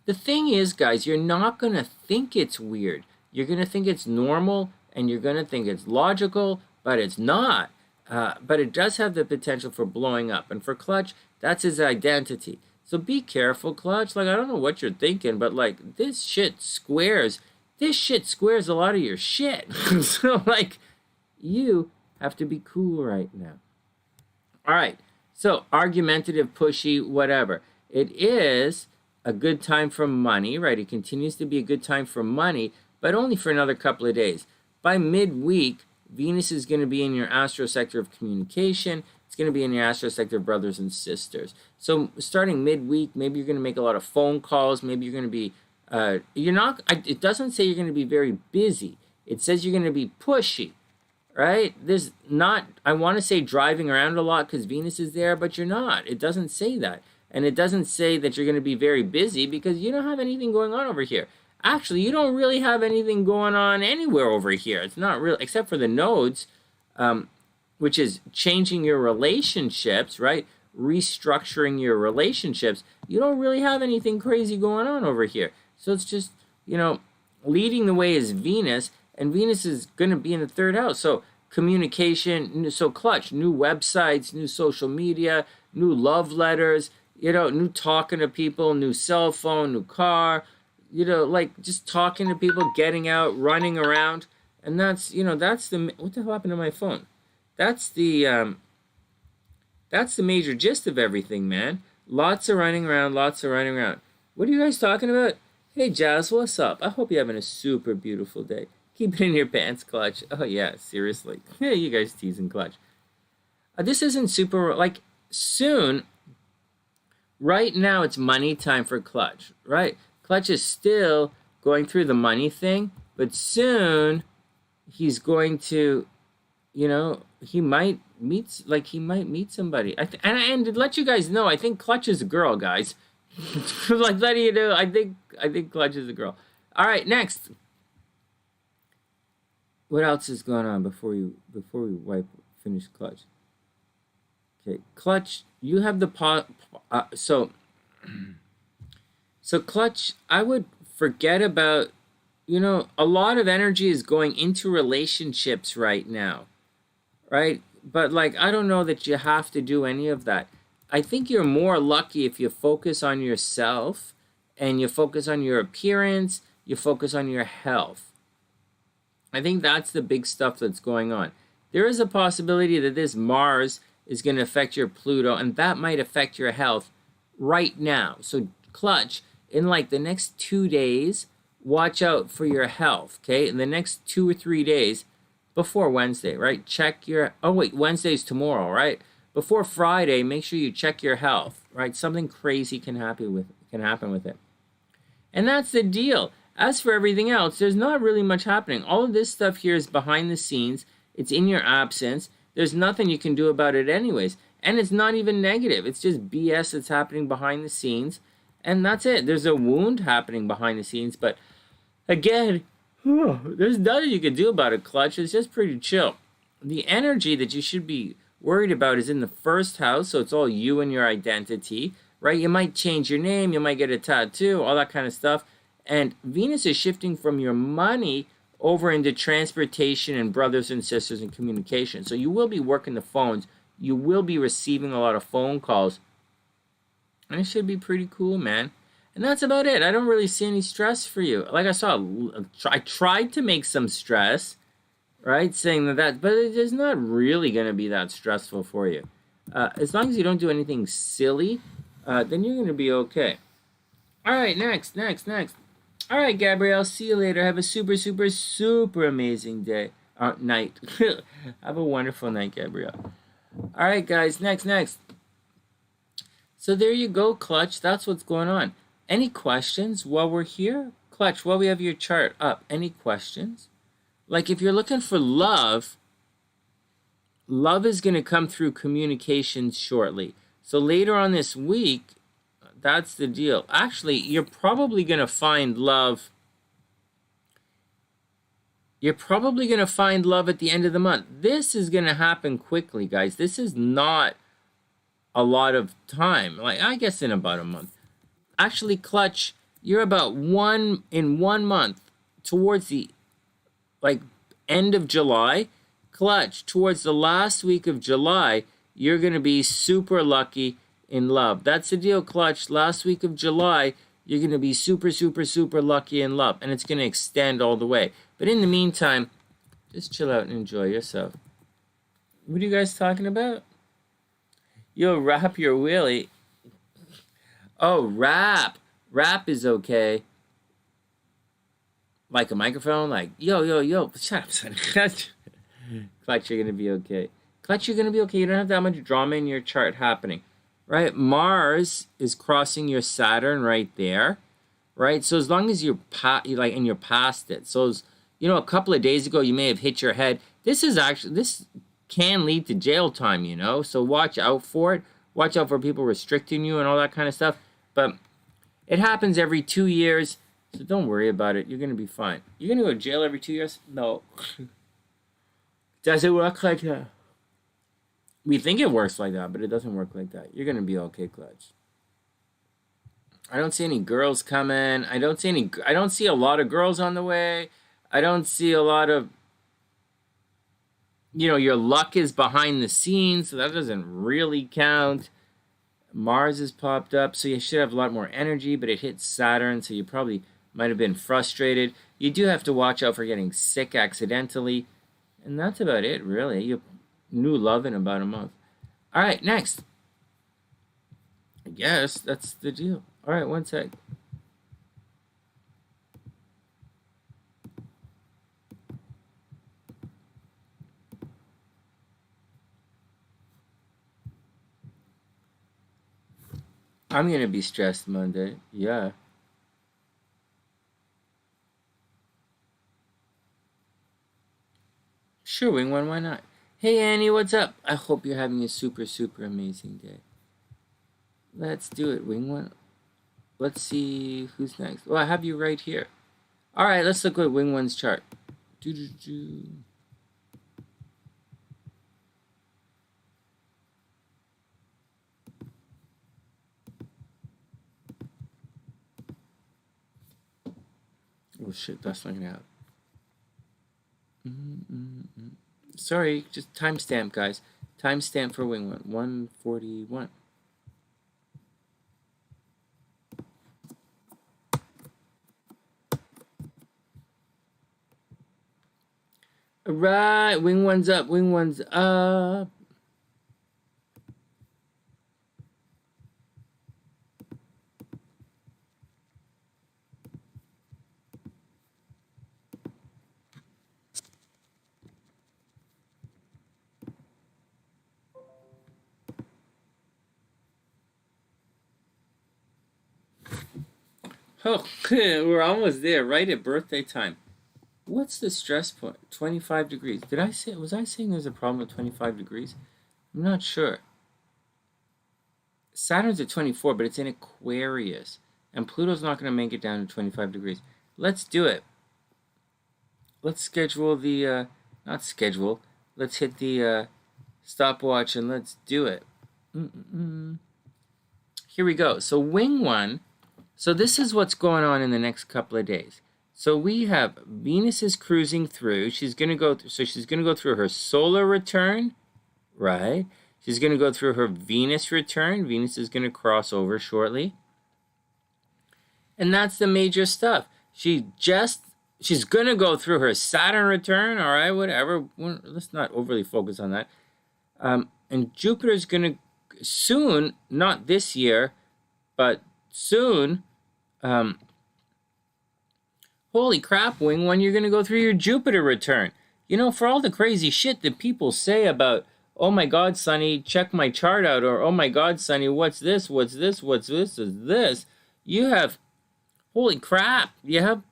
The thing is, guys, you're not going to think it's weird. You're going to think it's normal, and you're going to think it's logical, but it's not. But it does have the potential for blowing up. And for Clutch, that's his identity. So be careful, Clutch. Like, I don't know what you're thinking, but, like, this shit squares a lot of your shit. So, like, you have to be cool right now. All right. So, argumentative, pushy, whatever. It is a good time for money, right? It continues to be a good time for money, but only for another couple of days. By midweek, Venus is going to be in your astro sector of communication. It's going to be in your astro sector of brothers and sisters. So starting midweek, maybe you're going to make a lot of phone calls. Maybe you're going to be, it doesn't say you're going to be very busy. It says you're going to be pushy, right? There's not, I want to say driving around a lot because Venus is there, but you're not. It doesn't say that. And it doesn't say that you're going to be very busy because you don't have anything going on over here. Actually, you don't really have anything going on anywhere over here. It's not real, except for the nodes, which is changing your relationships, right? Restructuring your relationships. You don't really have anything crazy going on over here. So it's just, leading the way is Venus, and Venus is going to be in the 3rd house. So communication, so Clutch, new websites, new social media, new love letters, new talking to people, new cell phone, new car, just talking to people, getting out, running around. And that's, that's what the hell happened to my phone? That's the That's the major gist of everything, man. Lots of running around, lots of running around. What are you guys talking about? Hey, Jazz, what's up? I hope you're having a super beautiful day. Keep it in your pants, Clutch. Oh, yeah, seriously. Yeah, you guys teasing Clutch. This isn't super, like, soon, right now it's money time for Clutch, right? Clutch is still going through the money thing, but soon he's going to, you know, he might meet somebody. And to let you guys know, I think Clutch is a girl, guys. Like letting you know, I think Clutch is a girl. All right, next. What else is going on before we finish Clutch? Okay, Clutch, you have the so Clutch, I would forget about, you know, a lot of energy is going into relationships right now, right? But like, I don't know that you have to do any of that. I think you're more lucky if you focus on yourself and you focus on your appearance, you focus on your health. I think that's the big stuff that's going on. There is a possibility that this Mars is going to affect your Pluto, and that might affect your health right now. So Clutch, in like the next 2 days, watch out for your health, okay? In the next 2 or 3 days, before Wednesday, right? Check your, oh wait, Wednesday's tomorrow, right? Before Friday, make sure you check your health, right? Something crazy can happen with it. And that's the deal. As for everything else, there's not really much happening. All of this stuff here is behind the scenes. It's in your absence. There's nothing you can do about it anyways. And it's not even negative. It's just BS that's happening behind the scenes. And that's it. There's a wound happening behind the scenes. But again, there's nothing you can do about it, Clutch. It's just pretty chill. The energy that you should be worried about is in the first house. So it's all you and your identity, right? You might change your name. You might get a tattoo, all that kind of stuff. And Venus is shifting from your money over into transportation and brothers and sisters and communication. So you will be working the phones. You will be receiving a lot of phone calls. And it should be pretty cool, man. And that's about it. I don't really see any stress for you. Like I tried to make some stress, right? Saying that, but it's not really going to be that stressful for you. As long as you don't do anything silly, then you're going to be okay. All right, next. All right, Gabrielle, see you later. Have a super, super, super amazing day. Night. Have a wonderful night, Gabrielle. All right, guys, next. So there you go, Clutch. That's what's going on. Any questions while we're here? Clutch, while we have your chart up, any questions? Like if you're looking for love is going to come through communications shortly. So later on this week, that's the deal. Actually, you're probably going to find love. You're probably going to find love at the end of the month. This is going to happen quickly, guys. This is not a lot of time. Like, I guess in about a month. Actually, Clutch, you're about in 1 month towards the end of July. Clutch, towards the last week of July, you're going to be super lucky in love. That's the deal, Clutch. Last week of July, you're going to be super, super, super lucky in love. And it's going to extend all the way. But in the meantime, just chill out and enjoy yourself. What are you guys talking about? Yo, rap your wheelie. Oh, rap. Rap is okay. Like a microphone, like, yo. Shut up, son. Clutch, you're going to be okay. Clutch, you're going to be okay. You don't have that much drama in your chart happening. Right? Mars is crossing your Saturn right there. Right? So as long as you're past it. So, a couple of days ago, you may have hit your head. This can lead to jail time, So watch out for it. Watch out for people restricting you and all that kind of stuff. But it happens every 2 years. So don't worry about it. You're going to be fine. You're going to go to jail every 2 years? No. Does it work like that? We think it works like that, but it doesn't work like that. You're going to be okay, Clutch. I don't see any girls coming. I don't see a lot of girls on the way. I don't see a lot of, your luck is behind the scenes, so that doesn't really count. Mars has popped up, so you should have a lot more energy, but it hits Saturn, so you probably might have been frustrated. You do have to watch out for getting sick accidentally, and that's about it, really. You new love in about a month. All right, next. I guess that's the deal. All right, one sec. I'm going to be stressed Monday. Yeah. Sure, Wing One, why not? Hey, Annie, what's up? I hope you're having a super, super amazing day. Let's do it, Wing One. Let's see who's next. Well, I have you right here. All right, let's look at Wing One's chart. Oh shit, that's not gonna happen. Sorry, just timestamp, guys. Timestamp for Wing One, 141. All right, Wing One's up, Wing One's up. Oh, we're almost there, right at birthday time. What's the stress point? 25 degrees. Was I saying there's a problem with 25 degrees? I'm not sure. Saturn's at 24, but it's in Aquarius. And Pluto's not going to make it down to 25 degrees. Let's do it. Let's schedule the, not schedule. Let's hit the stopwatch and let's do it. Here we go. So Wing One. So this is what's going on in the next couple of days. So we have Venus is cruising through. She's going to go through, so she's going to go through her solar return, right? She's going to go through her Venus return. Venus is going to cross over shortly. And that's the major stuff. She's going to go through her Saturn return, all right, whatever. Let's not overly focus on that. And Jupiter's going to soon, not this year, but soon, holy crap, Wing One, you're going to go through your Jupiter return. You know, for all the crazy shit that people say about, oh my God, Sonny, check my chart out, or oh my God, Sonny, what's this, what's this, what's this, is this, you have, holy crap, you have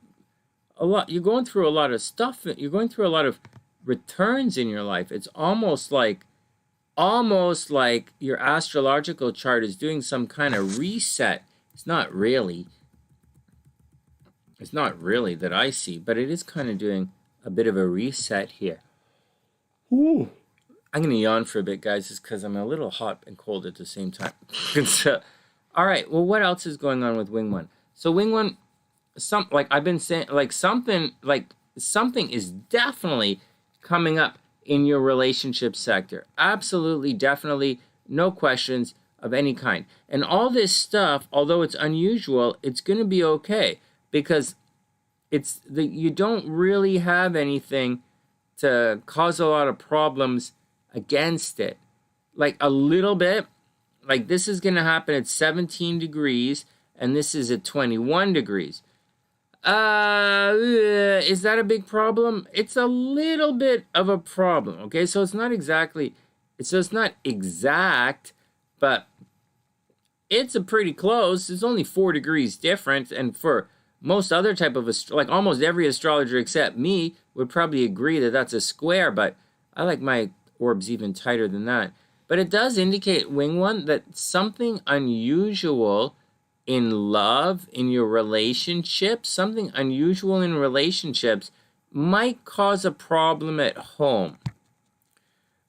a lot, you're going through a lot of stuff, you're going through a lot of returns in your life. It's almost like your astrological chart is doing some kind of reset. It's not really that I see, but it is kind of doing a bit of a reset here. Ooh. I'm going to yawn for a bit, guys, just because I'm a little hot and cold at the same time. So, all right, well, what else is going on with Wing One? So Wing One, I've been saying, something is definitely coming up in your relationship sector. Absolutely, definitely, no questions of any kind. And all this stuff, although it's unusual, it's going to be okay because you don't really have anything to cause a lot of problems against it. Like a little bit, like this is going to happen at 17 degrees and this is at 21 degrees. Is that a big problem? It's a little bit of a problem, okay? So it's not exact, but it's a pretty close. It's only 4 degrees different, and for most other type of, like almost every astrologer except me would probably agree that that's a square, but I like my orbs even tighter than that. But it does indicate, Wing One, that something unusual in love, in your relationship, something unusual in relationships might cause a problem at home,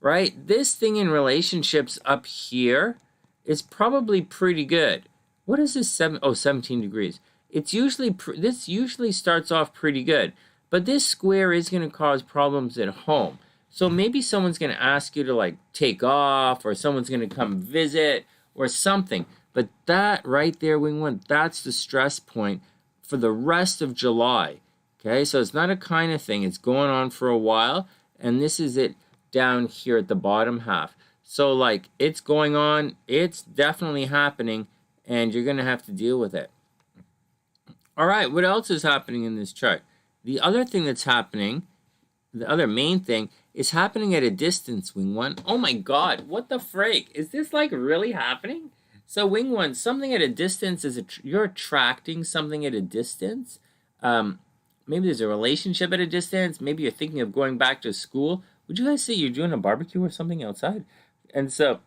right? This thing in relationships up here is probably pretty good. What is this 17 degrees? It's usually, this usually starts off pretty good, but this square is going to cause problems at home. So maybe someone's going to ask you to like take off, or someone's going to come visit or something. But that right there, Wing One, that's the stress point for the rest of July. Okay, so it's not a kind of thing. It's going on for a while, and this is it down here at the bottom half. So, like, it's going on. It's definitely happening, and you're going to have to deal with it. All right, what else is happening in this chart? The other thing that's happening, the other main thing, is happening at a distance, Wing One. Oh my God, what the freak? Is this like really happening? So Wing One, something at a distance is you're attracting something at a distance. Maybe there's a relationship at a distance. Maybe you're thinking of going back to school. Would you guys say you're doing a barbecue or something outside? And so,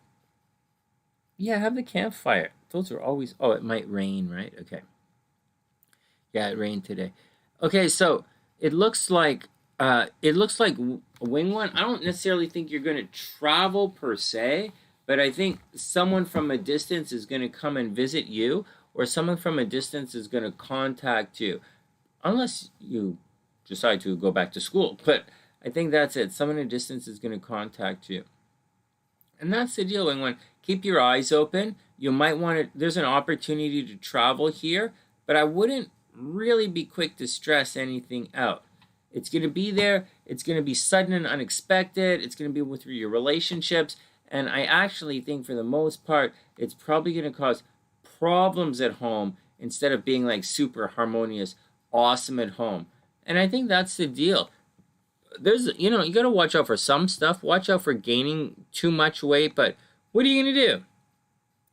yeah, have the campfire. Those are always, oh, it might rain, right? Okay. Yeah, it rained today. Okay, so it looks like Wing One. I don't necessarily think you're going to travel per se, but I think someone from a distance is going to come and visit you, or someone from a distance is going to contact you, unless you decide to go back to school. But I think that's it. Someone at a distance is going to contact you. And that's the deal, Wing One. Keep your eyes open. You might want to, there's an opportunity to travel here, but I wouldn't really be quick to stress anything out. It's going to be there. It's going to be sudden and unexpected. It's going to be with your relationships. And I actually think for the most part, it's probably going to cause problems at home instead of being like super harmonious, awesome at home. And I think that's the deal. There's, you know, you got to watch out for some stuff. Watch out for gaining too much weight. But what are you going to do?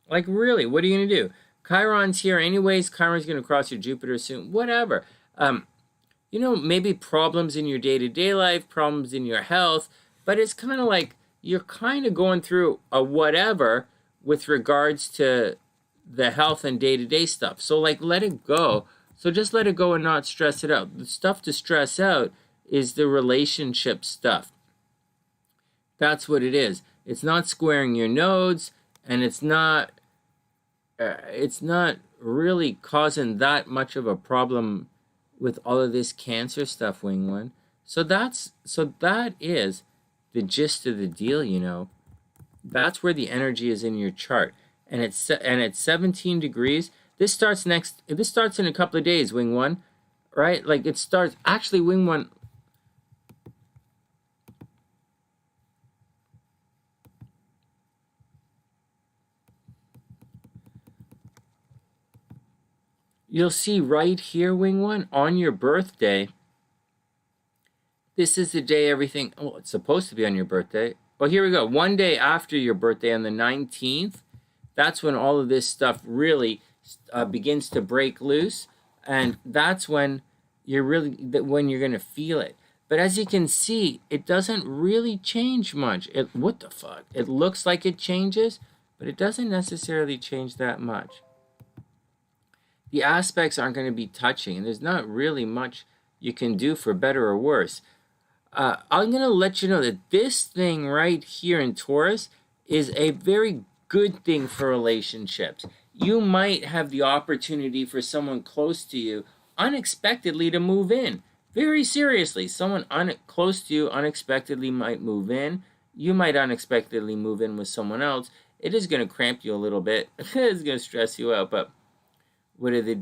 Like, really, what are you going to do? Chiron's here anyways. Chiron's going to cross your Jupiter soon. Whatever. You know, maybe problems in your day-to-day life, problems in your health, but it's kind of like you're kind of going through a whatever with regards to the health and day-to-day stuff. So, like, let it go. So just let it go and not stress it out. The stuff to stress out is the relationship stuff. That's what it is. It's not squaring your nodes, and it's not really causing that much of a problem with all of this Cancer stuff, Wing One. So that is the gist of the deal, you know. That's where the energy is in your chart. And it's 17 degrees. This starts in a couple of days, Wing One. Right? Like it starts actually, Wing One. You'll see right here, Wing One, on your birthday. This is the day everything, well, it's supposed to be on your birthday. Well, here we go. One day after your birthday, on the 19th, that's when all of this stuff really begins to break loose. And that's when you're going to feel it. But as you can see, it doesn't really change much. What the fuck? It looks like it changes, but it doesn't necessarily change that much. The aspects aren't going to be touching, and there's not really much you can do for better or worse. I'm going to let you know that this thing right here in Taurus is a very good thing for relationships. You might have the opportunity for someone close to you unexpectedly to move in. Very seriously, someone close to you unexpectedly might move in. You might unexpectedly move in with someone else. It is going to cramp you a little bit. It's going to stress you out, but that's the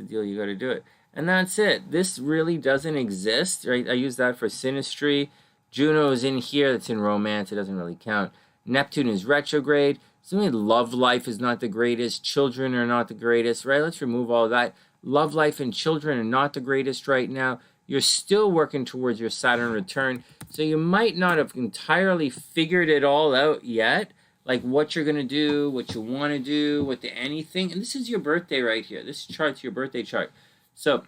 deal. You got to do it. And that's it. This really doesn't exist, right? I use that for synastry. Juno is in here. That's in romance. It doesn't really count. Neptune is retrograde. Something love life is not the greatest. Children are not the greatest, right? Let's remove all that. Love life and children are not the greatest right now. You're still working towards your Saturn return. So you might not have entirely figured it all out yet. Like what you're going to do, what you want to do, anything. And this is your birthday right here. This chart's your birthday chart. So,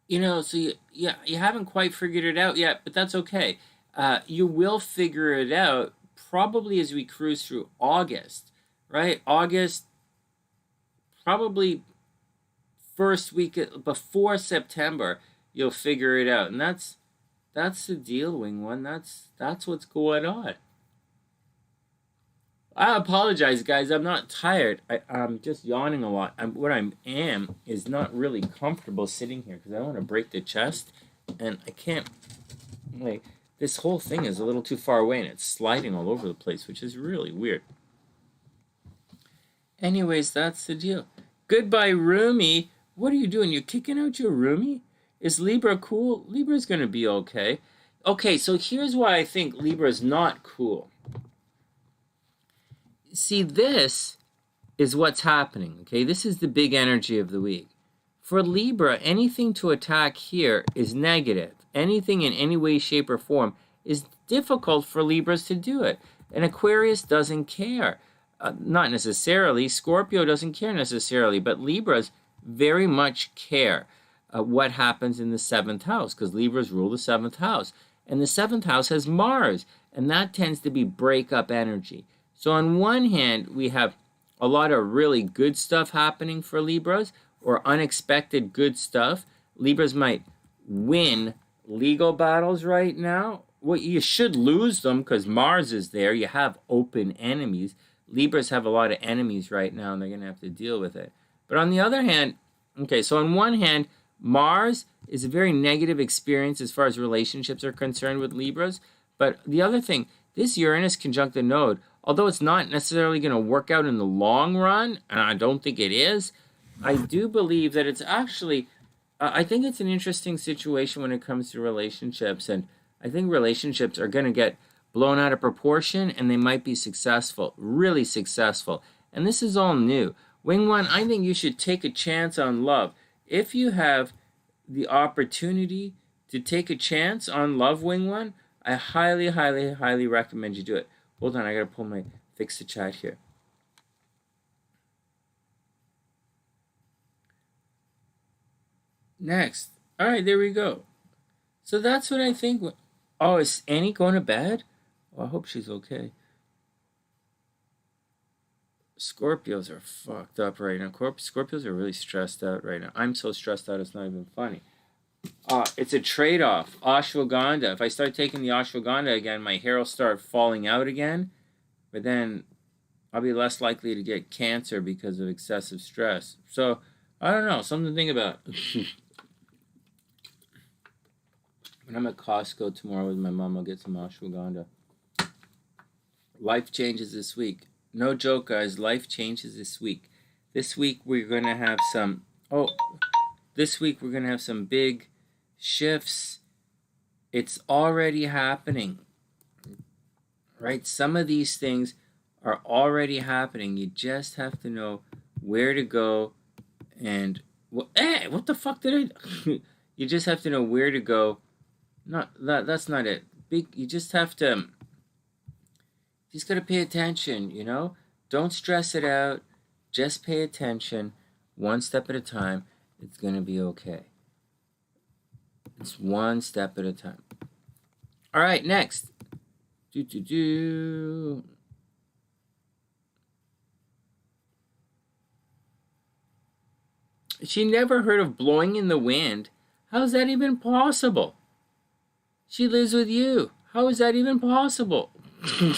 you haven't quite figured it out yet, but that's okay. You will figure it out probably as we cruise through August, right? August, probably first week before September, you'll figure it out. And that's the deal, Wing One. That's what's going on. I apologize, guys. I'm not tired. I'm just yawning a lot. What I am is not really comfortable sitting here because I don't want to break the chest, and I can't. Like, this whole thing is a little too far away, and it's sliding all over the place, which is really weird. Anyways, that's the deal. Goodbye, roomie. What are you doing? You're kicking out your roomie? Is Libra cool? Libra's going to be okay. Okay, so here's why I think Libra's not cool. see, this is what's happening, okay? This is the big energy of the week. For Libra, anything to attack here is negative. Anything in any way, shape, or form is difficult for Libras to do it. And Aquarius doesn't care. Not necessarily. Scorpio doesn't care necessarily, but Libras very much care what happens in the 7th house, because Libras rule the 7th house. And the 7th house has Mars, and that tends to be breakup energy. So on one hand, we have a lot of really good stuff happening for Libras, or unexpected good stuff. Libras might win legal battles right now. Well, you should lose them because Mars is there. You have open enemies. Libras have a lot of enemies right now, and they're going to have to deal with it. But on the other hand, okay, so on one hand, Mars is a very negative experience as far as relationships are concerned with Libras. But the other thing, this Uranus conjunct the node, although it's not necessarily going to work out in the long run, and I don't think it is, I do believe that it's actually, I think it's an interesting situation when it comes to relationships. And I think relationships are going to get blown out of proportion, and they might be successful, really successful. And this is all new. Wing One, I think you should take a chance on love. If you have the opportunity to take a chance on love, Wing One, I highly, highly, highly recommend you do it. Hold on, I gotta fix the chat here. Next. All right, there we go. So that's what I think. Oh, is Annie going to bed? Oh, I hope she's okay. Scorpios are fucked up right now. Scorpios are really stressed out right now. I'm so stressed out, it's not even funny. It's a trade-off. Ashwagandha. If I start taking the ashwagandha again, my hair will start falling out again. But then I'll be less likely to get cancer because of excessive stress. So, I don't know. Something to think about. When I'm at Costco tomorrow with my mom, I'll get some ashwagandha. Life changes this week. No joke, guys. Life changes this week. This week we're going to have some... this week we're going to have some big shifts. It's already happening. Right? Some of these things are already happening. You just have to know where to go and... what the fuck did I... You just have to know where to go. That's not it. You just have to... You just got to pay attention, you know? Don't stress it out. Just pay attention. One step at a time. It's going to be okay. It's one step at a time. All right, next. She never heard of blowing in the wind. How's that even possible? She lives with you. How is that even possible?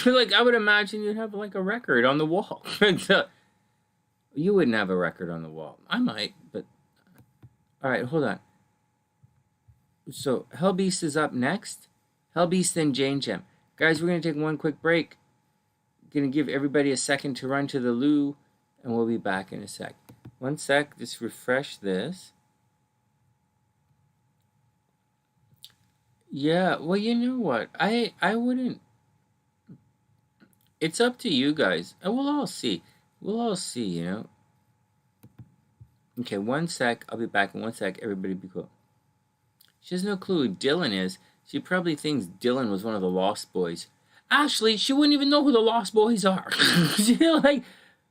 Like, I would imagine you'd have, like, a record on the wall. You wouldn't have a record on the wall. I might, but... All right, hold on. So, HellBeast is up next. HellBeast, then JaneGem. Guys, we're going to take one quick break. Going to give everybody a second to run to the loo, and we'll be back in a sec. One sec, just refresh this. Yeah, well, you know what? I wouldn't... It's up to you guys. And we'll all see. We'll all see, you know? Okay, one sec. I'll be back in one sec. Everybody be cool. She has no clue who Dylan is. She probably thinks Dylan was one of the Lost Boys. Actually, she wouldn't even know who the Lost Boys are. She's like,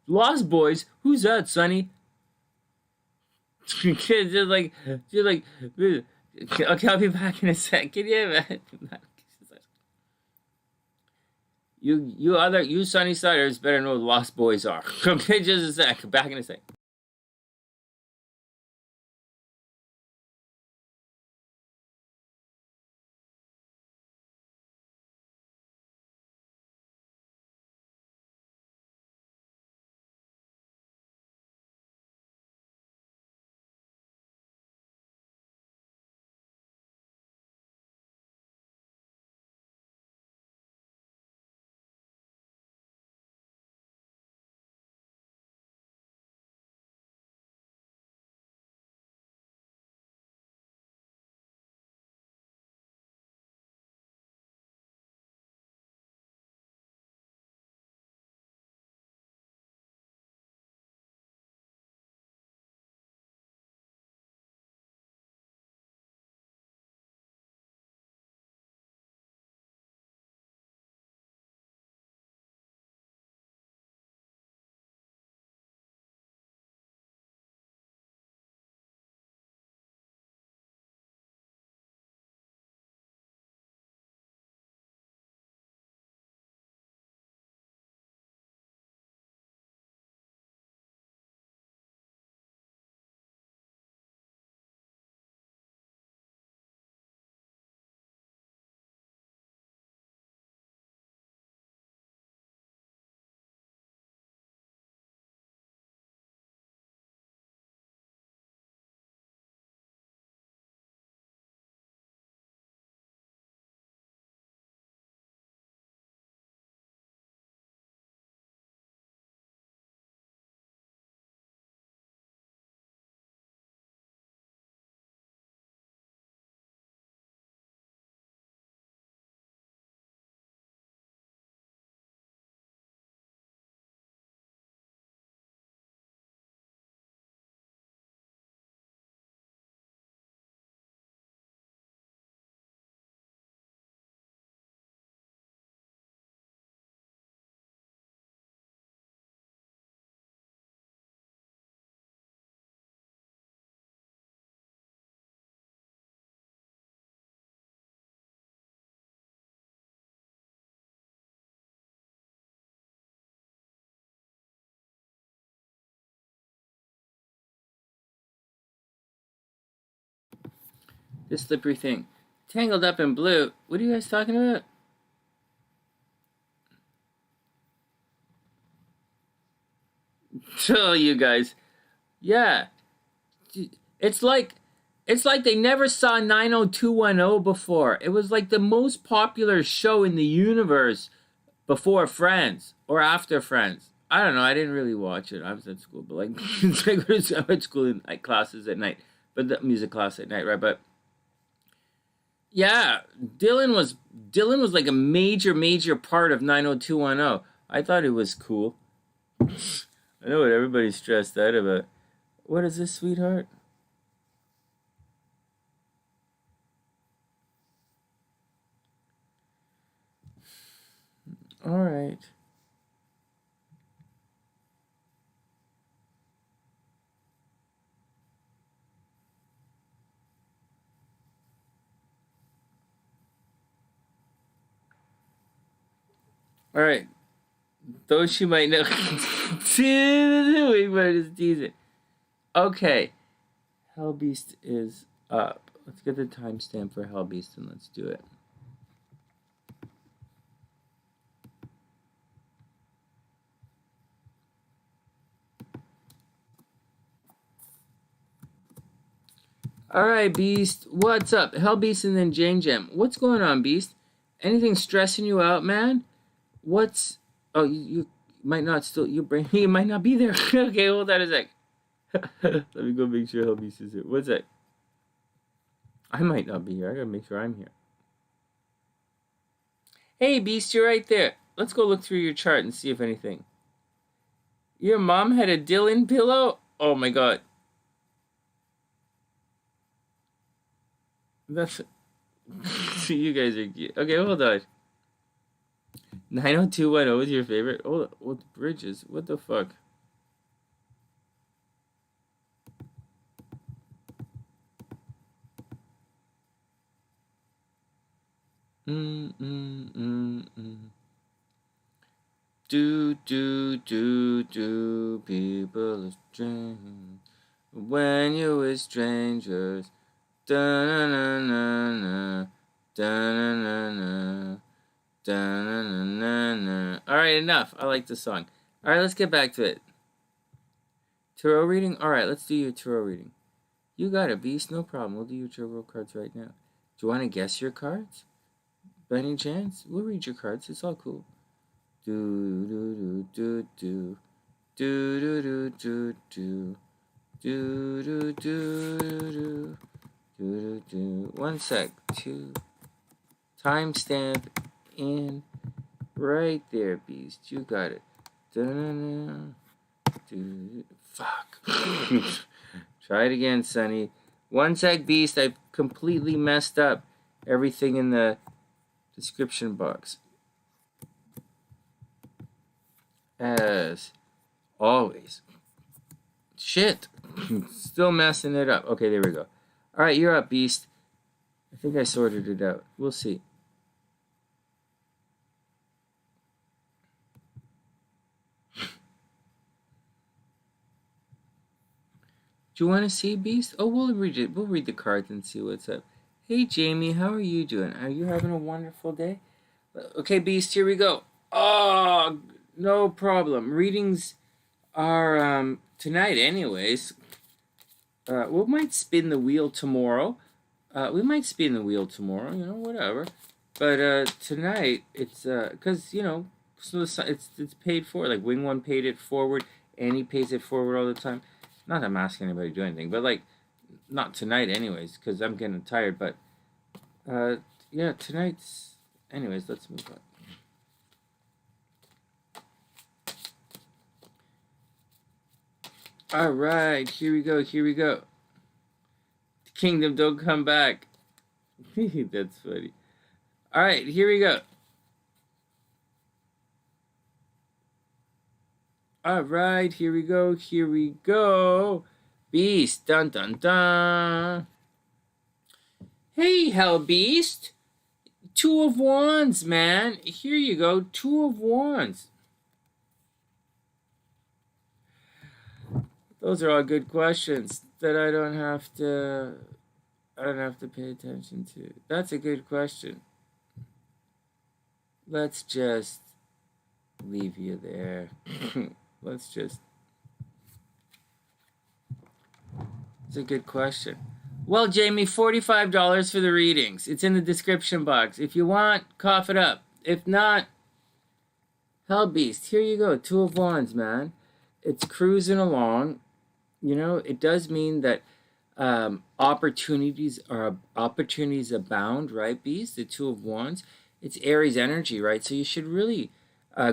Lost Boys? Who's that, Sonny? She's like, okay, I'll be back in a sec. Can you You Sunny Siders better know who the Lost Boys are. Okay, just a sec. Back in a sec. This slippery thing. Tangled up in blue. What are you guys talking about? Oh, you guys. Yeah. It's like they never saw 90210 before. It was like the most popular show in the universe before Friends or after Friends. I don't know. I didn't really watch it. I was at school, but like, I went to school in like classes at night, but the music class at night, right? But yeah, Dylan was like a major part of 90210. I thought it was cool. I know what everybody's stressed out about. What is this, sweetheart? All right. All right. Those you might know. We might just tease it. Okay. HellBeast is up. Let's get the timestamp for HellBeast and let's do it. All right, Beast. What's up? HellBeast and then JaneGem. What's going on, Beast? Anything stressing you out, man? What's... Oh, you might not still... Your brain... You might not be there. Okay, hold on a sec. Let me go make sure HellBeast is here. What's that? I might not be here. I gotta make sure I'm here. Hey, Beast, you're right there. Let's go look through your chart and see if anything. Your mom had a Dylan pillow? Oh my god. That's... You guys are cute. Okay, hold on. 90210 is your favorite? Oh, what bridges? What the fuck? Do, people are strange. When you're with strangers. Da-na-na-na-na. Da-na-na-na. Da-na-na-na-na. Alright, enough. I like the song. Alright, let's get back to it. Tarot reading? Alright, let's do your tarot reading. You got it, Beast. No problem. We'll do your tarot cards right now. Do you want to guess your cards? By any chance? We'll read your cards. It's all cool. Do-do-do-do-do. Do-do-do-do-do. Do-do-do-do-do. Do-do-do. 1 sec. 2. Timestamp in. Right there, Beast. You got it. Da-na-na. Fuck. Try it again, Sonny. 1 sec, Beast. I completely messed up everything in the description box. As always. Shit. Still messing it up. Okay, there we go. Alright, you're up, Beast. I think I sorted it out. We'll see. Do you want to see, Beast? Oh, we'll read it. We'll read the cards and see what's up. Hey, Jamie, how are you doing? Are you having a wonderful day? Okay, Beast, here we go. Oh, no problem. Readings are tonight anyways. We might spin the wheel tomorrow. You know, whatever. But tonight, it's, because, you know, so it's paid for. Like, Wing One paid it forward, and he pays it forward all the time. Not that I'm asking anybody to do anything, but, like, not tonight anyways, because I'm getting tired, but, yeah, tonight's... Anyways, let's move on. Alright, here we go. The kingdom don't come back. That's funny. Alright, here we go. Alright, here we go. Beast, dun dun dun. Hey, HellBeast. 2 of Wands, man. Here you go, 2 of Wands. Those are all good questions that I don't have to I don't have to pay attention to? That's a good question. Let's just leave you there. Let's just... It's a good question. Well, Jamie, $45 for the readings. It's in the description box. If you want, cough it up. If not, HellBeast. Here you go. Two of Wands, man. It's cruising along. You know, it does mean that opportunities abound, right, Beast? The Two of Wands. It's Aries energy, right? So you should really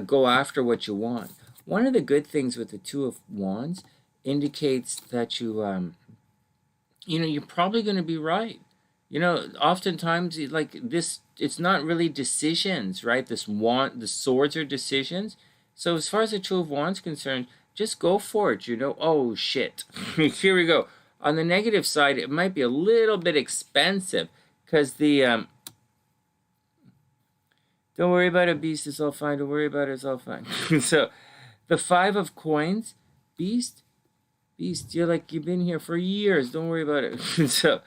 go after what you want. One of the good things with the Two of Wands indicates that you you're probably going to be right. You know, oftentimes, like this, it's not really decisions, right? The swords are decisions. So as far as the Two of Wands concerned, just go for it, you know. Oh, shit. Here we go. On the negative side, it might be a little bit expensive because the... Don't worry about it, Beast. It's all fine. Don't worry about it. It's all fine. So the Five of Coins, Beast, you're like, you've been here for years. Don't worry about it. So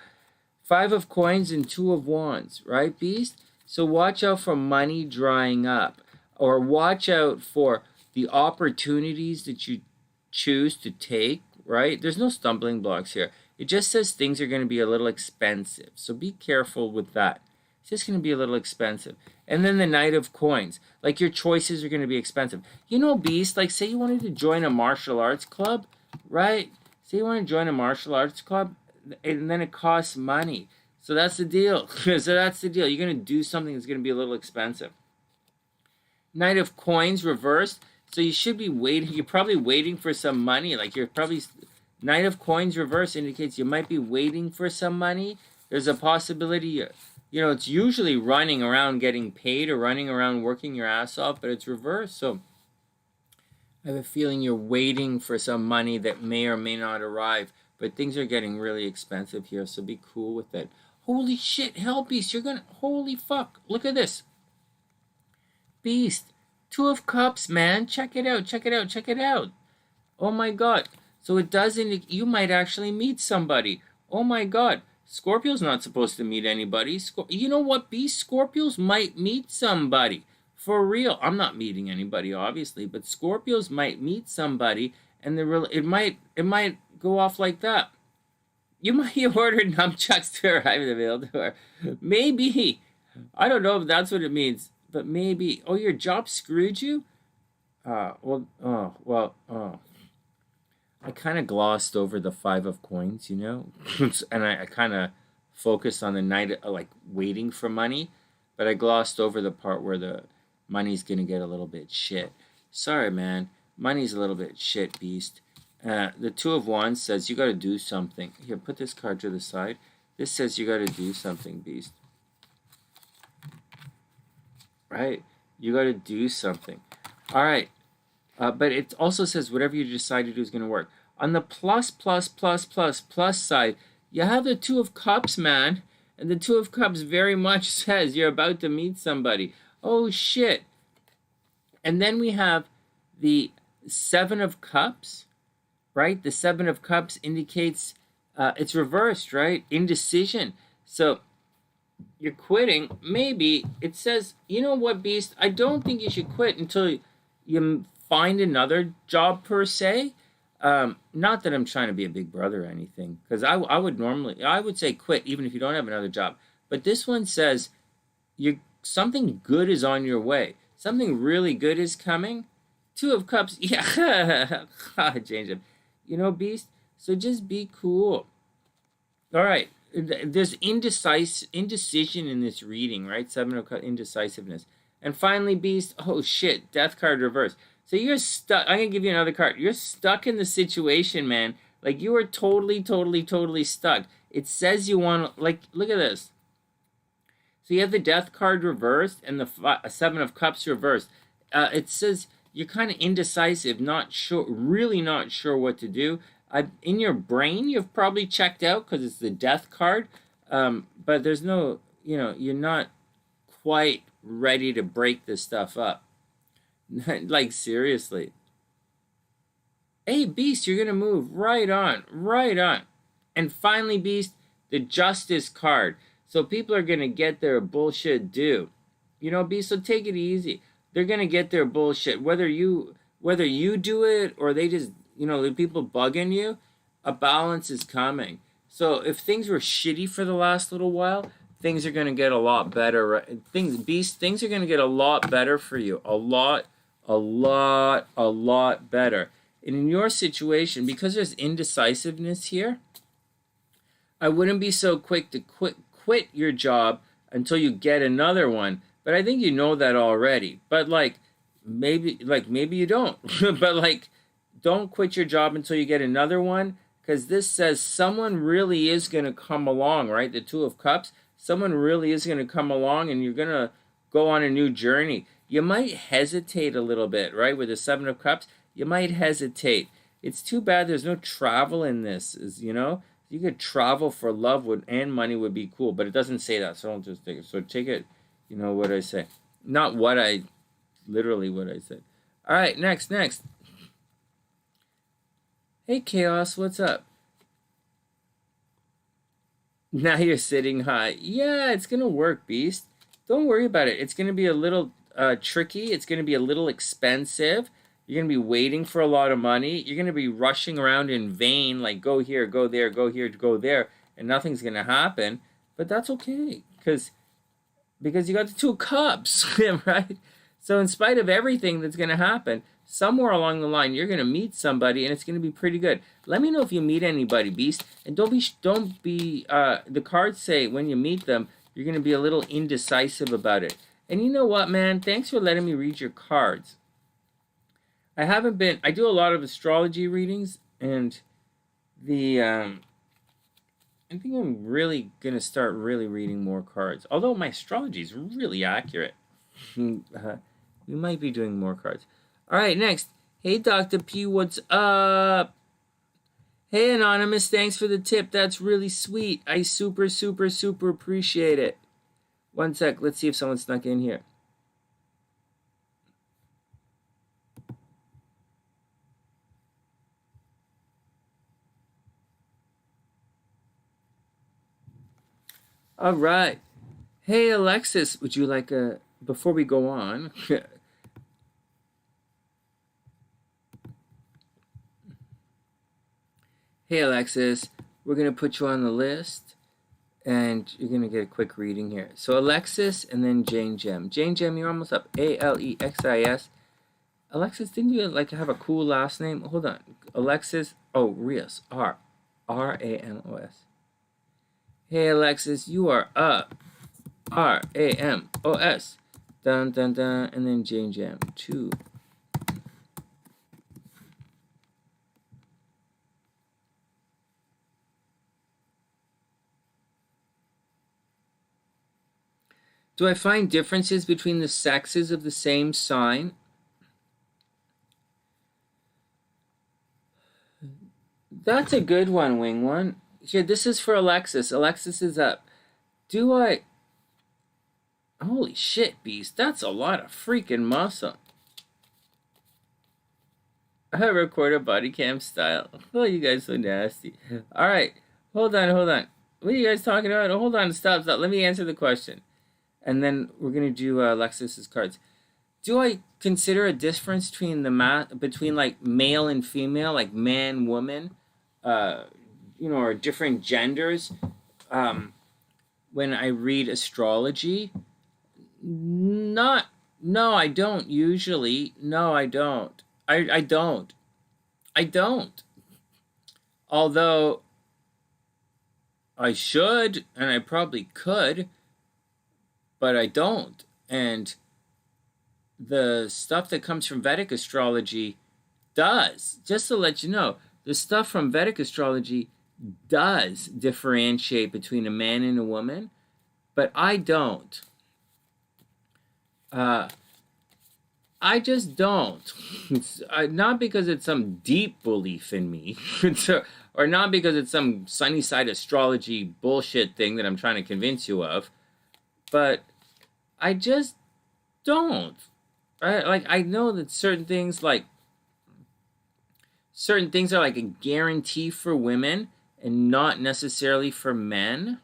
Five of Coins and Two of Wands, right, Beast? So watch out for money drying up, or watch out for the opportunities that you choose to take, right? There's no stumbling blocks here. It just says things are going to be a little expensive. So be careful with that. It's just going to be a little expensive. And then the Knight of Coins. Like, your choices are going to be expensive. You know, Beast, like, say you wanted to join a martial arts club, right? Say you want to join a martial arts club, and then it costs money. So that's the deal. You're going to do something that's going to be a little expensive. Knight of Coins reversed. So you should be waiting. You're probably waiting for some money. Like, you're probably... Knight of Coins reverse indicates you might be waiting for some money. There's a possibility... You know, it's usually running around getting paid or running around working your ass off, but it's reversed. So I have a feeling you're waiting for some money that may or may not arrive, but things are getting really expensive here, so be cool with it. Holy shit, HellBeast, you're gonna... Holy fuck, look at this. Beast, Two of Cups, man. Check it out, check it out, check it out. Oh my god. So it does indicate you might actually meet somebody. Oh my god. Scorpio's not supposed to meet anybody. You know what, Beast? Scorpios might meet somebody. For real. I'm not meeting anybody, obviously, but Scorpios might meet somebody, and it might go off like that. You might have ordered nunchucks to arrive at the mail door. Maybe. I don't know if that's what it means, but maybe. Oh, your job screwed you? I kind of glossed over the Five of Coins, you know? And I kind of focused on the Knight, like, waiting for money. But I glossed over the part where the money's going to get a little bit shit. Sorry, man. Money's a little bit shit, Beast. The Two of Wands says you got to do something. Here, put this card to the side. This says you got to do something, Beast. Right? You got to do something. All right. But it also says whatever you decide to do is going to work. On the plus side, you have the Two of Cups, man. And the Two of Cups very much says you're about to meet somebody. Oh, shit. And then we have the Seven of Cups, right? The Seven of Cups indicates it's reversed, right? Indecision. So you're quitting. Maybe it says, you know what, Beast? I don't think you should quit until you find another job, per se. Not that I'm trying to be a big brother or anything, because I would say quit even if you don't have another job. But this one says something good is on your way. Something really good is coming. Two of Cups, yeah, JaneGem. You know, Beast. So just be cool. All right, there's indecision in this reading, right? Seven of Cups, indecisiveness. And finally, Beast. Oh shit, Death card reverse. So you're stuck. I'm going to give you another card. You're stuck in the situation, man. Like, you are totally stuck. It says you want to, like, look at this. So you have the Death card reversed and the Seven of Cups reversed. It says you're kind of indecisive, not sure, really not sure what to do. In your brain, you've probably checked out because it's the Death card. But there's no, you're not quite ready to break this stuff up. Like, seriously. Hey, Beast, you're going to move right on. And finally, Beast, the Justice card. So people are going to get their bullshit due. You know, Beast, so take it easy. They're going to get their bullshit. Whether you do it or they just, the people bugging you, a balance is coming. So if things were shitty for the last little while, things are going to get a lot better. Things are going to get a lot better for you. A lot better. And in your situation, because there's indecisiveness here, I wouldn't be so quick to quit your job until you get another one. But I think you know that already. But maybe you don't. But don't quit your job until you get another one, because this says someone really is going to come along, right? The Two of Cups. Someone really is going to come along, and you're going to go on a new journey. You might hesitate a little bit, right? With the Seven of Cups, you might hesitate. It's too bad there's no travel in this, You could travel for love and money would be cool, but it doesn't say that, so don't just take it. So take it, what I say. Not literally what I said. All right, next. Hey, Chaos, what's up? Now you're sitting high. Yeah, it's going to work, Beast. Don't worry about it. It's going to be a little tricky. It's going to be a little expensive. You're going to be waiting for a lot of money. You're going to be rushing around in vain, like go here, go there, go here, go there, and nothing's going to happen. But that's okay, because you got the Two of Cups, right? So in spite of everything that's going to happen, somewhere along the line, you're going to meet somebody, and it's going to be pretty good. Let me know if you meet anybody, Beast. And don't be, the cards say when you meet them, you're going to be a little indecisive about it. And you know what, man? Thanks for letting me read your cards. I do a lot of astrology readings, and I think I'm really going to start really reading more cards. Although my astrology is really accurate. We might be doing more cards. All right, next. Hey, Dr. P, what's up? Hey, Anonymous, thanks for the tip. That's really sweet. I super, super, super appreciate it. One sec. Let's see if someone snuck in here. All right. Hey, Alexis, would you like before we go on... Hey, Alexis, we're going to put you on the list, and you're going to get a quick reading here. So, Alexis, and then JaneGem. JaneGem, you're almost up. Alexis. Alexis, didn't you, have a cool last name? Hold on. Alexis, Rios. Ramos. Hey, Alexis, you are up. Ramos. Dun, dun, dun, and then JaneGem. 2. Do I find differences between the sexes of the same sign? That's a good one, Wing One. Here, this is for Alexis. Alexis is up. Holy shit, Beast. That's a lot of freaking muscle. I record a body cam style. Oh, you guys so nasty. All right. Hold on. What are you guys talking about? Hold on. Stop. Let me answer the question. And then we're going to do Alexis's cards. Do I consider a difference between male and female, like man, woman, or different genders when I read astrology? No, I don't usually. No, I don't. I don't. Although I should, and I probably could, but I don't. And the stuff that comes from Vedic astrology does. Just to let you know, the stuff from Vedic astrology does differentiate between a man and a woman, but I don't. I just don't. Not because it's some deep belief in me, or not because it's some sunny side astrology bullshit thing that I'm trying to convince you of, but I just don't. I know that certain things are like a guarantee for women, and not necessarily for men.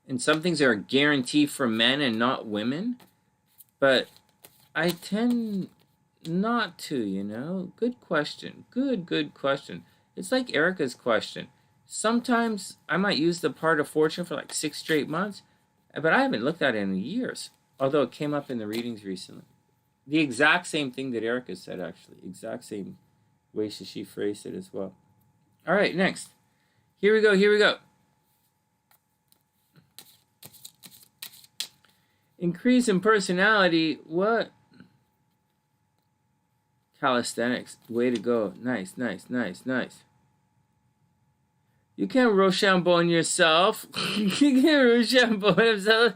And some things are a guarantee for men and not women. But I tend not to, you know. Good question. Good question. It's like Erica's question. Sometimes I might use the part of fortune for like 6 straight months, but I haven't looked at it in years, although it came up in the readings recently. The exact same thing that Erica said, actually. Exact same way she phrased it as well. All right, next. Here we go. Increase in personality. What? Calisthenics. Way to go. Nice. You can't Rochambeau yourself. You can't Rochambeau himself.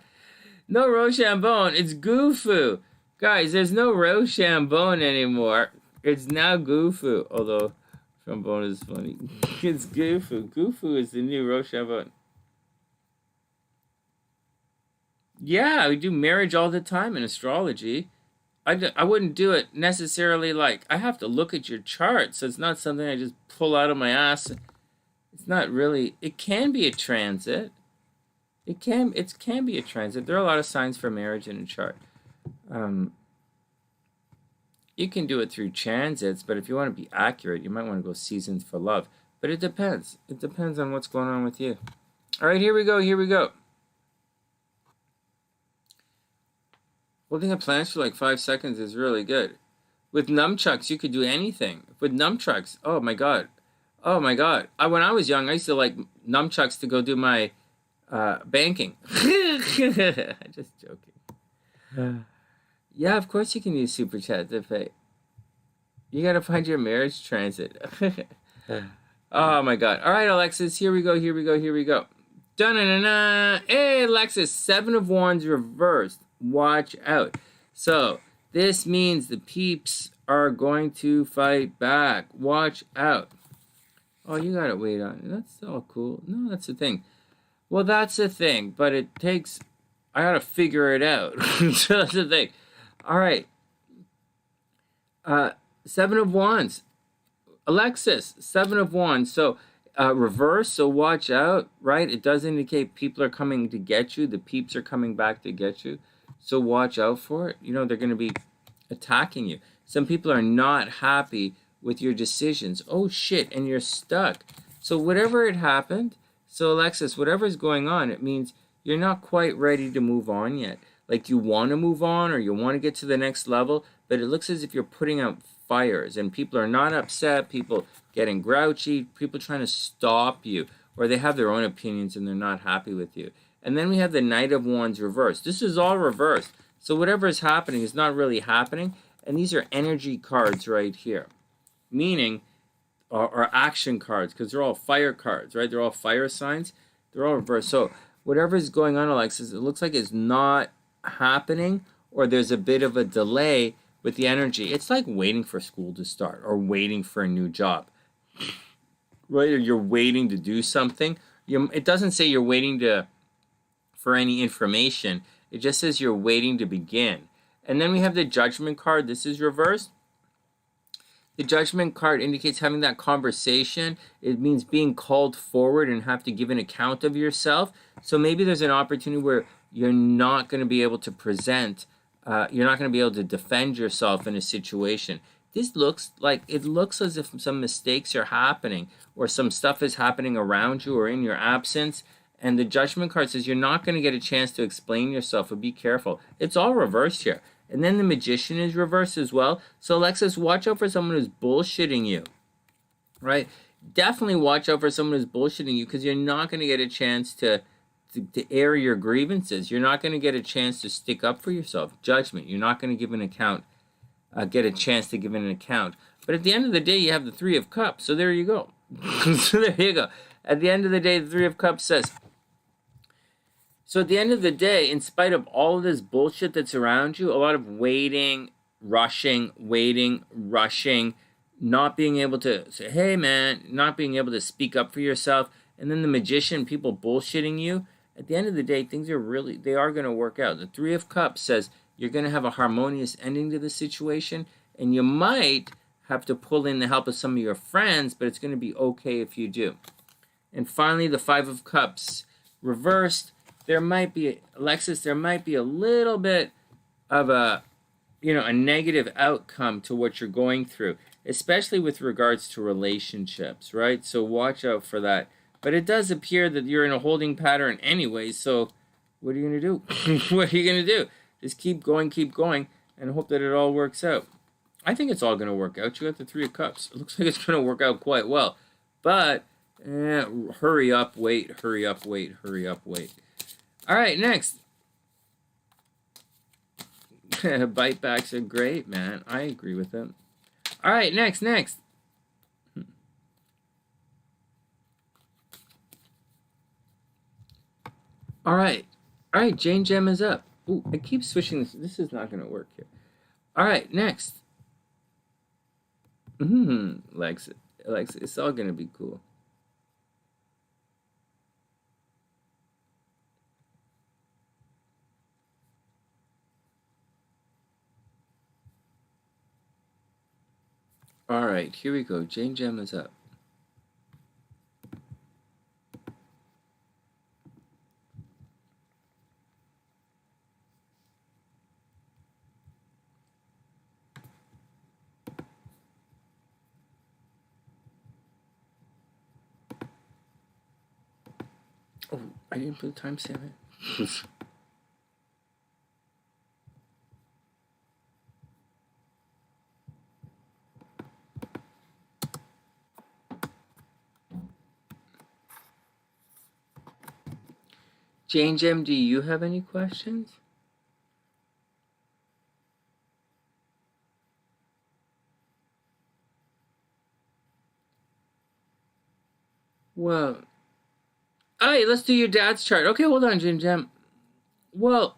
No Rochambeau. It's Gufu. Guys, there's no Rochambeau anymore. It's now Gufu. Although, trombone is funny. It's Gufu. Gufu is the new Rochambeau. Yeah, we do marriage all the time in astrology. I wouldn't do it necessarily like, I have to look at your chart, so it's not something I just pull out of my ass. It's not really, it can be a transit. It can be a transit. There are a lot of signs for marriage in a chart. You can do it through transits, but if you want to be accurate, you might want to go seasons for love. But it depends. It depends on what's going on with you. All right, here we go. Holding a planche for like 5 seconds is really good. With nunchucks, you could do anything. With nunchucks, oh my god. When I was young, I used to like nunchucks to go do my banking. Just joking. Yeah, of course you can use Super Chat to pay. You gotta find your marriage transit. Oh my god. All right, Alexis, here we go. Dun-na-na-na. Hey, Alexis, 7 of Wands reversed. Watch out. So, this means the peeps are going to fight back. Watch out. Oh, you gotta wait on it. That's all cool. No, that's the thing. Well, that's the thing, but it takes... I gotta figure it out. So that's the thing. All right. 7 of Wands. Alexis, 7 of Wands. So, reverse, so watch out, right? It does indicate people are coming to get you. The peeps are coming back to get you. So watch out for it. You know, they're going to be attacking you. Some people are not happy with your decisions. Oh, shit, and you're stuck. So whatever had happened, so Alexis, whatever's going on, it means you're not quite ready to move on yet. Like you want to move on or you want to get to the next level, but it looks as if you're putting out fires and people are not upset, people getting grouchy, people trying to stop you, or they have their own opinions and they're not happy with you. And then we have the Knight of Wands reversed. This is all reversed. So whatever is happening is not really happening. And these are energy cards right here. Meaning, or action cards, because they're all fire cards, right? They're all fire signs. They're all reversed. So whatever is going on, Alexis, it looks like it's not happening, or there's a bit of a delay with the energy. It's like waiting for school to start, or waiting for a new job. Right? Or you're waiting to do something. It doesn't say you're waiting for any information. It just says you're waiting to begin. And then we have the Judgment card. This is reversed. The Judgment card indicates having that conversation. It means being called forward and have to give an account of yourself. So maybe there's an opportunity where you're not going to be able to present, you're not going to be able to defend yourself in a situation. This looks as if some mistakes are happening or some stuff is happening around you or in your absence. And the Judgment card says you're not going to get a chance to explain yourself, but be careful. It's all reversed here. And then the Magician is reversed as well. So Alexis, watch out for someone who's bullshitting you, right? Definitely watch out for someone who's bullshitting you because you're not going to get a chance to air your grievances. You're not going to get a chance to stick up for yourself. Judgment. You're not going to give an account, get a chance to give an account. But at the end of the day, you have the Three of Cups. So there you go. So there you go. At the end of the day, the Three of Cups says... So at the end of the day, in spite of all of this bullshit that's around you, a lot of waiting, rushing, not being able to say, hey man, not being able to speak up for yourself, and then the Magician, people bullshitting you, at the end of the day, things are they are going to work out. The Three of Cups says you're going to have a harmonious ending to the situation, and you might have to pull in the help of some of your friends, but it's going to be okay if you do. And finally, the Five of Cups reversed. There might be, Alexis, there might be a little bit of a, a negative outcome to what you're going through, especially with regards to relationships, right? So watch out for that. But it does appear that you're in a holding pattern anyway, so what are you going to do? What are you going to do? Just keep going, and hope that it all works out. I think it's all going to work out. You got the Three of Cups. It looks like it's going to work out quite well. But hurry up, wait, hurry up, wait, hurry up, wait. All right, next. Bite backs are great, man. I agree with them. All right, next. All right, JaneGem is up. Ooh, I keep switching this. This is not going to work here. All right, next. Alexis, it's all going to be cool. All right, here we go. JaneGem is up. Oh, I didn't put the timestamp in. JaneGem, do you have any questions? Well, all right, let's do your dad's chart. Okay, hold on, JaneGem. Well,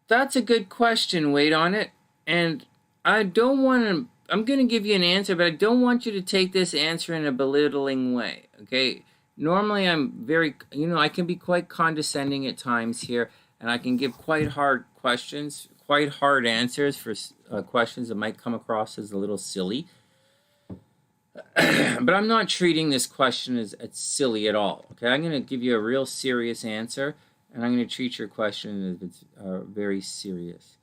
that's a good question. Wait on it. And I don't want to, I'm going to give you an answer, but I don't want you to take this answer in a belittling way, okay? Normally I'm very, I can be quite condescending at times here, and I can give quite hard questions, quite hard answers for questions that might come across as a little silly. But I'm not treating this question as silly at all, okay? I'm going to give you a real serious answer, and I'm going to treat your question as it's very serious.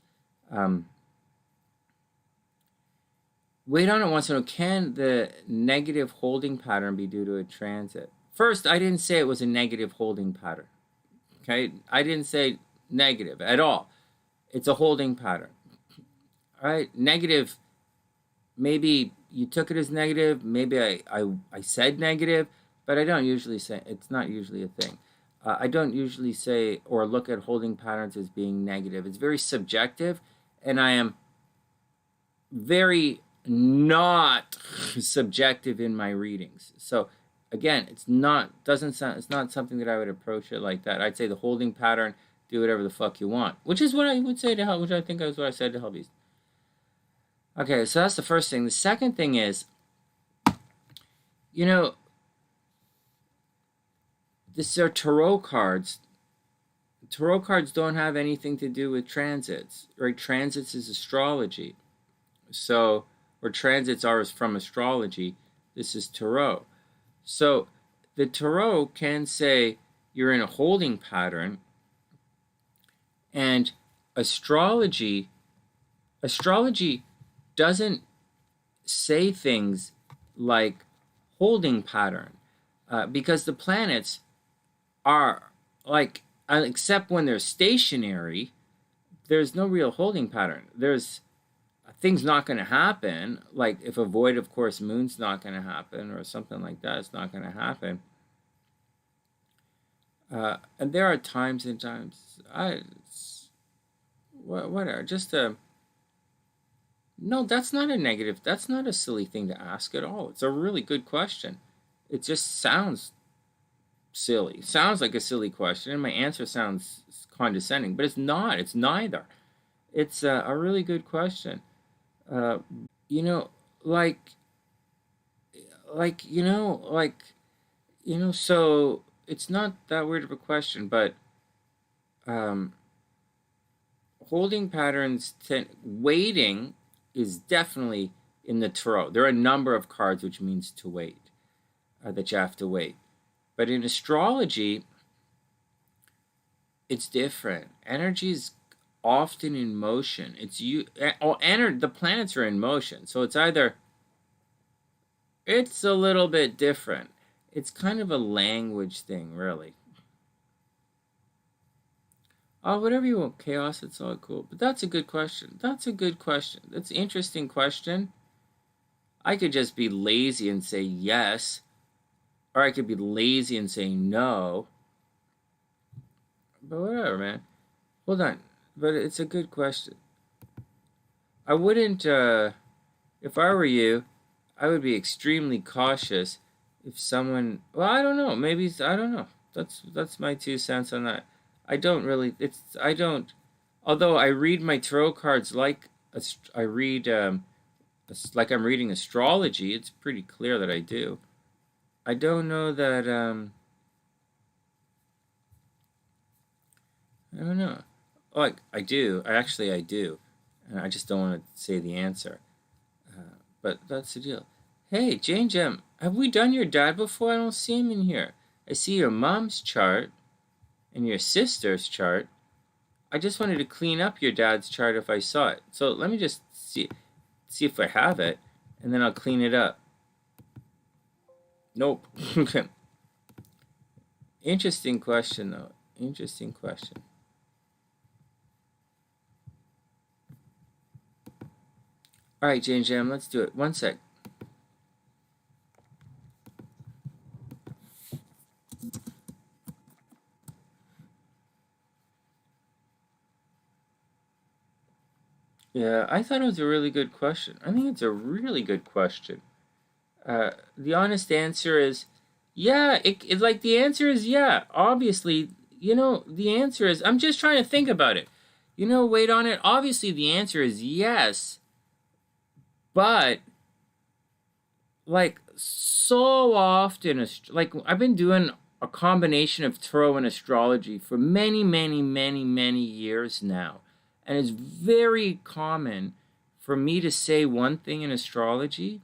Wait on it wants to know, can the negative holding pattern be due to a transit? First, I didn't say it was a negative holding pattern. Okay? I didn't say negative at all. It's a holding pattern. All right? Negative, maybe you took it as negative. Maybe I said negative, but I don't usually say, it's not usually a thing. I don't usually say or look at holding patterns as being negative. It's very subjective, and I am very not subjective in my readings. So again, it's not something that I would approach it like that. I'd say the holding pattern, do whatever the fuck you want, which is what I would say to which I think is what I said to HellBeast. Okay, so that's the first thing. The second thing is, these are tarot cards. Tarot cards don't have anything to do with transits, right? Transits is astrology. So, or transits are from astrology. This is tarot. So, the tarot can say you're in a holding pattern, and astrology doesn't say things like holding pattern, because the planets are like, except when they're stationary, there's no real holding pattern. There's things not going to happen, like if a void of course moon's not going to happen or something like that. It's not going to happen. And there are times and times, whatever, just no, that's not a negative, that's not a silly thing to ask at all. It's a really good question. It just sounds silly. It sounds like a silly question, and my answer sounds condescending, but it's not. It's neither. It's a really good question. So it's not that weird of a question, but Holding patterns, waiting is definitely in the tarot. There are a number of cards which means to wait, that you have to wait. But in astrology, it's different. Energy is often in motion. It's the planets are in motion. So it's either, it's a little bit different. It's kind of a language thing, really. Oh, whatever you want, chaos, it's all cool. But that's a good question. That's a good question. That's an interesting question. I could just be lazy and say yes, or I could be lazy and say no. But whatever, man. Hold on. But it's a good question. I wouldn't, if I were you, I would be extremely cautious if someone, well, I don't know. Maybe, I don't know. That's my 2 cents on that. I don't really, although I read my tarot cards like I read, like I'm reading astrology, it's pretty clear that I do. I don't know that, I don't know. Like, I do. I do. And I just don't want to say the answer. But that's the deal. Hey, JaneGem, have we done your dad before? I don't see him in here. I see your mom's chart and your sister's chart. I just wanted to clean up your dad's chart if I saw it. So let me just see if I have it, and then I'll clean it up. Nope. Interesting question, though. Interesting question. All right, JaneGem, let's do it. One sec. Yeah, I thought it was a really good question. I think it's a really good question. The honest answer is, yeah, like the answer is yeah. Obviously, the answer is, I'm just trying to think about it. Wait on it. Obviously, the answer is yes. But, like, so often, like, I've been doing a combination of tarot and astrology for many, many, many, many years now. And it's very common for me to say one thing in astrology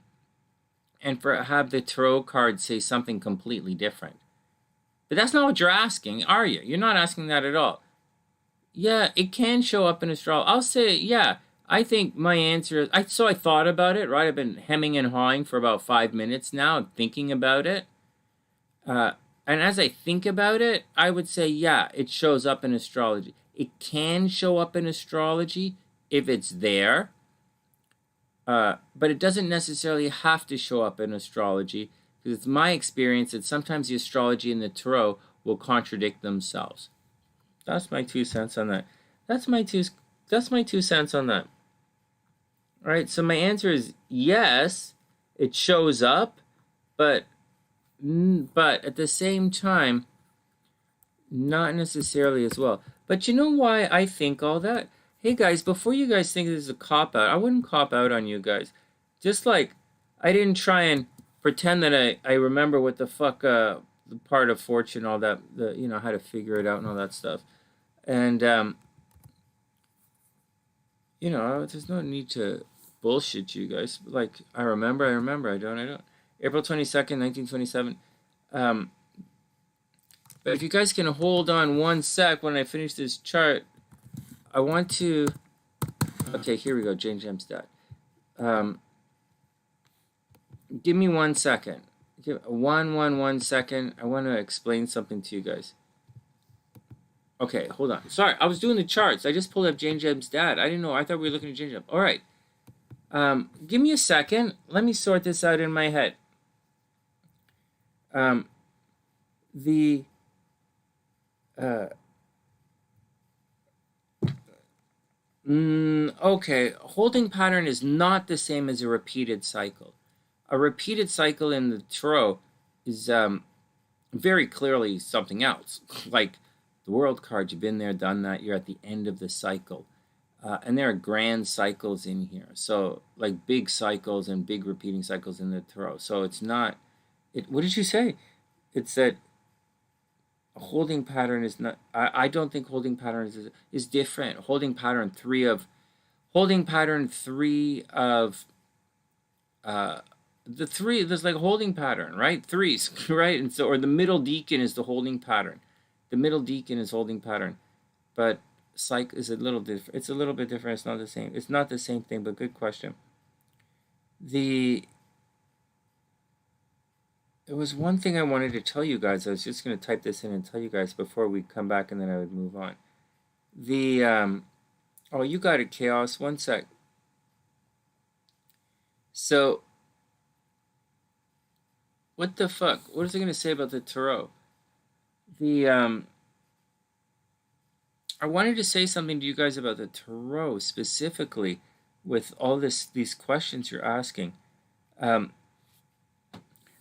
and for have the tarot card say something completely different. But that's not what you're asking, are you? You're not asking that at all. Yeah, it can show up in astrology. I'll say, yeah, I think my answer is, I thought about it, right? I've been hemming and hawing for about 5 minutes now. I'm thinking about it. And as I think about it, I would say, yeah, it shows up in astrology. It can show up in astrology if it's there, but it doesn't necessarily have to show up in astrology, because it's my experience that sometimes the astrology and the tarot will contradict themselves. That's my 2 cents on that. That's my 2 cents on that. All right, so my answer is yes, it shows up, but at the same time, not necessarily as well. But you know why I think all that? Hey guys, before you guys think this is a cop-out, I wouldn't cop out on you guys. Just like, I didn't try and pretend that I remember what the fuck, the part of fortune, all that, how to figure it out and all that stuff. And, there's no need to bullshit you guys. Like, I remember, I don't. April 22nd, 1927. But if you guys can hold on one sec when I finish this chart, I want to... Okay, here we go, JaneGem's dad. Give me 1 second. One second. I want to explain something to you guys. Okay, hold on. Sorry, I was doing the charts. I just pulled up JaneGem's dad. I didn't know. I thought we were looking at JaneGem. All right. Give me a second. Let me sort this out in my head. Okay, holding pattern is not the same as a repeated cycle. A repeated cycle in the tarot is very clearly something else. Like the World card, you've been there, done that, you're at the end of the cycle. And there are grand cycles in here. So like big cycles and big repeating cycles in the tarot. So it's not, what did you say? It's that A holding pattern is not, I don't think holding patterns is different. Holding pattern three of, the three, there's like a holding pattern, right? Threes, right? And so, or the middle deacon is the holding pattern. The middle deacon is holding pattern. But psych is a little different. It's a little bit different. It's not the same. It's not the same thing, but good question. There was one thing I wanted to tell you guys. I was just going to type this in and tell you guys before we come back, and then I would move on. Oh, you got it, Chaos. One sec. So, what the fuck? What is I going to say about the tarot? I wanted to say something to you guys about the tarot specifically with all these questions you're asking.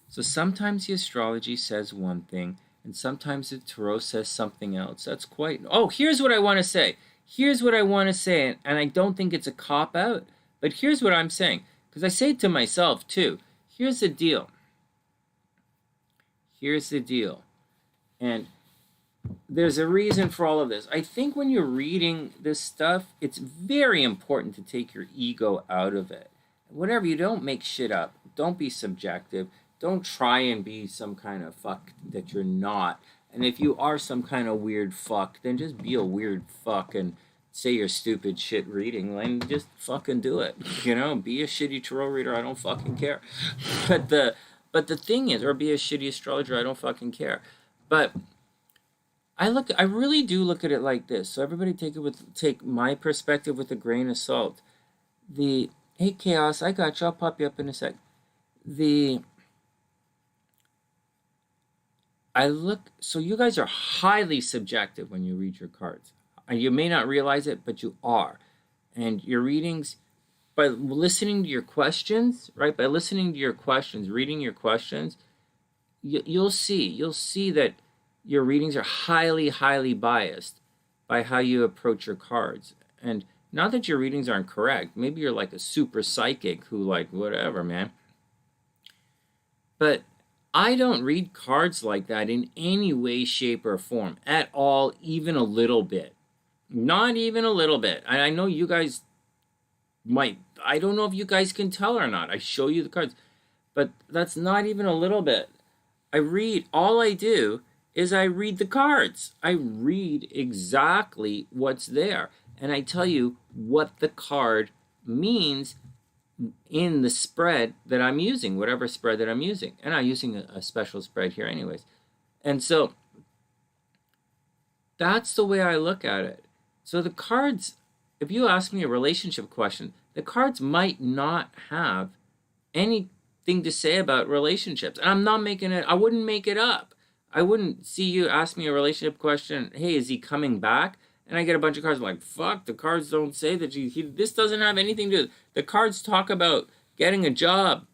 So sometimes the astrology says one thing, and sometimes the tarot says something else. That's quite... Oh, here's what I want to say. Here's what I want to say, and I don't think it's a cop-out, but here's what I'm saying, because I say it to myself, too. Here's the deal. Here's the deal. And there's a reason for all of this. I think when you're reading this stuff, it's very important to take your ego out of it. Whatever, you don't make shit up. Don't be subjective. Don't try and be some kind of fuck that you're not. And if you are some kind of weird fuck, then just be a weird fuck and say your stupid shit reading. And just fucking do it. You know, be a shitty tarot reader. I don't fucking care. But the thing is, or be a shitty astrologer. I don't fucking care. But I really do look at it like this. So everybody take my perspective with a grain of salt. Hey, Chaos, I got you. I'll pop you up in a sec. So you guys are highly subjective when you read your cards. And you may not realize it, but you are. And your readings, by listening to your questions, right? By listening to your questions, reading your questions, you'll see that your readings are highly, highly biased by how you approach your cards. And not that your readings aren't correct. Maybe you're like a super psychic who like, whatever, man. But I don't read cards like that in any way, shape, or form at all, even a little bit. Not even a little bit. And I know you guys might, I don't know if you guys can tell or not. I show you the cards, but that's not even a little bit. All I do is I read the cards. I read exactly what's there. And I tell you what the card means in the spread that I'm using, whatever spread that I'm using. And I'm using a special spread here anyways. And so that's the way I look at it. So the cards, if you ask me a relationship question, the cards might not have anything to say about relationships. And I'm not making it, I wouldn't make it up. I wouldn't see you ask me a relationship question, hey, is he coming back? And I get a bunch of cards, I'm like, fuck, the cards don't say that this doesn't have anything to do with it. The cards talk about getting a job.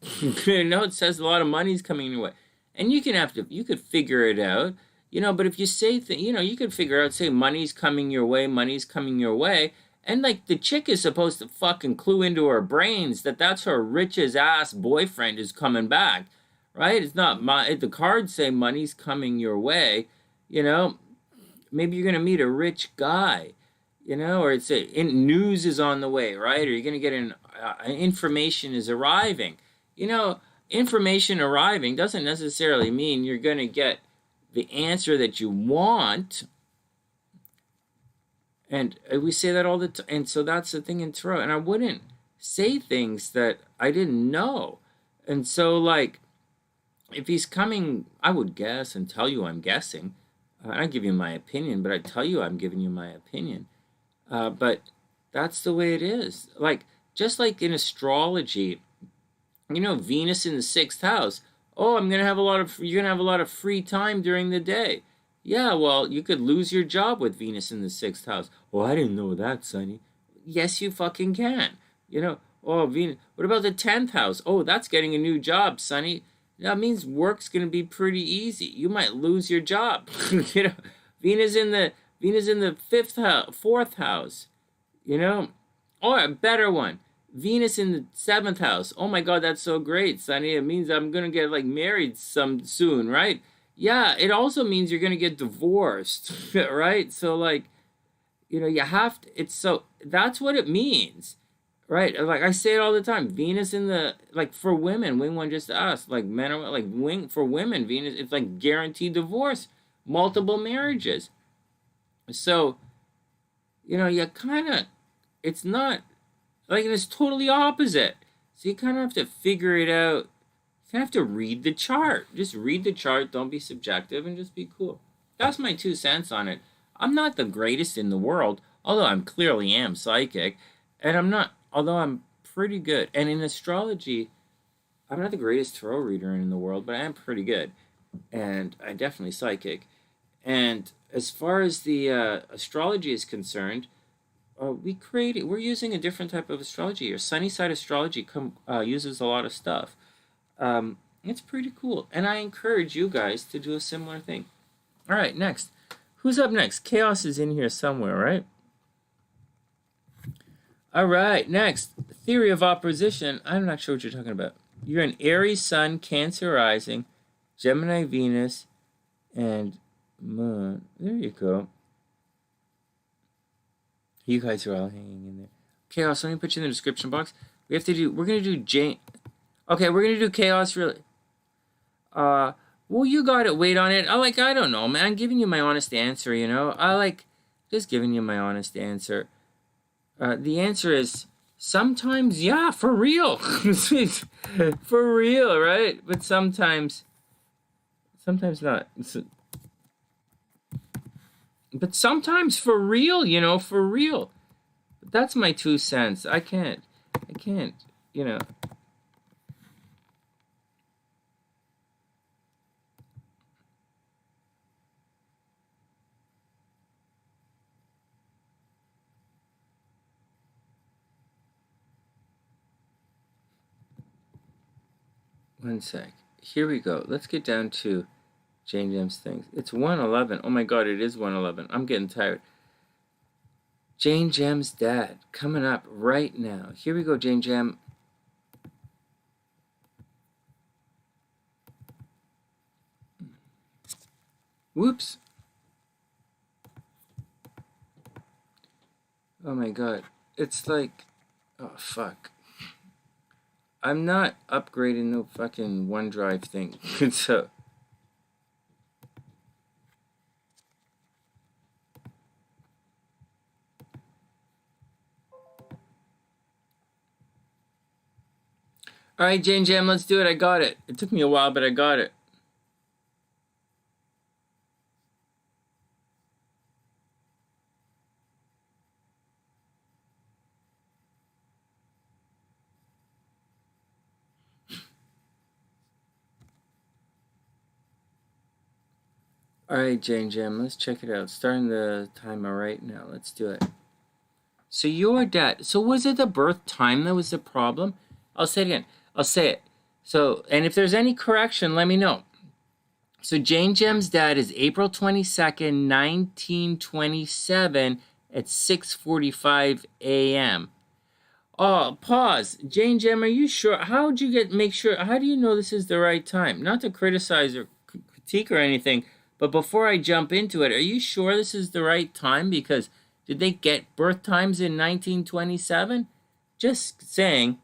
You know, it says a lot of money's coming your way. And you could figure it out, you know, but if you say, you could figure out, say, money's coming your way. And like the chick is supposed to fucking clue into her brains that that's her rich as ass boyfriend is coming back, right? It's not the cards say money's coming your way, you know. Maybe you're going to meet a rich guy, you know, or it's news is on the way, right? Or you're going to get information is arriving. You know, information arriving doesn't necessarily mean you're going to get the answer that you want. And we say that all the time. And so that's the thing in tarot. And I wouldn't say things that I didn't know. And so, like, if he's coming, I would guess and tell you I'm guessing. I don't give you my opinion, but I tell you I'm giving you my opinion. But that's the way it is. Like, just like in astrology, you know, Venus in the 6th house. Oh, you're going to have a lot of free time during the day. Yeah, well, you could lose your job with Venus in the 6th house. Oh, I didn't know that, Sonny. Yes, you fucking can. You know, oh, Venus. What about the 10th house? Oh, that's getting a new job, Sonny. That means work's going to be pretty easy. You might lose your job. You know, Venus in the 4th house. You know, or a better one. Venus in the 7th house. Oh my God, that's so great, Sonny. It means I'm going to get like married soon, right? Yeah, it also means you're gonna get divorced, right? So like, you know, you have to, it's so, that's what it means, right? Like I say it all the time, Venus in the, like for women, wing one just asked, like men are like wing, for women, Venus, it's like guaranteed divorce, multiple marriages. So, you know, you kind of, it's not, like it's totally opposite. So you kind of have to figure it out. You have to read the chart. Just read the chart. Don't be subjective and just be cool. That's my 2 cents on it. I'm not the greatest in the world, although I'm clearly am psychic. And I'm not, although I'm pretty good. And in astrology, I'm not the greatest tarot reader in the world, but I am pretty good. And I'm definitely psychic. And as far as the astrology is concerned, we're using a different type of astrology here. Sunnyside astrology uses a lot of stuff. It's pretty cool, and I encourage you guys to do a similar thing. All right, next. Who's up next? Chaos is in here somewhere, right? All right, next. Theory of opposition. I'm not sure what you're talking about. You're an Aries Sun, Cancer Rising, Gemini Venus, and Moon. There you go. You guys are all hanging in there. Chaos, let me put you in the description box. We're gonna do Jane. Okay, we're gonna do Chaos really. Well, you got it. Wait on it. I don't know, man. I'm giving you my honest answer, you know? Just giving you my honest answer. The answer is sometimes, yeah, for real. For real, right? But sometimes not. But sometimes for real, you know, for real. But that's my 2 cents. I can't, you know. One sec. Here we go. Let's get down to JaneGem's things. It's 1:11. Oh my god, it is 1:11. I'm getting tired. JaneGem's dad coming up right now. Here we go, JaneGem. Whoops. Oh my god. It's like, oh fuck. I'm not upgrading no fucking OneDrive thing. So. All right, JaneGem, let's do it. I got it. It took me a while, but I got it. All right, JaneGem, let's check it out. Starting the timer right now. Let's do it. So your dad. So was it the birth time that was the problem? I'll say it again. I'll say it. So, and if there's any correction, let me know. So JaneGem's dad is April 22nd, 1927 at 6:45 a.m. Oh, pause. JaneGem, are you sure? How do you know this is the right time? Not to criticize or critique or anything, but before I jump into it, are you sure this is the right time? Because did they get birth times in 1927? Just saying.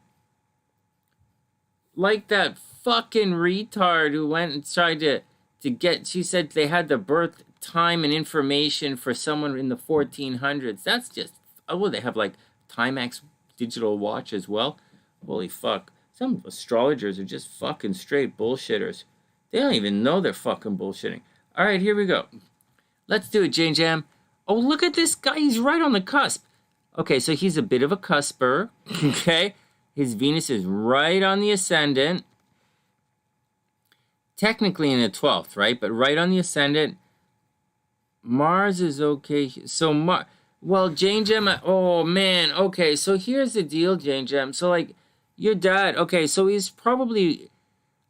Like that fucking retard who went and tried to get, she said they had the birth time and information for someone in the 1400s. That's just, oh, they have like Timex digital watch as well. Holy fuck. Some astrologers are just fucking straight bullshitters. They don't even know they're fucking bullshitting. All right, here we go. Let's do it, JaneGem. Oh, look at this guy. He's right on the cusp. Okay, so he's a bit of a cusper. Okay. His Venus is right on the ascendant. Technically in the 12th, right? But right on the ascendant. Mars is okay. So, well, JaneGem, oh, man. Okay, so here's the deal, JaneGem. So, like, your dad, okay, so he's probably,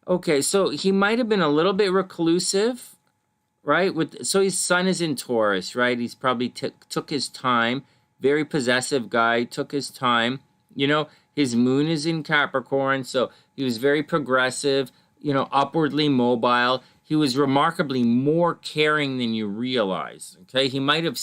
okay, so he might have been a little bit reclusive, right? So his sun is in Taurus, right? He's probably took his time. Very possessive guy, took his time. You know, his moon is in Capricorn, so he was very progressive. upwardly mobile. He was remarkably more caring than you realize, okay? He might have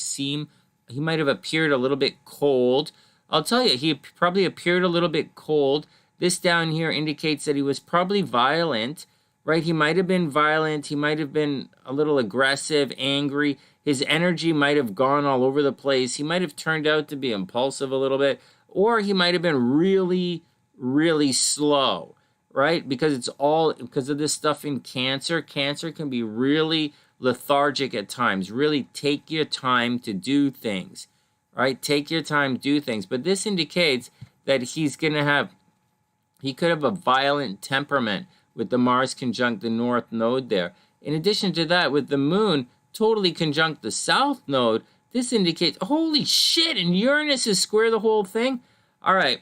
appeared a little bit cold. I'll tell you, he probably appeared a little bit cold. This down here indicates that he was probably violent, right? He might have been violent. He might have been a little aggressive, angry. His energy might have gone all over the place. He might have turned out to be impulsive a little bit, or he might have been really, really slow, right? Because of this stuff in Cancer. Cancer can be really lethargic at times. Really take your time to do things, right? Take your time to do things. But this indicates that he could have a violent temperament with the Mars conjunct the North Node there. In addition to that, with the Moon totally conjunct the South Node, this indicates, holy shit, and Uranus is square the whole thing? All right,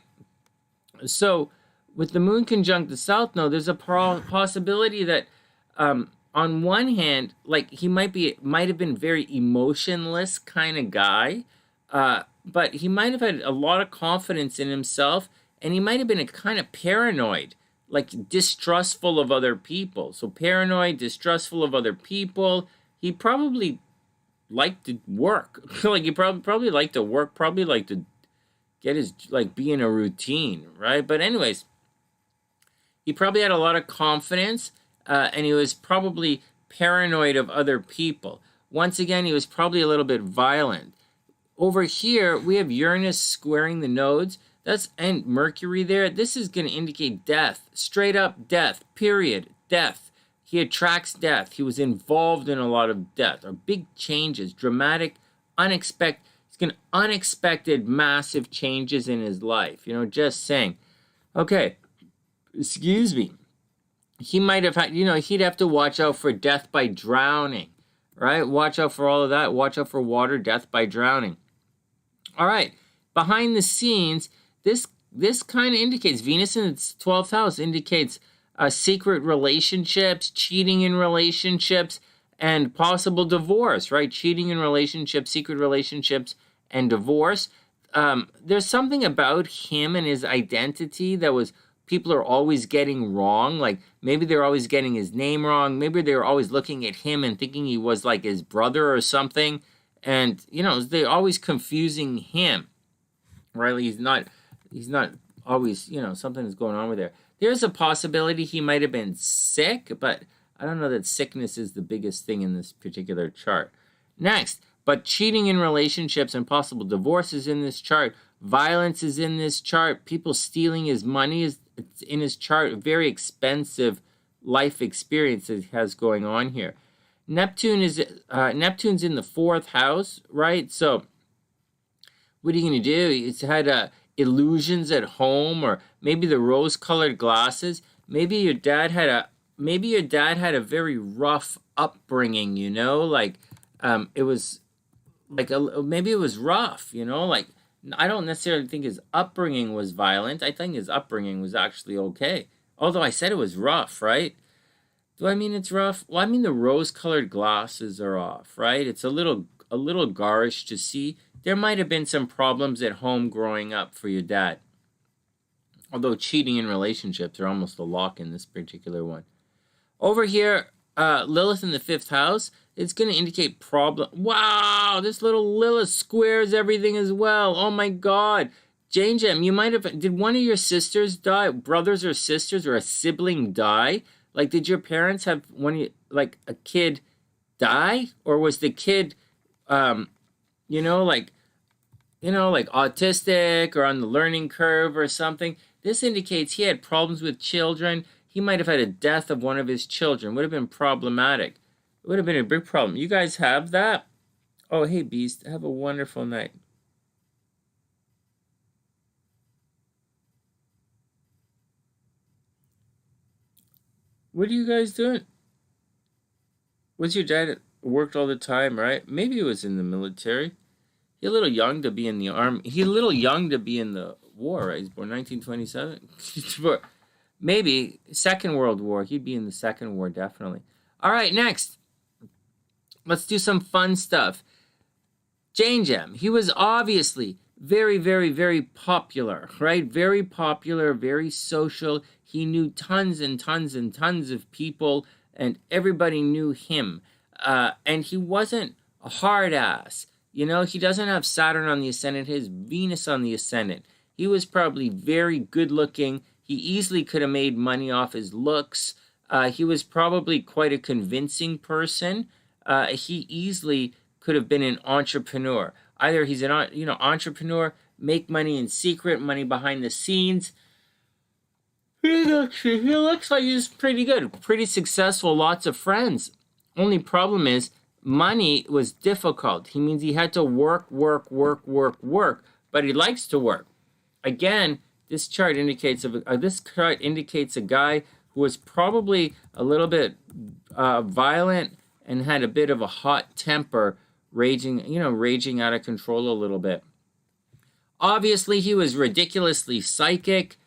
so with the Moon conjunct the South Node, there's a possibility that on one hand, like he might have been very emotionless kind of guy, but he might have had a lot of confidence in himself, and he might have been a kind of paranoid, like distrustful of other people. So paranoid, distrustful of other people. He probably liked to work. Like he probably liked to work, probably liked to get his, like, be in a routine, right? But anyways, he probably had a lot of confidence, and he was probably paranoid of other people. Once again, he was probably a little bit violent. Over here, we have Uranus squaring the nodes. And Mercury there. This is going to indicate death. Straight up death. Period. Death. He attracts death. He was involved in a lot of death, or big changes, dramatic, unexpected, massive changes in his life. Just saying. Okay. Excuse me. He might have had, he'd have to watch out for death by drowning, right? Watch out for all of that. Watch out for water, death by drowning. All right. Behind the scenes, this kind of indicates, Venus in its 12th house indicates secret relationships, cheating in relationships, and possible divorce, right? Cheating in relationships, secret relationships, and divorce. There's something about him and his identity that people are always getting wrong. Like maybe they're always getting his name wrong. Maybe they're always looking at him and thinking he was like his brother or something. And, they're always confusing him, right? He's not always, something is going on with there. There's a possibility he might have been sick, but I don't know that sickness is the biggest thing in this particular chart. Next, but cheating in relationships and possible divorce is in this chart. Violence is in this chart. People stealing his money is in his chart. Very expensive life experience that he has going on here. Neptune's in the 4th house, right? So what are you going to do? It's had illusions at home, or maybe the rose-colored glasses. Maybe your dad had a very rough upbringing. Like it was like maybe it was rough. Like I don't necessarily think his upbringing was violent. I think his upbringing was actually okay. Although I said it was rough, right? Do I mean it's rough? Well, I mean the rose-colored glasses are off, right? It's a little garish to see. There might have been some problems at home growing up for your dad. Although cheating in relationships are almost a lock in this particular one. Over here, Lilith in the 5th house, it's going to indicate problem. Wow, this little Lilith squares everything as well. Oh my God. JaneGem, did one of your sisters die, brothers or sisters, or a sibling die? Like, did your parents have a kid die? Or was the kid, like autistic or on the learning curve or something? This indicates he had problems with children. He might have had a death of one of his children. Would have been problematic. It would have been a big problem. You guys have that? Oh, hey, Beast. Have a wonderful night. What are you guys doing? Was your dad worked all the time, right? Maybe he was in the military. He's a little young to be in the army. He's a little young to be in the war, right? He's born 1927. Maybe Second World War. He'd be in the Second War, definitely. All right, next. Let's do some fun stuff. JaneGem. He was obviously very, very, very popular, right? Very popular, very social. He knew tons and tons and tons of people, and everybody knew him. And he wasn't a hard ass. You know, he doesn't have Saturn on the ascendant, his Venus on the ascendant. He was probably very good looking. He easily could have made money off his looks. He was probably quite a convincing person. He easily could have been an entrepreneur. Either he's an entrepreneur, make money in secret, money behind the scenes. He looks like he's pretty good, pretty successful, lots of friends. Only problem is money was difficult. He means he had to work, but he likes to work. Again, this chart indicates a guy who was probably a little bit violent and had a bit of a hot temper, raging out of control a little bit. Obviously, he was ridiculously psychic,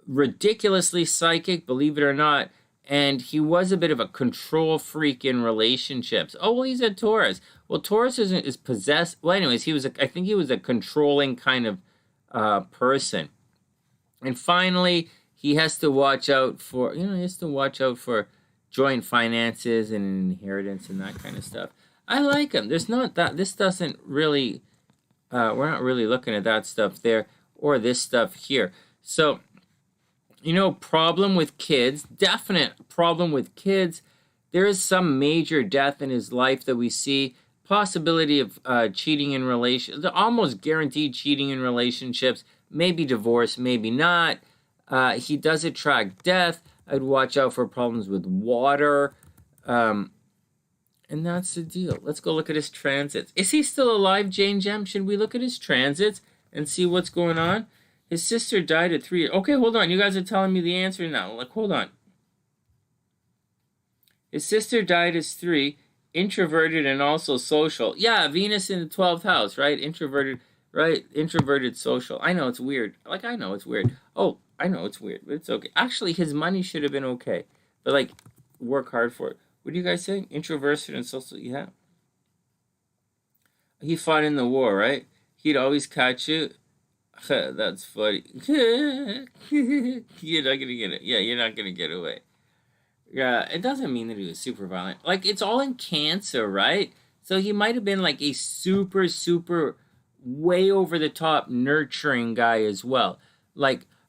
believe it or not, and he was a bit of a control freak in relationships. Oh, well, he's a Taurus. Well, Taurus is possessed. Well, anyways, I think he was a controlling kind of person. And finally, he has to watch out for, joint finances and inheritance and that kind of stuff. I like him. This doesn't really, we're not really looking at that stuff there or this stuff here. So, problem with kids, definite problem with kids. There is some major death in his life that we see. Possibility of cheating in relationships, almost guaranteed cheating in relationships, maybe divorce, maybe not. He does attract death. I'd watch out for problems with water. And that's the deal. Let's go look at his transits. Is he still alive, JaneGem? Should we look at his transits and see what's going on? His sister died at 3. Okay, hold on. You guys are telling me the answer now. Hold on. His sister died as 3, introverted and also social. Yeah, Venus in the 12th house, right? Introverted, right? Introverted, social. I know it's weird. I know it's weird. Oh, I know it's weird, but it's okay. Actually, his money should have been okay. But, work hard for it. What do you guys think? Introverted and social, yeah. He fought in the war, right? He'd always catch you. That's funny. You're not gonna get it. Yeah, you're not gonna get away. Yeah, it doesn't mean that he was super violent. It's all in Cancer, right? So he might have been a super, super, way over the top nurturing guy as well.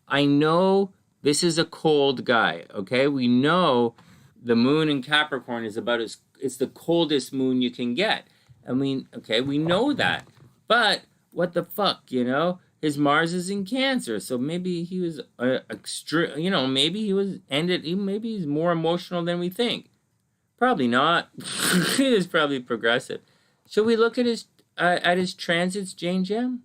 I know this is a cold guy, okay? We know the moon in Capricorn is it's the coldest moon you can get. We know that. But what the fuck, His Mars is in Cancer, so maybe he was maybe he's more emotional than we think. Probably not. He was probably progressive. Should we look at his transits, JaneGem?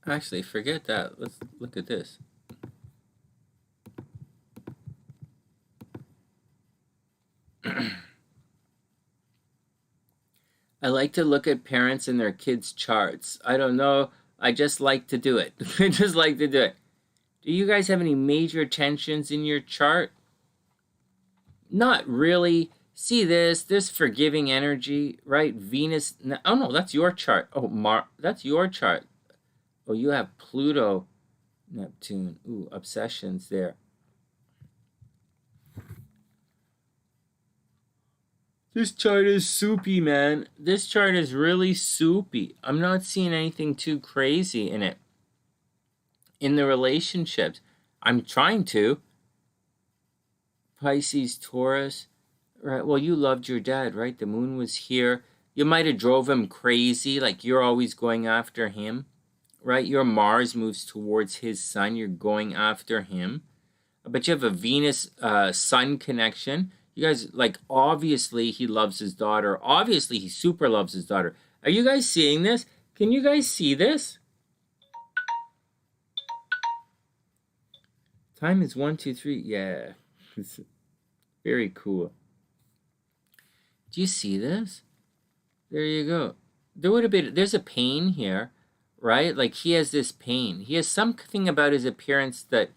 Actually, forget that. Let's look at this. I like to look at parents and their kids' charts. I don't know. I just like to do it. I just like to do it. Do you guys have any major tensions in your chart? Not really. See this? There's forgiving energy, right? Venus. Oh, no, that's your chart. Oh, that's your chart. Oh, you have Pluto, Neptune. Ooh, obsessions there. This chart is soupy, man. This chart is really soupy. I'm not seeing anything too crazy in it. In the relationships. I'm trying to. Pisces, Taurus. Right, well, you loved your dad, right? The moon was here. You might have drove him crazy, you're always going after him. Right? Your Mars moves towards his sun. You're going after him. But you have a Venus-Sun connection. You guys, obviously he loves his daughter. Obviously he super loves his daughter. Are you guys seeing this? Can you guys see this? Time is 1, 2, 3. Yeah. It's very cool. Do you see this? There you go. There's a pain here. Right? He has this pain. He has something about his appearance that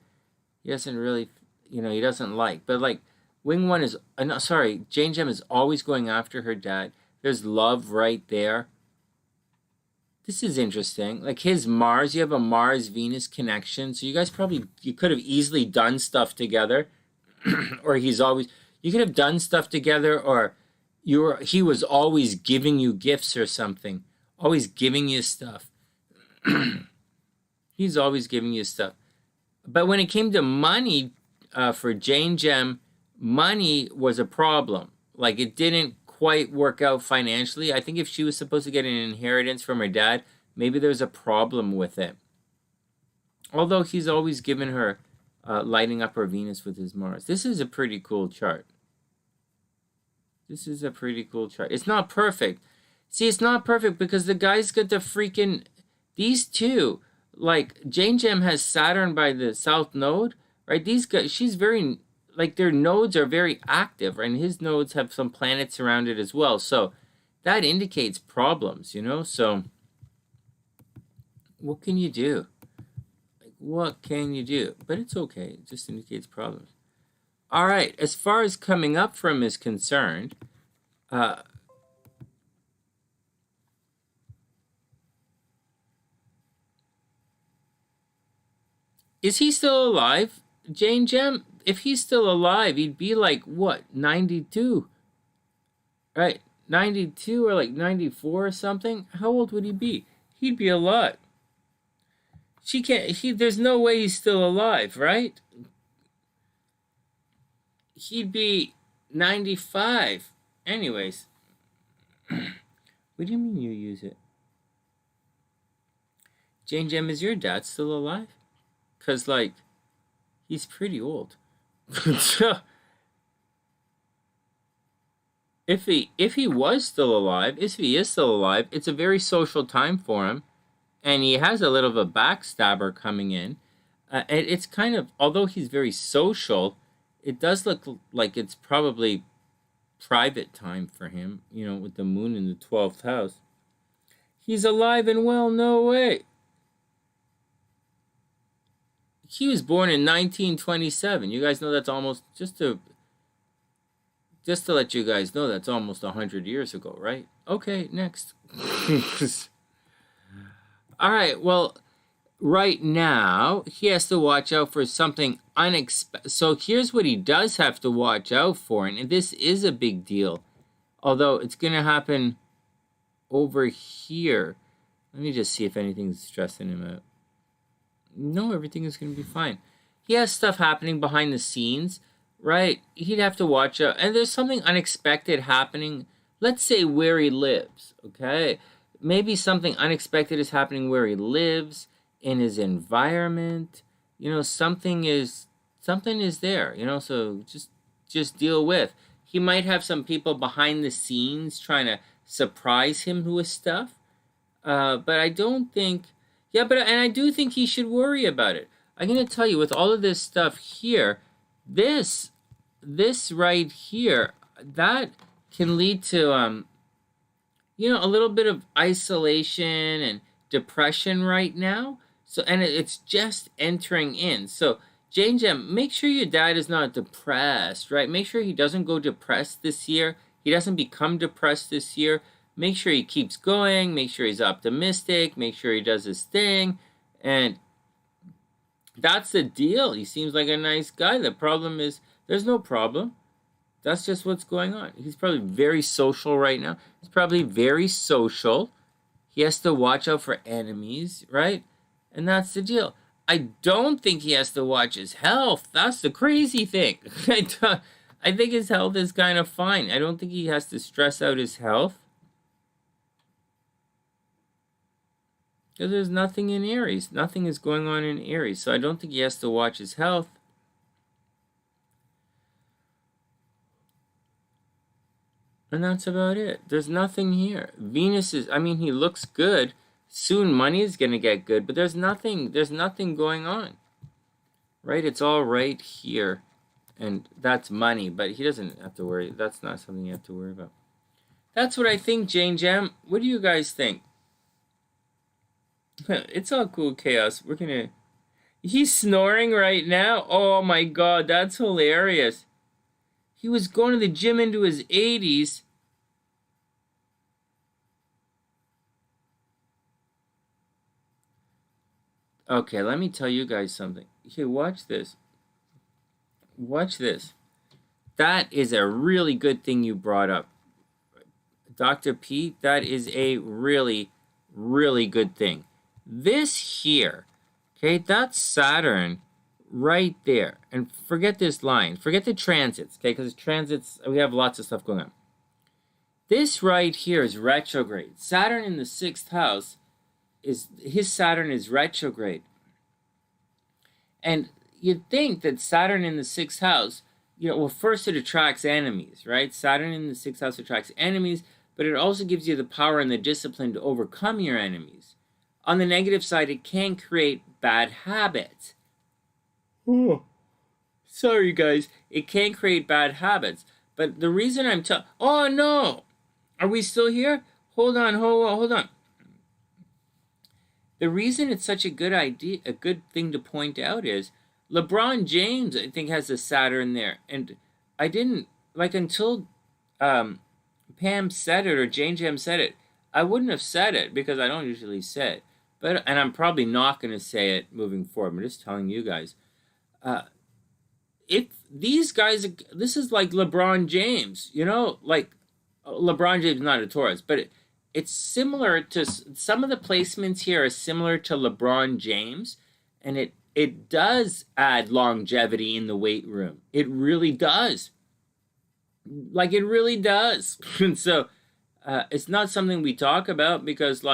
he doesn't really, you know, he doesn't like. But like Wing 1 is, no, sorry, JaneGem is always going after her dad. There's love right there. This is interesting. Like his Mars, you have a Mars-Venus connection. So you guys probably, you could have easily done stuff together. Or he's always, you could have done stuff together, or he was always giving you gifts or something. Always giving you stuff. He's always giving you stuff. But when it came to money, for JaneGem, money was a problem. Like it didn't quite work out financially. I think if she was supposed to get an inheritance from her dad, maybe there's a problem with it. Although he's always given her lighting up her Venus with his Mars. This is a pretty cool chart. This is a pretty cool chart. It's not perfect. See, it's not perfect because the guy's got the freaking... These two, like, JaneGem has Saturn by the South Node, right? These guys, she's very... Like, their nodes are very active, right? And his nodes have some planets around it as well. So that indicates problems, you know? So what can you do? Like, what can you do? But it's okay. It just indicates problems. All right. As far as coming up from is concerned, is he still alive, JaneGem? If he's still alive, he'd be like, what, 92? Right? 92 or like 94 or something? How old would he be? He'd be a lot. She can't, there's no way he's still alive, right? He'd be 95. Anyways. What do you mean you use it? JaneGem, is your dad still alive? Because, like, he's pretty old. If he was still alive, if he is still alive, it's a very social time for him, and he has a little of a backstabber coming in. It's kind of, although he's very social, it does look like it's probably private time for him, you know, with the moon in the 12th house. He's alive and well, no way. He was born in 1927. You guys know that's almost, just to let you guys know, that's almost 100 years ago, right? Okay, next. All right, well, right now, he has to watch out for something unexpected. So here's what he does have to watch out for, and this is a big deal, although it's going to happen over here. Let me just see if anything's stressing him out. No, everything is going to be fine. He has stuff happening behind the scenes, right? He'd have to watch out. And there's something unexpected happening. Let's say where he lives, okay? Maybe something unexpected is happening where he lives, in his environment. You know, something is there, you know, so just deal with. He might have some people behind the scenes trying to surprise him with stuff. But I don't think... Yeah, and I do think he should worry about it. I'm going to tell you, with all of this stuff here, this right here, that can lead to, you know, a little bit of isolation and depression right now. So, and it's just entering in. So, JaneGem, make sure your dad is not depressed, right? Make sure he doesn't go depressed this year. He doesn't become depressed this year. Make sure he keeps going. Make sure he's optimistic. Make sure he does his thing. And that's the deal. He seems like a nice guy. The problem is there's no problem. That's just what's going on. He's probably very social right now. He's probably very social. He has to watch out for enemies, right? And that's the deal. I don't think he has to watch his health. That's the crazy thing. I think his health is kind of fine. I don't think he has to stress out his health. Because there's nothing in Aries. Nothing is going on in Aries. So I don't think he has to watch his health. And that's about it. There's nothing here. Venus is, I mean, he looks good. Soon money is going to get good. But there's nothing going on. Right? It's all right here. And that's money. But he doesn't have to worry. That's not something you have to worry about. That's what I think, JaneGem. What do you guys think? It's all cool, Chaos. We're gonna... He's snoring right now? Oh my god, that's hilarious. He was going to the gym into his 80s. Okay, let me tell you guys something. Here, watch this. Watch this. That is a really good thing you brought up. Dr. P, that is a really, really good thing. This here, okay, that's Saturn right there. And forget this line. Forget the transits, okay, because transits, we have lots of stuff going on. This right here is retrograde. Saturn in the 6th house, his Saturn is retrograde. And you'd think that Saturn in the 6th house, well, first it attracts enemies, right? Saturn in the 6th house attracts enemies, but it also gives you the power and the discipline to overcome your enemies. On the negative side, it can create bad habits. Oh, sorry, guys. It can create bad habits. But the reason I'm oh, no! Are we still here? Hold on. The reason it's such a good idea, a good thing to point out is LeBron James, I think, has a Saturn there. And I didn't, until Pam said it or JaneGem said it, I wouldn't have said it because I don't usually say it. And I'm probably not going to say it moving forward. I'm just telling you guys. If these guys, this is like LeBron James, LeBron James is not a Taurus, but it's similar to some of the placements here are similar to LeBron James, and it does add longevity in the weight room. It really does. It really does. And so it's not something we talk about because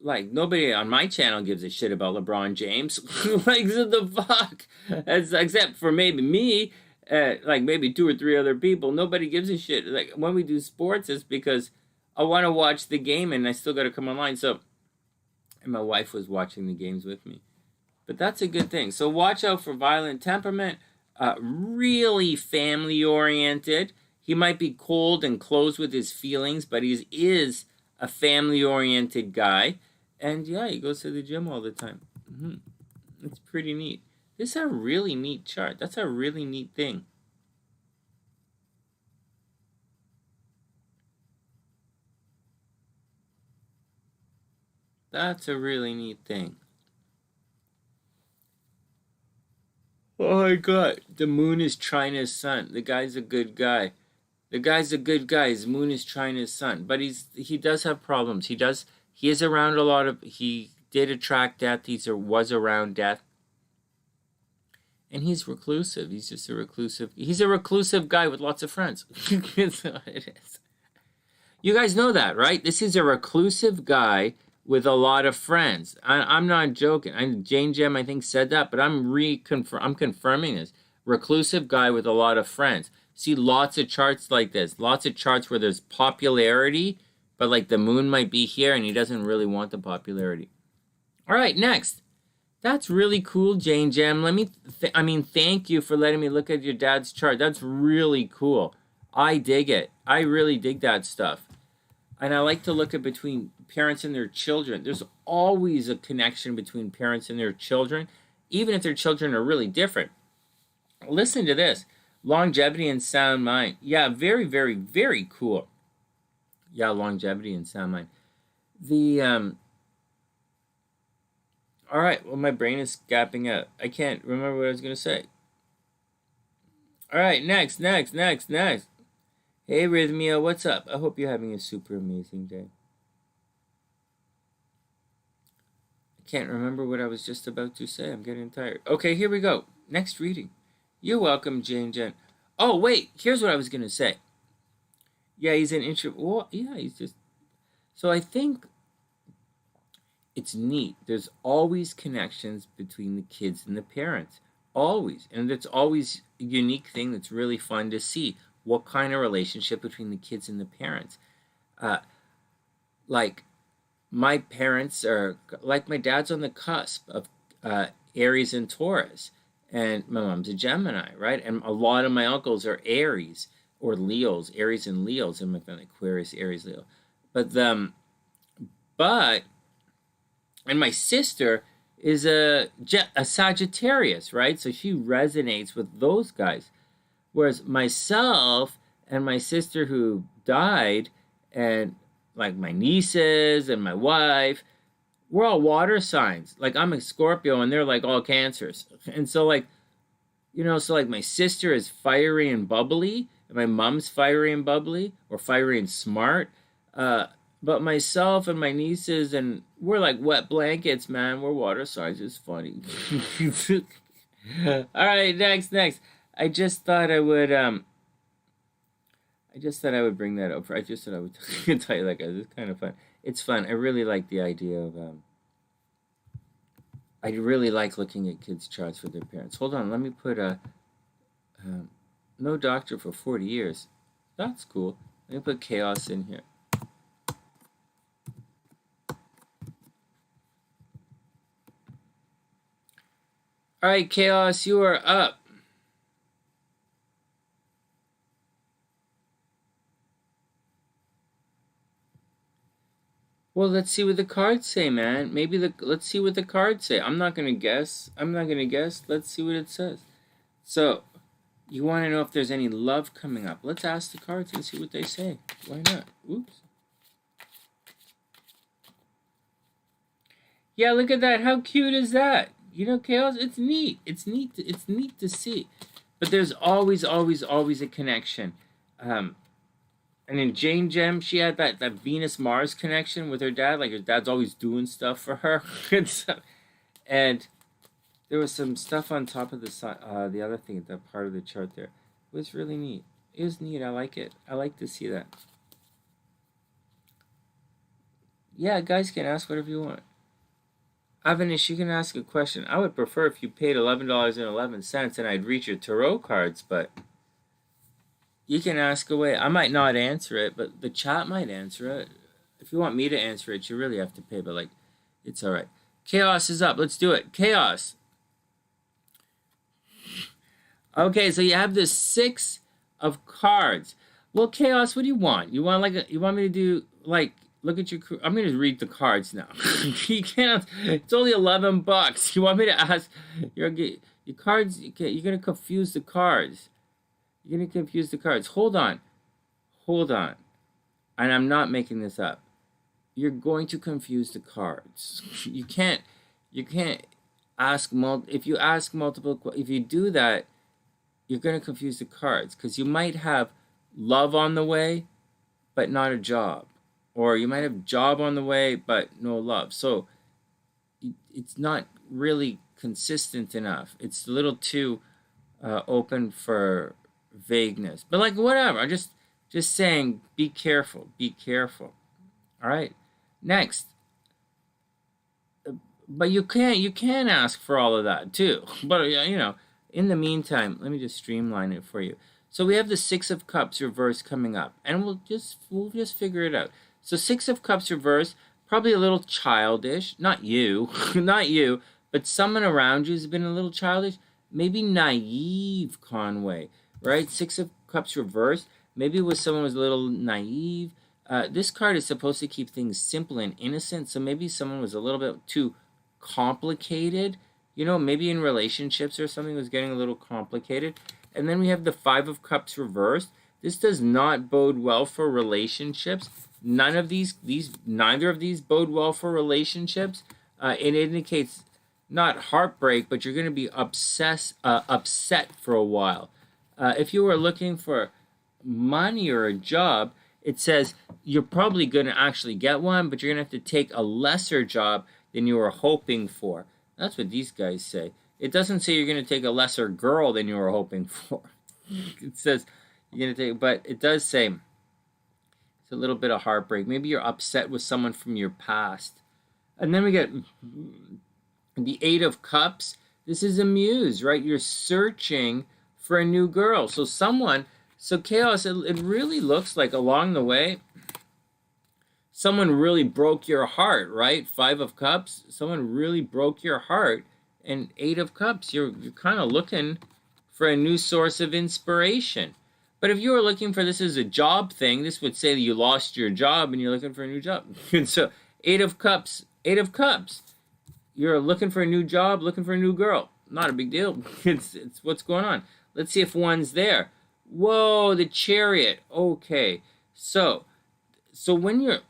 nobody on my channel gives a shit about LeBron James. The fuck? Except for maybe me, maybe 2 or 3 other people. Nobody gives a shit. When we do sports, it's because I want to watch the game and I still got to come online. So, and my wife was watching the games with me. But that's a good thing. So watch out for violent temperament. Really family-oriented. He might be cold and closed with his feelings, but he is a family-oriented guy. And yeah, he goes to the gym all the time. It's pretty neat. This is a really neat chart. That's a really neat thing. That's a really neat thing. Oh my god. The moon is trine his sun. The guy's a good guy. His moon is trine his sun. But he does have problems. He is around a lot of, he did attract death. He was around death. And he's reclusive. He's just he's a reclusive guy with lots of friends. That's what it is. You guys know that, right? This is a reclusive guy with a lot of friends. I'm not joking. JaneGem, I think, said that, but I'm confirming this. Reclusive guy with a lot of friends. See lots of charts like this. Lots of charts where there's popularity, but the moon might be here and he doesn't really want the popularity. All right, next. That's really cool, JaneGem. Thank you for letting me look at your dad's chart. That's really cool. I dig it. I really dig that stuff. And I like to look at between parents and their children. There's always a connection between parents and their children, even if their children are really different. Listen to this. Longevity and sound mind. Yeah, very, very, very cool. Yeah, longevity and sound mind. All right, well, my brain is gapping out. I can't remember what I was going to say. All right, next. Hey, Rhythmia, what's up? I hope you're having a super amazing day. I can't remember what I was just about to say. I'm getting tired. Okay, here we go. Next reading. You're welcome, JaneGem. Oh, wait, here's what I was going to say. Yeah, he's an introvert. Well, yeah, he's just... So I think it's neat. There's always connections between the kids and the parents. Always. And it's always a unique thing that's really fun to see. What kind of relationship between the kids and the parents? My parents are, my dad's on the cusp of Aries and Taurus. And my mom's a Gemini, right? And a lot of my uncles are Aries or Leos, Aries and Leos in my family, Aquarius, Aries, Leo. And my sister is a Sagittarius, right? So she resonates with those guys. Whereas myself and my sister who died, and like my nieces and my wife, we're all water signs. Like I'm a Scorpio and they're like all Cancers. And so like, you know, so like my sister is fiery and bubbly, and my mom's fiery and bubbly, or fiery and smart. But myself and my nieces, and we're like wet blankets, man. We're water signs. It's funny. All right, next. I just thought I would bring that up. I just thought I would tell you that, guys. It's kind of fun. It's fun. I really like the idea of I really like looking at kids' charts for their parents. Hold on, let me put a no doctor for 40 years. That's cool. Let me put chaos in here. All right, chaos, you are up. Well, let's see what the cards say, man. Let's see what the cards say. I'm not gonna guess. Let's see what it says. So, you want to know if there's any love coming up. Let's ask the cards and see what they say. Why not? Oops. Yeah, look at that. How cute is that? You know, chaos. It's neat. It's neat to see. But there's always a connection. And in JaneGem, she had that Venus-Mars connection with her dad. Like, her dad's always doing stuff for her. And there was some stuff on top of the other thing, that part of the chart there. It was really neat. It was neat. I like it. I like to see that. Yeah, guys can ask whatever you want. Avanish, you can ask a question. I would prefer if you paid $11.11 and I'd read your tarot cards, but you can ask away. I might not answer it, but the chat might answer it. If you want me to answer it, you really have to pay, but like, it's all right. Chaos is up. Let's do it. Chaos. Okay, so you have the 6 of cards. Well, Chaos, what do you want? You want me to do like, look at your, I'm going to read the cards now. You can't, it's only $11. You want me to ask your cards, you're going to confuse the cards. You're going to confuse the cards. Hold on. And I'm not making this up. You're going to confuse the cards. You can't ask if you ask multiple, if you do that, you're going to confuse the cards, because you might have love on the way, but not a job. Or you might have job on the way, but no love. So it's not really consistent enough. It's a little too open for vagueness, but like whatever. I'm just saying, be careful. All right, next. But you can ask for all of that too. But you know, in the meantime, let me just streamline it for you. So we have the 6 of Cups reverse coming up, and we'll just figure it out. So 6 of Cups reverse, probably a little childish. Not you, not you, but someone around you has been a little childish. Maybe naive, Conway. Right? 6 of Cups reversed. Maybe it was someone who was a little naive. This card is supposed to keep things simple and innocent, so maybe someone was a little bit too complicated. You know, maybe in relationships or something was getting a little complicated. And then we have the 5 of Cups reversed. This does not bode well for relationships. Neither of these bode well for relationships. It indicates not heartbreak, but you're going to be upset for a while. If you were looking for money or a job, it says you're probably going to actually get one, but you're going to have to take a lesser job than you were hoping for. That's what these guys say. It doesn't say you're going to take a lesser girl than you were hoping for. It says you're going to take, but it does say it's a little bit of heartbreak. Maybe you're upset with someone from your past. And then we get the 8 of Cups. This is a muse, right? You're searching for a new girl. So Chaos, it really looks like along the way, someone really broke your heart, right? 5 of Cups, someone really broke your heart. And 8 of Cups, you're kind of looking for a new source of inspiration. But if you were looking for this as a job thing, this would say that you lost your job and you're looking for a new job. And so 8 of Cups, You're looking for a new job, looking for a new girl. Not a big deal. It's what's going on. Let's see if one's there. Whoa, the Chariot. Okay. So when you're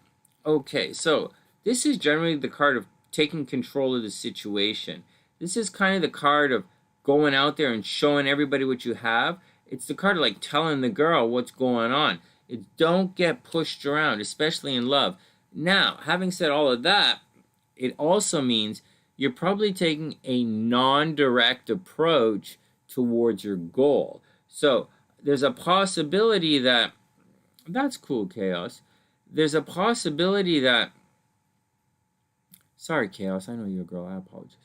okay, so this is generally the card of taking control of the situation. This is kind of the card of going out there and showing everybody what you have. It's the card of like telling the girl what's going on. Don't get pushed around, especially in love. Now, having said all of that, it also means you're probably taking a non-direct approach towards your goal. So there's a possibility that, that's cool, Chaos. There's a possibility that, sorry, Chaos, I know you're a girl, I apologize.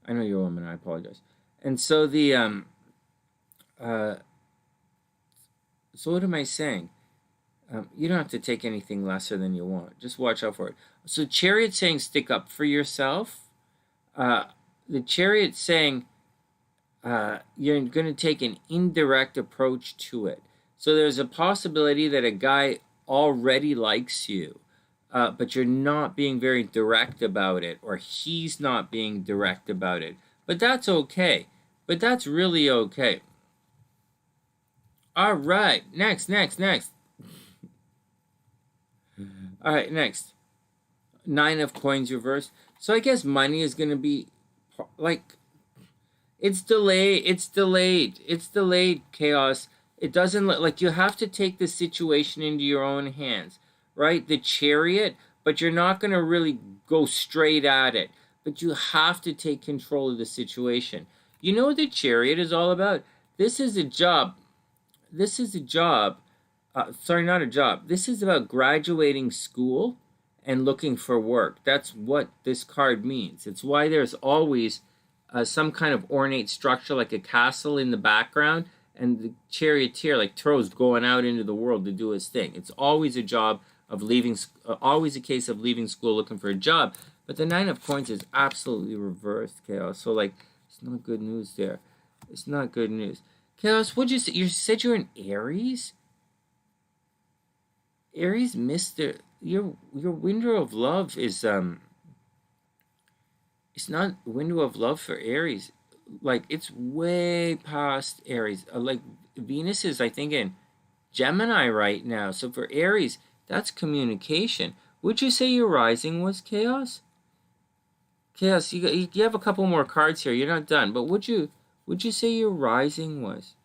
I know you're a woman, I apologize. And so so what am I saying? You don't have to take anything lesser than you want. Just watch out for it. So Chariot saying stick up for yourself. The Chariot saying you're going to take an indirect approach to it. So there's a possibility that a guy already likes you, but you're not being very direct about it, or he's not being direct about it. But that's okay. But that's really okay. All right. Next. All right, next. 9 of Coins reversed. So I guess money is going to be, like, it's delayed, Chaos. It doesn't look like you have to take the situation into your own hands, right? The Chariot, but you're not going to really go straight at it. But you have to take control of the situation. You know what the Chariot is all about? This is a job. Sorry, not a job. This is about graduating school and looking for work. That's what this card means. It's why there's always some kind of ornate structure, like a castle in the background, and the charioteer, like Taurus, going out into the world to do his thing. It's always a job of leaving, always a case of leaving school looking for a job. But the 9 of Coins is absolutely reversed, Chaos. So, like, it's not good news there. It's not good news. Chaos, what'd you say? You said you're an Aries? Aries missed their, your window of love is it's not window of love for Aries. Like, it's way past Aries. Like, Venus is, I think, in Gemini right now. So for Aries, that's communication. Would you say your rising was Chaos? Chaos, you have a couple more cards here. You're not done. But would you say your rising was?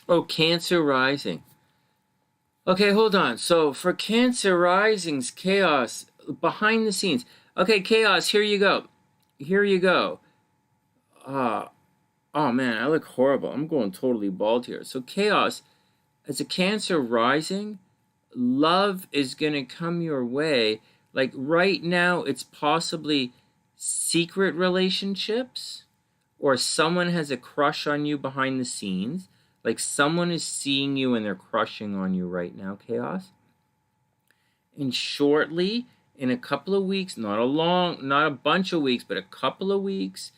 Oh, Cancer rising. Okay, hold on. So for Cancer risings, Chaos, behind the scenes. Okay, Chaos, here you go. Here you go. Oh man, I look horrible. I'm going totally bald here. So Chaos, as a Cancer rising, love is going to come your way. Like right now, it's possibly secret relationships, or someone has a crush on you behind the scenes. Like someone is seeing you and they're crushing on you right now, Chaos. And shortly, in a couple of weeks, not a bunch of weeks, but a couple of weeks,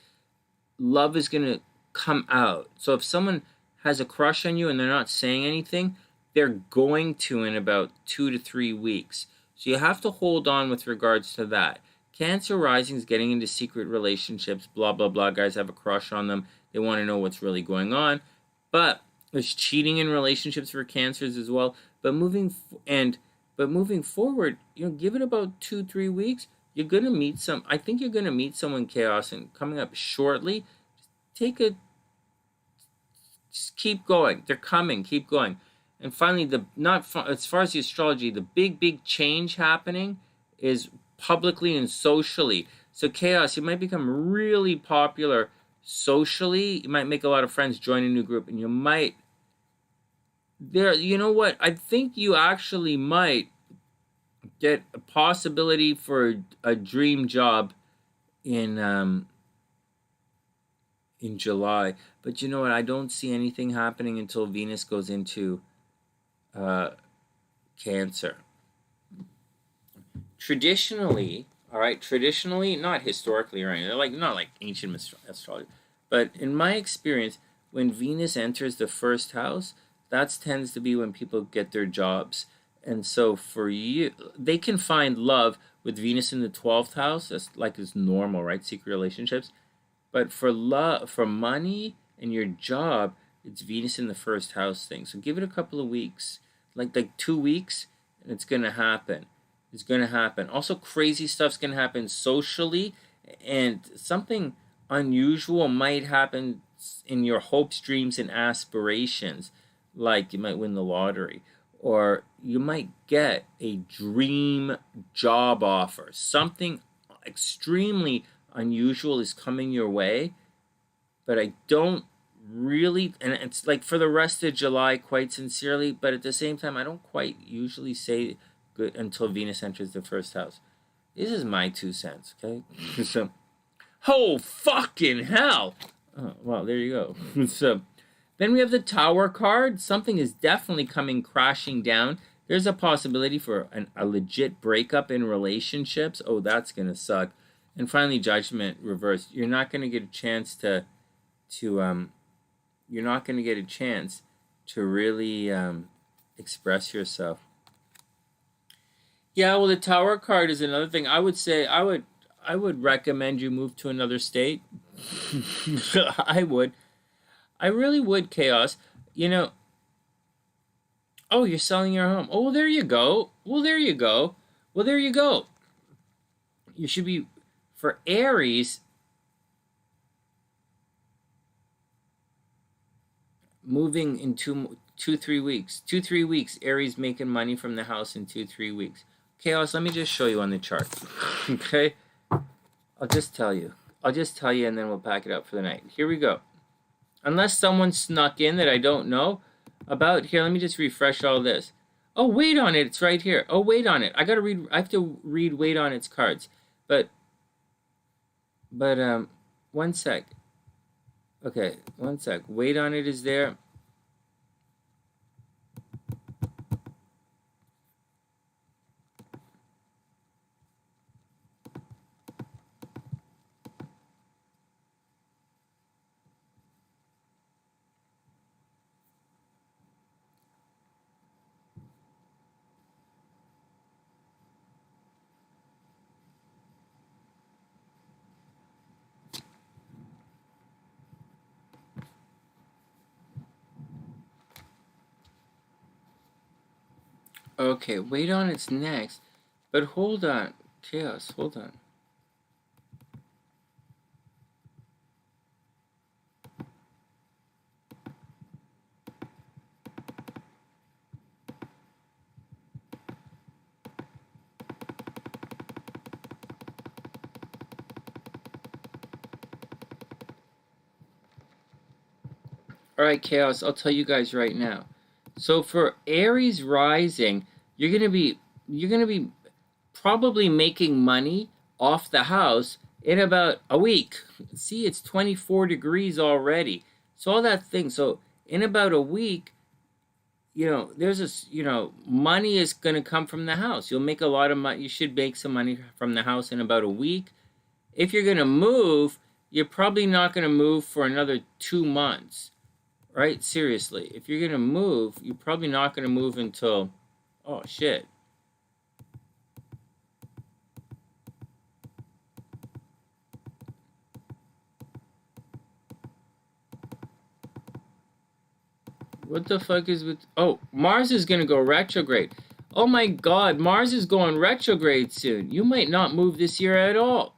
love is going to come out. So if someone has a crush on you and they're not saying anything, they're going to in about 2 to 3 weeks. So you have to hold on with regards to that. Cancer rising is getting into secret relationships, blah, blah, blah. Guys have a crush on them. They want to know what's really going on. But there's cheating in relationships for Cancers as well. But moving forward, give it about 2-3 weeks. You're gonna meet I think you're gonna meet someone, Chaos, and coming up shortly. Just keep going. They're coming. Keep going. And finally, as far as the astrology, the big change happening is publicly and socially. So Chaos, you might become really popular socially. You might make a lot of friends, join a new group, and you might. You know what? I think you actually might get a possibility for a dream job in July. But you know what? I don't see anything happening until Venus goes into Cancer. traditionally, all right, traditionally, not historically or anything, like not like ancient astrology, but in my experience, when Venus enters the first house, that tends to be when people get their jobs. And so for you, they can find love with Venus in the 12th house. That's like it's normal, right? Secret relationships. But for love, for money and your job, it's Venus in the first house thing. So give it a couple of weeks, like 2 weeks, and it's gonna happen. It's gonna happen. Also, crazy stuff's gonna happen socially, and something unusual might happen in your hopes, dreams, and aspirations. Like you might win the lottery, or you might get a dream job offer. Something extremely unusual is coming your way, but I don't really, and it's like for the rest of July, quite sincerely, but at the same time, I don't quite usually say good until Venus enters the first house. This is my 2 cents, okay? So, oh, fucking hell! Oh, well, there you go. So, then we have the Tower card. Something is definitely coming crashing down. There's a possibility for a legit breakup in relationships. Oh, that's going to suck. And finally, Judgment reversed. You're not going to get a chance to you're not going to get a chance to really express yourself. Yeah, well, the Tower card is another thing. I would say I would recommend you move to another state. I would. I really would, Chaos. You know, oh, you're selling your home. Oh, well, there you go. Well, there you go. Well, there you go. You should be, for Aries, moving in 3 weeks. 3 weeks, Aries making money from the house in 3 weeks. Chaos, let me just show you on the chart. Okay? I'll just tell you. And then we'll pack it up for the night. Here we go. Unless someone snuck in that I don't know about. Here, let me just refresh all this. Oh, wait on it. It's right here. Oh, wait on it. I have to read wait on its cards. But 1 sec. Okay, 1 sec. Wait on it is there. Okay, wait on it's next. But hold on. Chaos, hold on. All right, Chaos, I'll tell you guys right now. So for Aries rising, you're gonna be probably making money off the house in about a week. See, it's 24 degrees already. So all that thing. So in about a week, there's this, money is gonna come from the house. You'll make a lot of money. You should make some money from the house in about a week. If you're gonna move, you're probably not gonna move for another 2 months. Right? Seriously. If you're going to move, you're probably not going to move until... Oh, shit. What the fuck is with... Oh, Mars is going to go retrograde. Oh my god, Mars is going retrograde soon. You might not move this year at all.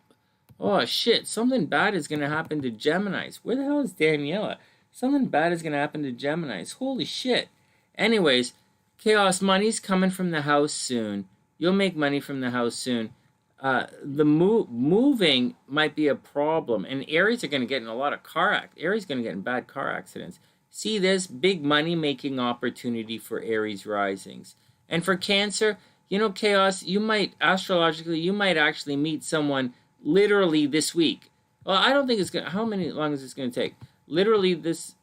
Oh, shit. Something bad is going to happen to Geminis. Where the hell is Daniela? Something bad is going to happen to Geminis. Holy shit. Anyways, Chaos, money's coming from the house soon. You'll make money from the house soon. The moving might be a problem. And Aries are going to get in a lot of Aries is going to get in bad car accidents. See this big money-making opportunity for Aries risings. And for Cancer, Chaos, you might, astrologically, you might actually meet someone literally this week. Well, I don't think it's going to... How long is this going to take? Literally this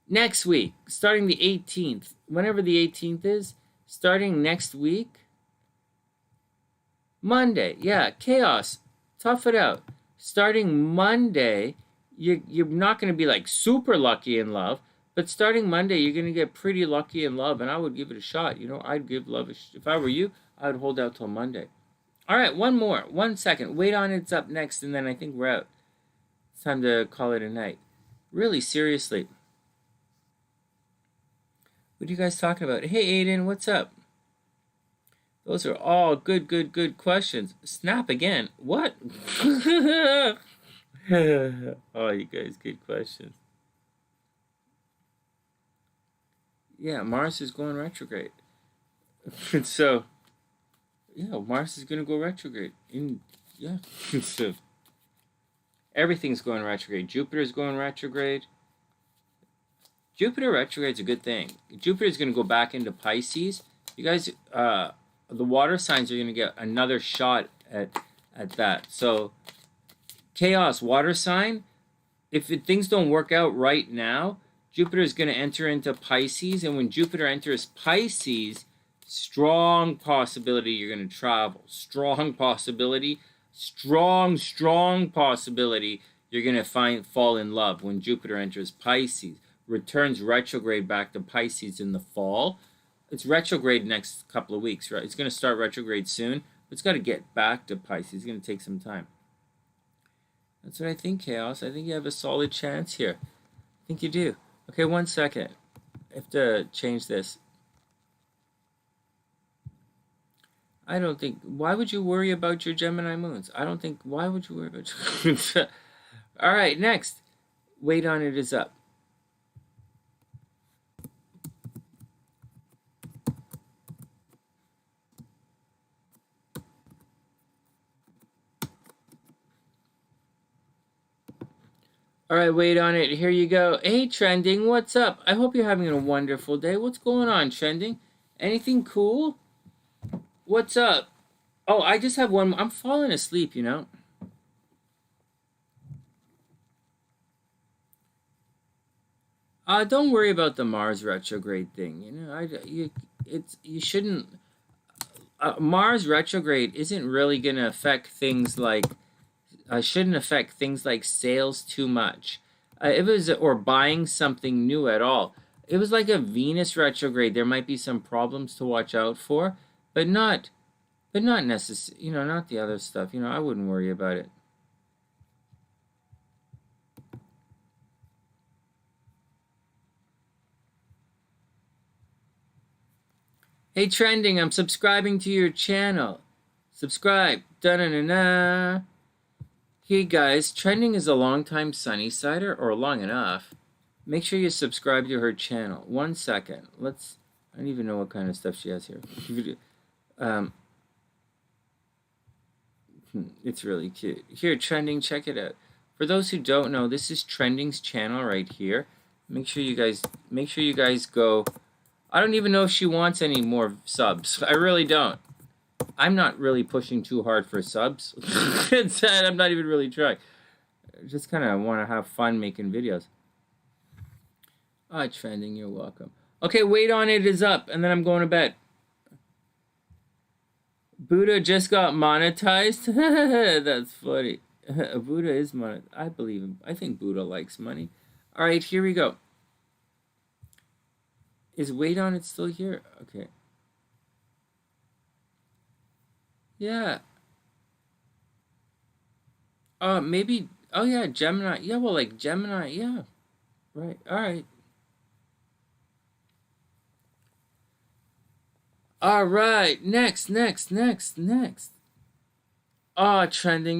next week, starting the 18th, whenever the 18th is, Starting next week, Monday, yeah, chaos, tough it out. Starting Monday, you're not going to be like super lucky in love, but starting Monday, you're going to get pretty lucky in love, and I would give it a shot. You know, I'd give love if I were you, I would hold out till Monday. All right, one more, 1 second. Wait on it's up next, and then I think we're out. It's time to call it a night. Really, seriously. What are you guys talking about? Hey, Aiden, what's up? Those are all good questions. Snap again. What? Oh, you guys, good questions. Yeah, Mars is going retrograde. So, yeah, Mars is going to go retrograde. Yeah. So, everything's going retrograde. Jupiter's going retrograde. Jupiter retrograde is a good thing. Jupiter's going to go back into Pisces. You guys, the water signs are going to get another shot at that. So, chaos, water sign. If things don't work out right now, Jupiter is going to enter into Pisces. And when Jupiter enters Pisces, strong possibility you're going to travel. Strong possibility. Strong possibility you're going to fall in love when Jupiter enters Pisces. Returns retrograde back to Pisces in the fall. It's retrograde next couple of weeks, right? It's going to start retrograde soon, but it's got to get back to Pisces. It's going to take some time. That's what I think, Chaos. I think you have a solid chance here. I think you do. Okay, 1 second. I have to change this. I don't think... Why would you worry about your Gemini moons? I don't think... Why would you worry about your moons? All right, next. Wait on it is up. All right, wait on it. Here you go. Hey, Trending, what's up? I hope you're having a wonderful day. What's going on, Trending? Anything cool? What's up? Oh, I just have one. I'm falling asleep, you know. Don't worry about the Mars retrograde thing. You know, you shouldn't. Mars retrograde isn't really gonna affect things like. Shouldn't affect things like sales too much. If it was or buying something new at all. It was like a Venus retrograde. There might be some problems to watch out for, but not necessary. You know, not the other stuff. You know, I wouldn't worry about it. Hey, Trending, I'm subscribing to your channel. Subscribe. Da-na-na-na. Hey, guys, Trending is a long-time Sunny-sider, or long enough. Make sure you subscribe to her channel. 1 second. I don't even know what kind of stuff she has here. It's really cute. Here, Trending, check it out. For those who don't know, this is Trending's channel right here. Make sure you guys go. I don't even know if she wants any more subs. I really don't. I'm not really pushing too hard for subs. I'm not even really trying. I just kind of want to have fun making videos. Trending, you're welcome. Okay, wait on it is up, and then I'm going to bed. Buddha just got monetized. That's funny. Buddha is monetized. I believe him. I think Buddha likes money. All right, here we go. Is wait on it still here? Okay. Yeah. Maybe. Oh yeah, Gemini. Yeah, well, like Gemini. Yeah. Right. All right. All right. Next. Trending.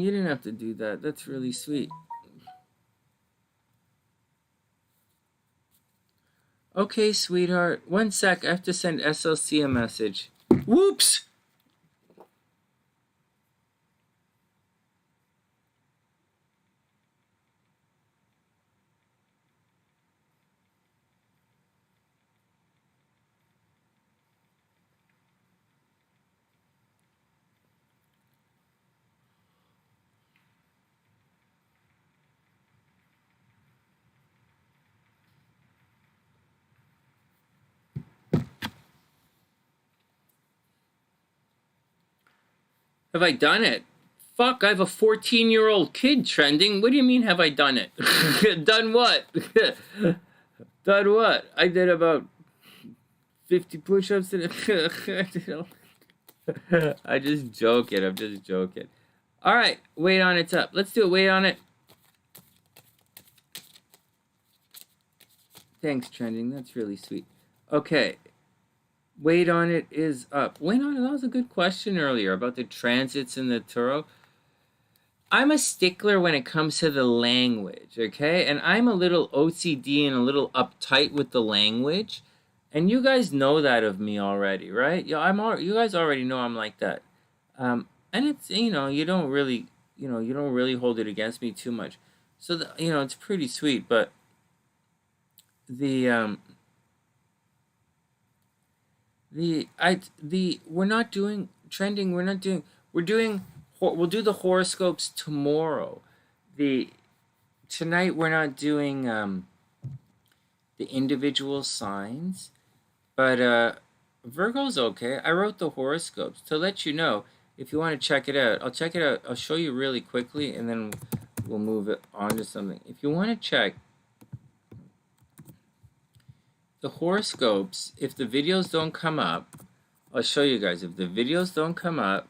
You didn't have to do that. That's really sweet. Okay, sweetheart. 1 sec. I have to send SLC a message. Whoops! Have I done it? Fuck, I have a 14-year-old kid trending. What do you mean, have I done it? Done what? Done what? I did about 50 push-ups in a... I'm just joking. I'm just joking. All right, wait on it's up. Let's do it. Wait on it. Thanks, trending. That's really sweet. Okay. Wait on it is up. Wait on it. That was a good question earlier about the transits in the Tarot. I'm a stickler when it comes to the language, okay? And I'm a little OCD and a little uptight with the language. And you guys know that of me already, right? Yeah, you guys already know I'm like that. And it's, you don't really hold it against me too much. So, it's pretty sweet, but we're not doing trending. We'll do the horoscopes tomorrow. Tonight we're not doing the individual signs, but Virgo's okay. I wrote the horoscopes to let you know if you want to check it out. I'll check it out. I'll show you really quickly, and then we'll move it on to something. If you want to check the horoscopes, if the videos don't come up, I'll show you guys. If the videos don't come up,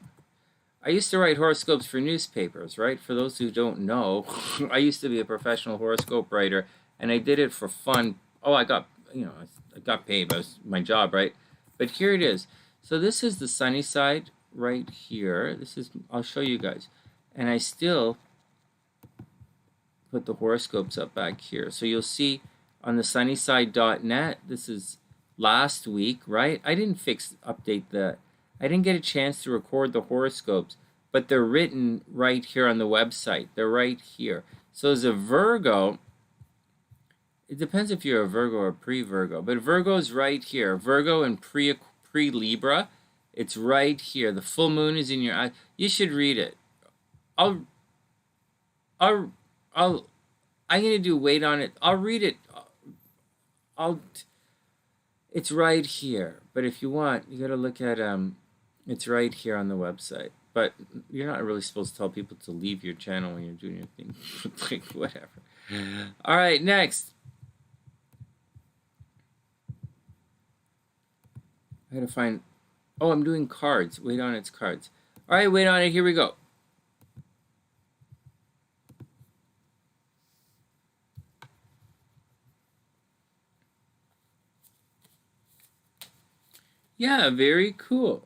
I used to write horoscopes for newspapers, right? For those who don't know, I used to be a professional horoscope writer, and I did it for fun. Oh, I got paid. That was my job, right? But here it is. So this is the sunny side right here. I'll show you guys. And I still put the horoscopes up back here. So you'll see on the sunnyside.net, this is last week, right? I didn't update that. I didn't get a chance to record the horoscopes, but they're written right here on the website. They're right here. So as a Virgo, it depends if you're a Virgo or pre-Virgo, but Virgo's right here. Virgo and pre-Libra, it's right here. The full moon is in your eye. You should read it. I'm gonna do wait on it. I'll read it. It's right here. But if you want, you gotta look at it's right here on the website. But you're not really supposed to tell people to leave your channel when you're doing your thing. Like, whatever. All right, next. I gotta find... Oh, I'm doing cards. Wait on it's cards. All right, wait on it. Here we go. Yeah, very cool.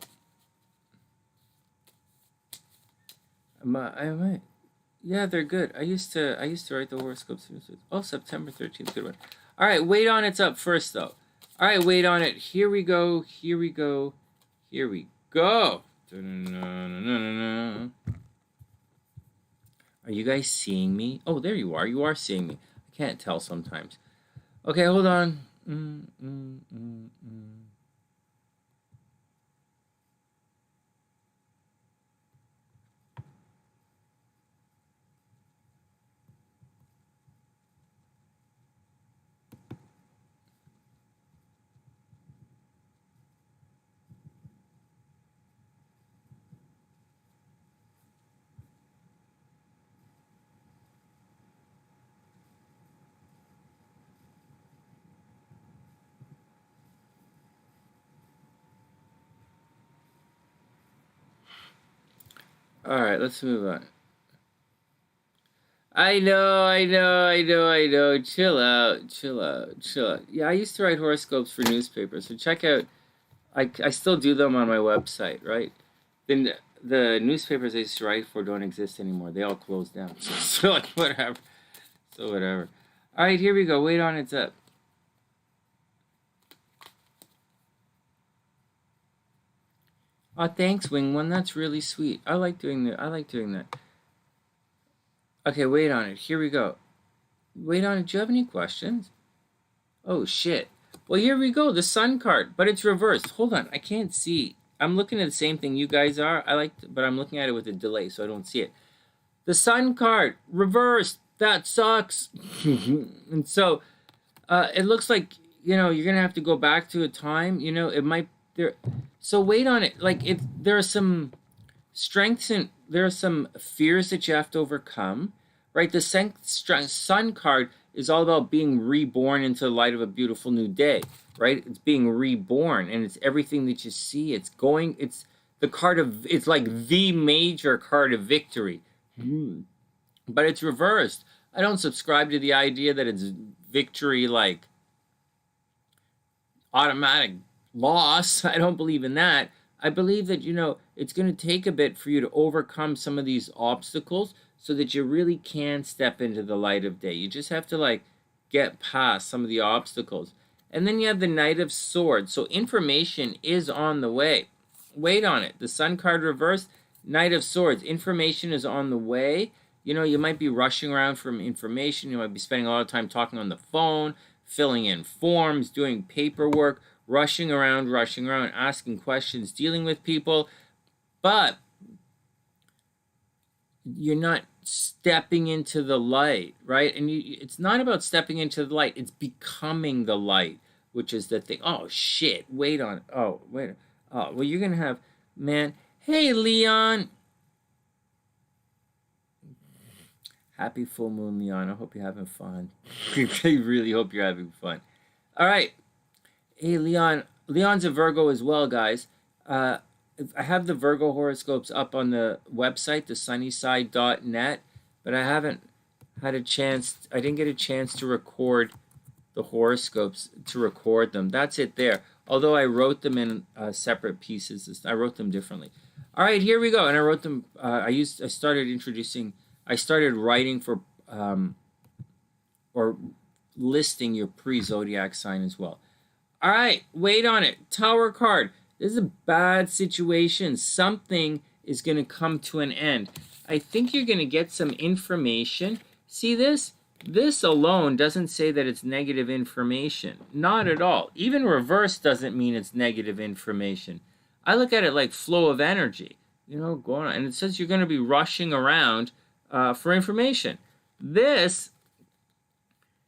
Yeah, they're good. I used to write the horoscopes. Oh, September 13th, good one. All right, wait on it's up first though. All right, wait on it. Here we go. Here we go. Here we go. Are you guys seeing me? Oh, there you are. You are seeing me. I can't tell sometimes. Okay, hold on. All right, let's move on. I know. Chill out. Yeah, I used to write horoscopes for newspapers, so check out. I still do them on my website, right? Then the newspapers I used to write for don't exist anymore. They all closed down. So like, whatever. So whatever. All right, here we go. Wait on it's up. Oh, thanks, Wing One. That's really sweet. I like doing that. Okay, wait on it. Here we go. Wait on it. Do you have any questions? Oh, shit. Well, here we go. The Sun card, but it's reversed. Hold on. I can't see. I'm looking at the same thing you guys are. But I'm looking at it with a delay, so I don't see it. The Sun card, reversed. That sucks. And so, it looks like, you're going to have to go back to a time. It might... So wait on it. Like, there are some strengths and there are some fears that you have to overcome, right? The sun card is all about being reborn into the light of a beautiful new day, right? It's being reborn, and it's everything that you see. It's the card of, it's like the major card of victory, but it's reversed. I don't subscribe to the idea that it's victory like automatic loss. I don't believe in that. I believe that, it's going to take a bit for you to overcome some of these obstacles so that you really can step into the light of day. You just have to get past some of the obstacles. And then you have the Knight of Swords. So information is on the way. Wait on it. The Sun card reversed, Knight of Swords. Information is on the way. You might be rushing around for information. You might be spending a lot of time talking on the phone, filling in forms, doing paperwork, rushing around, asking questions, dealing with people, but you're not stepping into the light, right? And it's not about stepping into the light, it's becoming the light, which is the thing. Oh, shit, wait on it. Oh, wait. Oh, well, you're going to have, man, hey, Leon. Happy full moon, Leon. I hope you're having fun. I really hope you're having fun. All right. Hey, Leon. Leon's a Virgo as well, guys. I have the Virgo horoscopes up on the website, thesunnyside.net, but I haven't had a chance. I didn't get a chance to record the horoscopes, to record them. That's it there. Although I wrote them in separate pieces. I wrote them differently. All right, here we go. And I wrote them. I started writing for or listing your pre-zodiac sign as well. All right, wait on it. Tower card. This is a bad situation. Something is going to come to an end. I think you're going to get some information. See this? This alone doesn't say that it's negative information. Not at all. Even reverse doesn't mean it's negative information. I look at it like flow of energy, going on. And it says you're going to be rushing around for information. This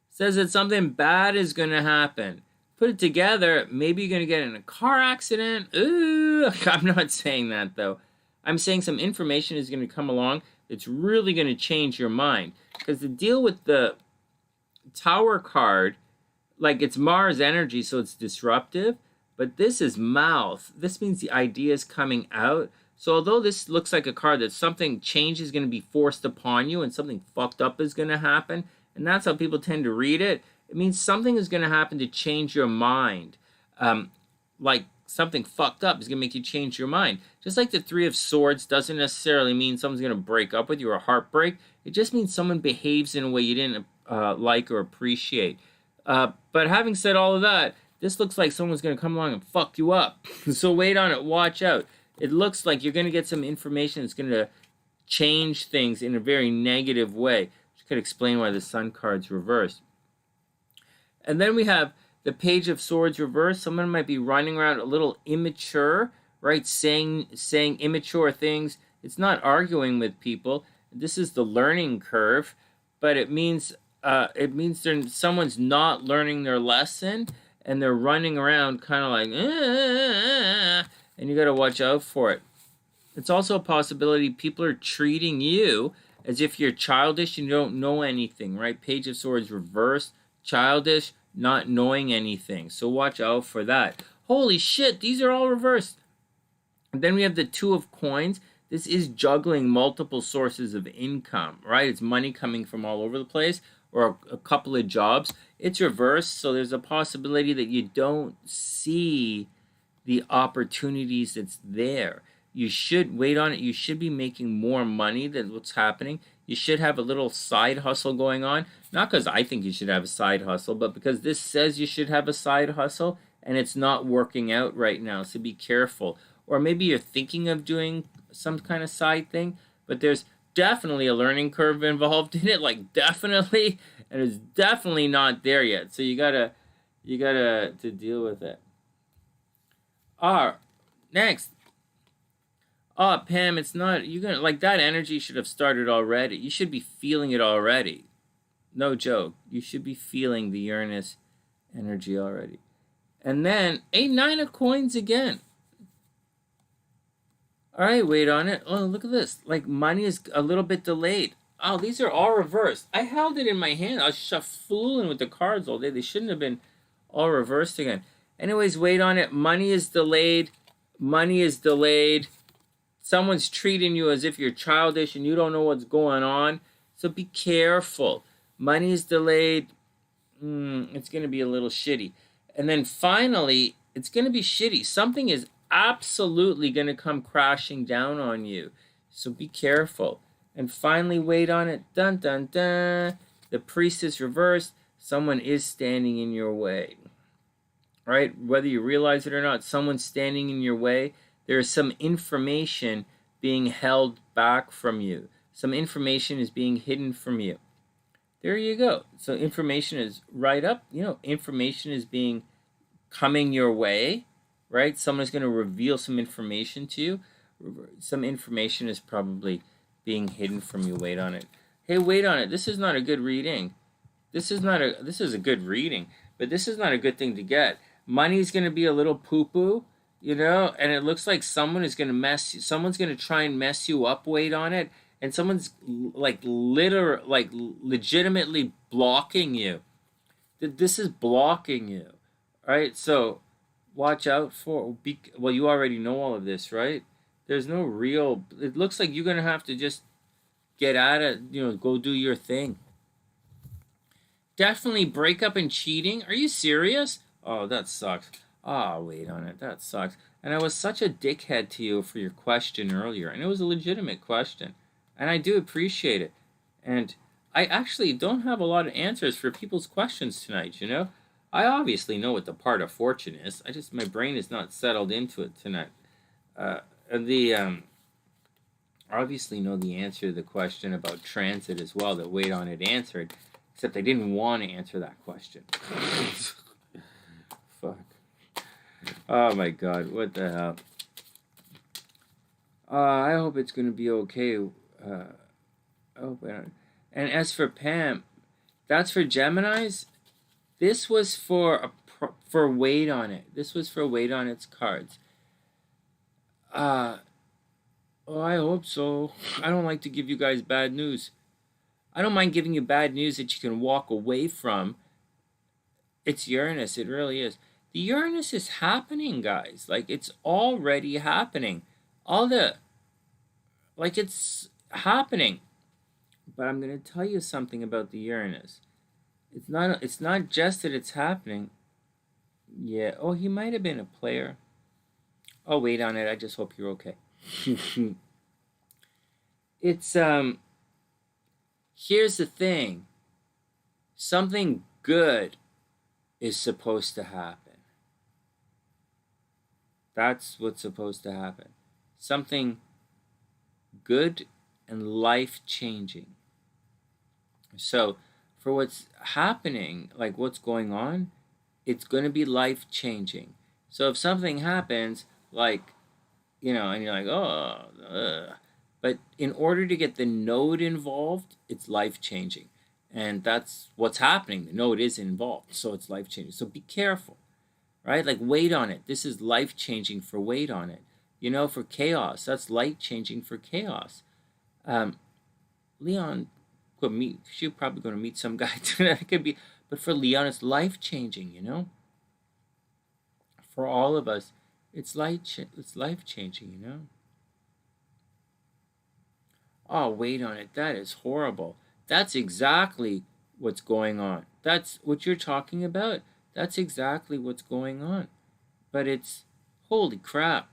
says that something bad is going to happen. Put it together, maybe you're going to get in a car accident. Ooh, I'm not saying that, though. I'm saying some information is going to come along that's really going to change your mind. Because the deal with the Tower card, it's Mars energy, so it's disruptive. But this is mouth. This means the idea is coming out. So although this looks like a card that something change is going to be forced upon you and something fucked up is going to happen, and that's how people tend to read it, it means something is going to happen to change your mind. Something fucked up is going to make you change your mind. Just like the Three of Swords doesn't necessarily mean someone's going to break up with you or heartbreak. It just means someone behaves in a way you didn't like or appreciate. But having said all of that, this looks like someone's going to come along and fuck you up. So wait on it. Watch out. It looks like you're going to get some information that's going to change things in a very negative way. Which could explain why the Sun card's reversed. And then we have the Page of Swords reversed. Someone might be running around a little immature, right? Saying immature things. It's not arguing with people. This is the learning curve, but it means someone's not learning their lesson, and they're running around kind of like, and you got to watch out for it. It's also a possibility people are treating you as if you're childish and you don't know anything, right? Page of Swords reversed, childish, not knowing anything. So watch out for that. Holy shit, these are all reversed. And then we have the Two of Coins. This is juggling multiple sources of income, right? It's money coming from all over the place, or a couple of jobs. It's reversed, so there's a possibility that you don't see the opportunities that's there. You should wait on it. You should be making more money than what's happening. You should have a little side hustle going on. Not because I think you should have a side hustle, but because this says you should have a side hustle, and it's not working out right now, so be careful. Or maybe you're thinking of doing some kind of side thing, but there's definitely a learning curve involved in it, definitely, and it's definitely not there yet. So you gotta to deal with it. Next. Pam, it's not, you're gonna, that energy should have started already. You should be feeling it already. No joke. You should be feeling the Uranus energy already. And then, Nine of Coins again. All right, wait on it. Oh, look at this. Like, money is a little bit delayed. Oh, these are all reversed. I held it in my hand. I was fooling with the cards all day. They shouldn't have been all reversed again. Anyways, wait on it. Money is delayed. Money is delayed. Someone's treating you as if you're childish and you don't know what's going on. So be careful. Money is delayed. It's going to be a little shitty. And then finally, it's going to be shitty. Something is absolutely going to come crashing down on you. So be careful. And finally, wait on it. Dun, dun, dun. The priest is reversed. Someone is standing in your way. All right? Whether you realize it or not, someone's standing in your way. There is some information being held back from you. Some information is being hidden from you. There you go. So information is right up. Information is coming your way, right? Someone's going to reveal some information to you. Some information is probably being hidden from you. Wait on it. Hey, wait on it. This is not a good reading. This is a good reading, but this is not a good thing to get. Money's going to be a little poo-poo, and it looks like someone's going to try and mess you up. Wait on it. And someone's legitimately blocking you. This is blocking you, right? So watch out for. Well, you already know all of this, right? There's no real. It looks like you're gonna have to just get at it. Go do your thing. Definitely breakup and cheating. Are you serious? Oh, that sucks. Wait on it. That sucks. And I was such a dickhead to you for your question earlier, and it was a legitimate question. And I do appreciate it. And I actually don't have a lot of answers for people's questions tonight, I obviously know what the part of fortune is. My brain is not settled into it tonight. Obviously know the answer to the question about transit as well that Wait on It answered, except I didn't want to answer that question. Fuck. Oh my God, what the hell? I hope it's going to be okay. And as for Pam, that's for Geminis. This was for Wait on It. This was for Wait on It's cards. I hope so. I don't like to give you guys bad news. I don't mind giving you bad news that you can walk away from. It's Uranus. It really is. The Uranus is happening, guys. It's already happening. It's happening. But I'm going to tell you something about the Uranus. It's not just that it's happening. Yeah. Oh, he might have been a player. Oh, wait on it. I just hope you're okay. It's here's the thing. Something good is supposed to happen. That's what's supposed to happen. Something good and life-changing. So for what's happening, what's going on, it's going to be life-changing. So if something happens, and you're like, but in order to get the node involved, it's life-changing. And that's what's happening. The node is involved, so it's life-changing. So be careful, right? Wait on it. This is life-changing for Wait on It. For chaos, that's light-changing for chaos. Leon could meet. She's probably going to meet some guy tonight. It could be, but for Leon, it's life-changing. For all of us, it's life-changing. Oh, wait on it. That is horrible. That's exactly what's going on. That's what you're talking about. That's exactly what's going on. But it's holy crap.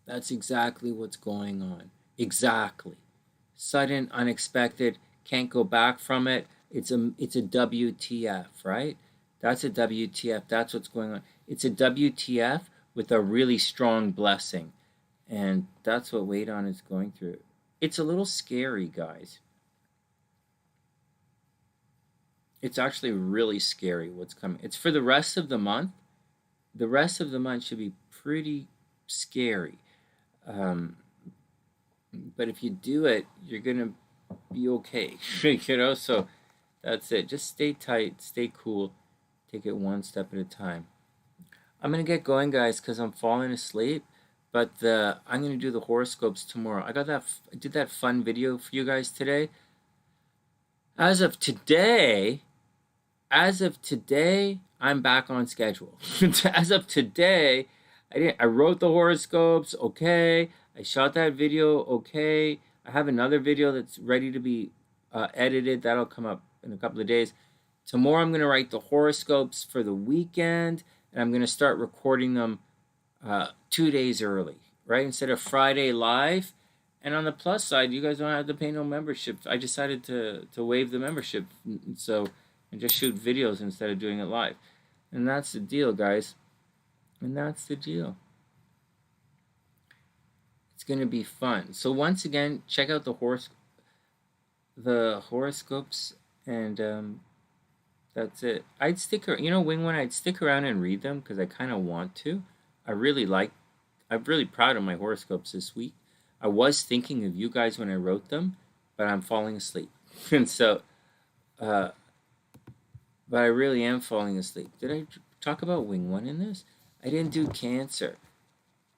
That's exactly what's going on. Exactly. Sudden, unexpected, can't go back from it. It's a WTF, right? That's a WTF. That's what's going on. It's a WTF with a really strong blessing. And that's what Wait on is going through. It's a little scary, guys. It's actually really scary what's coming. It's for the rest of the month. The rest of the month should be pretty scary. But if you do it, you're going to be okay. So that's it. Just stay tight, stay cool. Take it one step at a time. I'm going to get going, guys, because I'm falling asleep. But I'm going to do the horoscopes tomorrow. I did that fun video for you guys today. As of today, I'm back on schedule. As of today, I wrote the horoscopes, okay. I shot that video, okay. I have another video that's ready to be edited. That'll come up in a couple of days. Tomorrow I'm going to write the horoscopes for the weekend, and I'm going to start recording them 2 days early, right? Instead of Friday live. And on the plus side, you guys don't have to pay no membership. I decided to waive the membership, and just shoot videos instead of doing it live. And that's the deal, guys. And that's the deal. It's going to be fun. So once again, check out the horoscopes, and that's it. I'd stick around, Wing One, I'd stick around and read them because I kind of want to. I'm really proud of my horoscopes this week. I was thinking of you guys when I wrote them, but I'm falling asleep. And so, but I really am falling asleep. Did I talk about Wing One in this? I didn't do Cancer.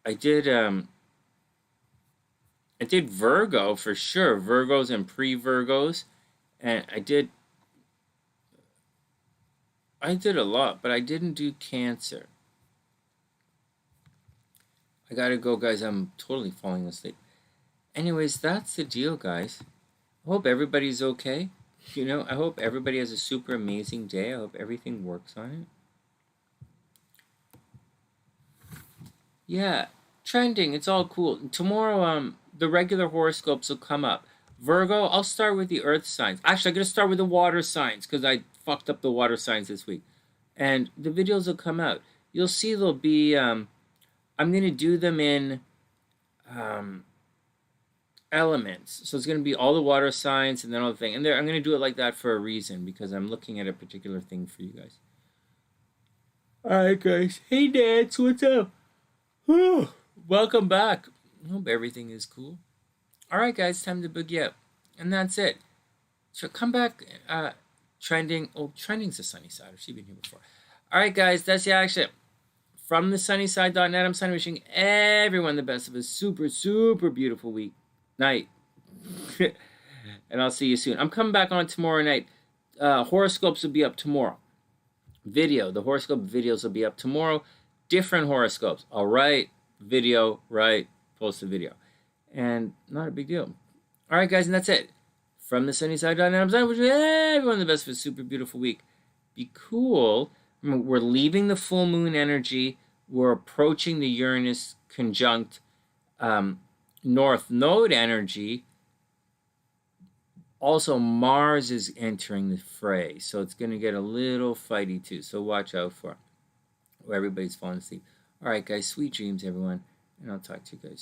I did Virgo for sure. Virgos and pre-Virgos. And I did a lot, but I didn't do Cancer. I gotta go, guys. I'm totally falling asleep. Anyways, that's the deal, guys. I hope everybody's okay. I hope everybody has a super amazing day. I hope everything works on it. Yeah, trending. It's all cool. Tomorrow, the regular horoscopes will come up. Virgo, I'll start with the earth signs. Actually, I'm going to start with the water signs because I fucked up the water signs this week. And the videos will come out. You'll see there'll be... I'm going to do them in... elements. So it's going to be all the water signs and then all the thing. And I'm going to do it like that for a reason because I'm looking at a particular thing for you guys. Alright, guys. Hey, Nance, what's up? Whew. Welcome back. I hope everything is cool. Alright, guys, time to boogie up. And that's it. So come back. Trending. Oh, trending's the sunny side. She's been here before. Alright, guys, that's the action. From thesunnyside.net, I'm signing, wishing everyone the best of a super, super beautiful week. Night. And I'll see you soon. I'm coming back on tomorrow night. Horoscopes will be up tomorrow. The horoscope videos will be up tomorrow. Different horoscopes. All right. Video, right. Post a video. And not a big deal. All right, guys, and that's it. From thesunnyside.net, I'm signing, wishing everyone the best of a super beautiful week. Be cool. Remember, we're leaving the full moon energy. We're approaching the Uranus conjunct North Node energy. Also, Mars is entering the fray, so it's going to get a little fighty too. So watch out for it. Everybody's falling asleep. All right, guys, sweet dreams, everyone, and I'll talk to you guys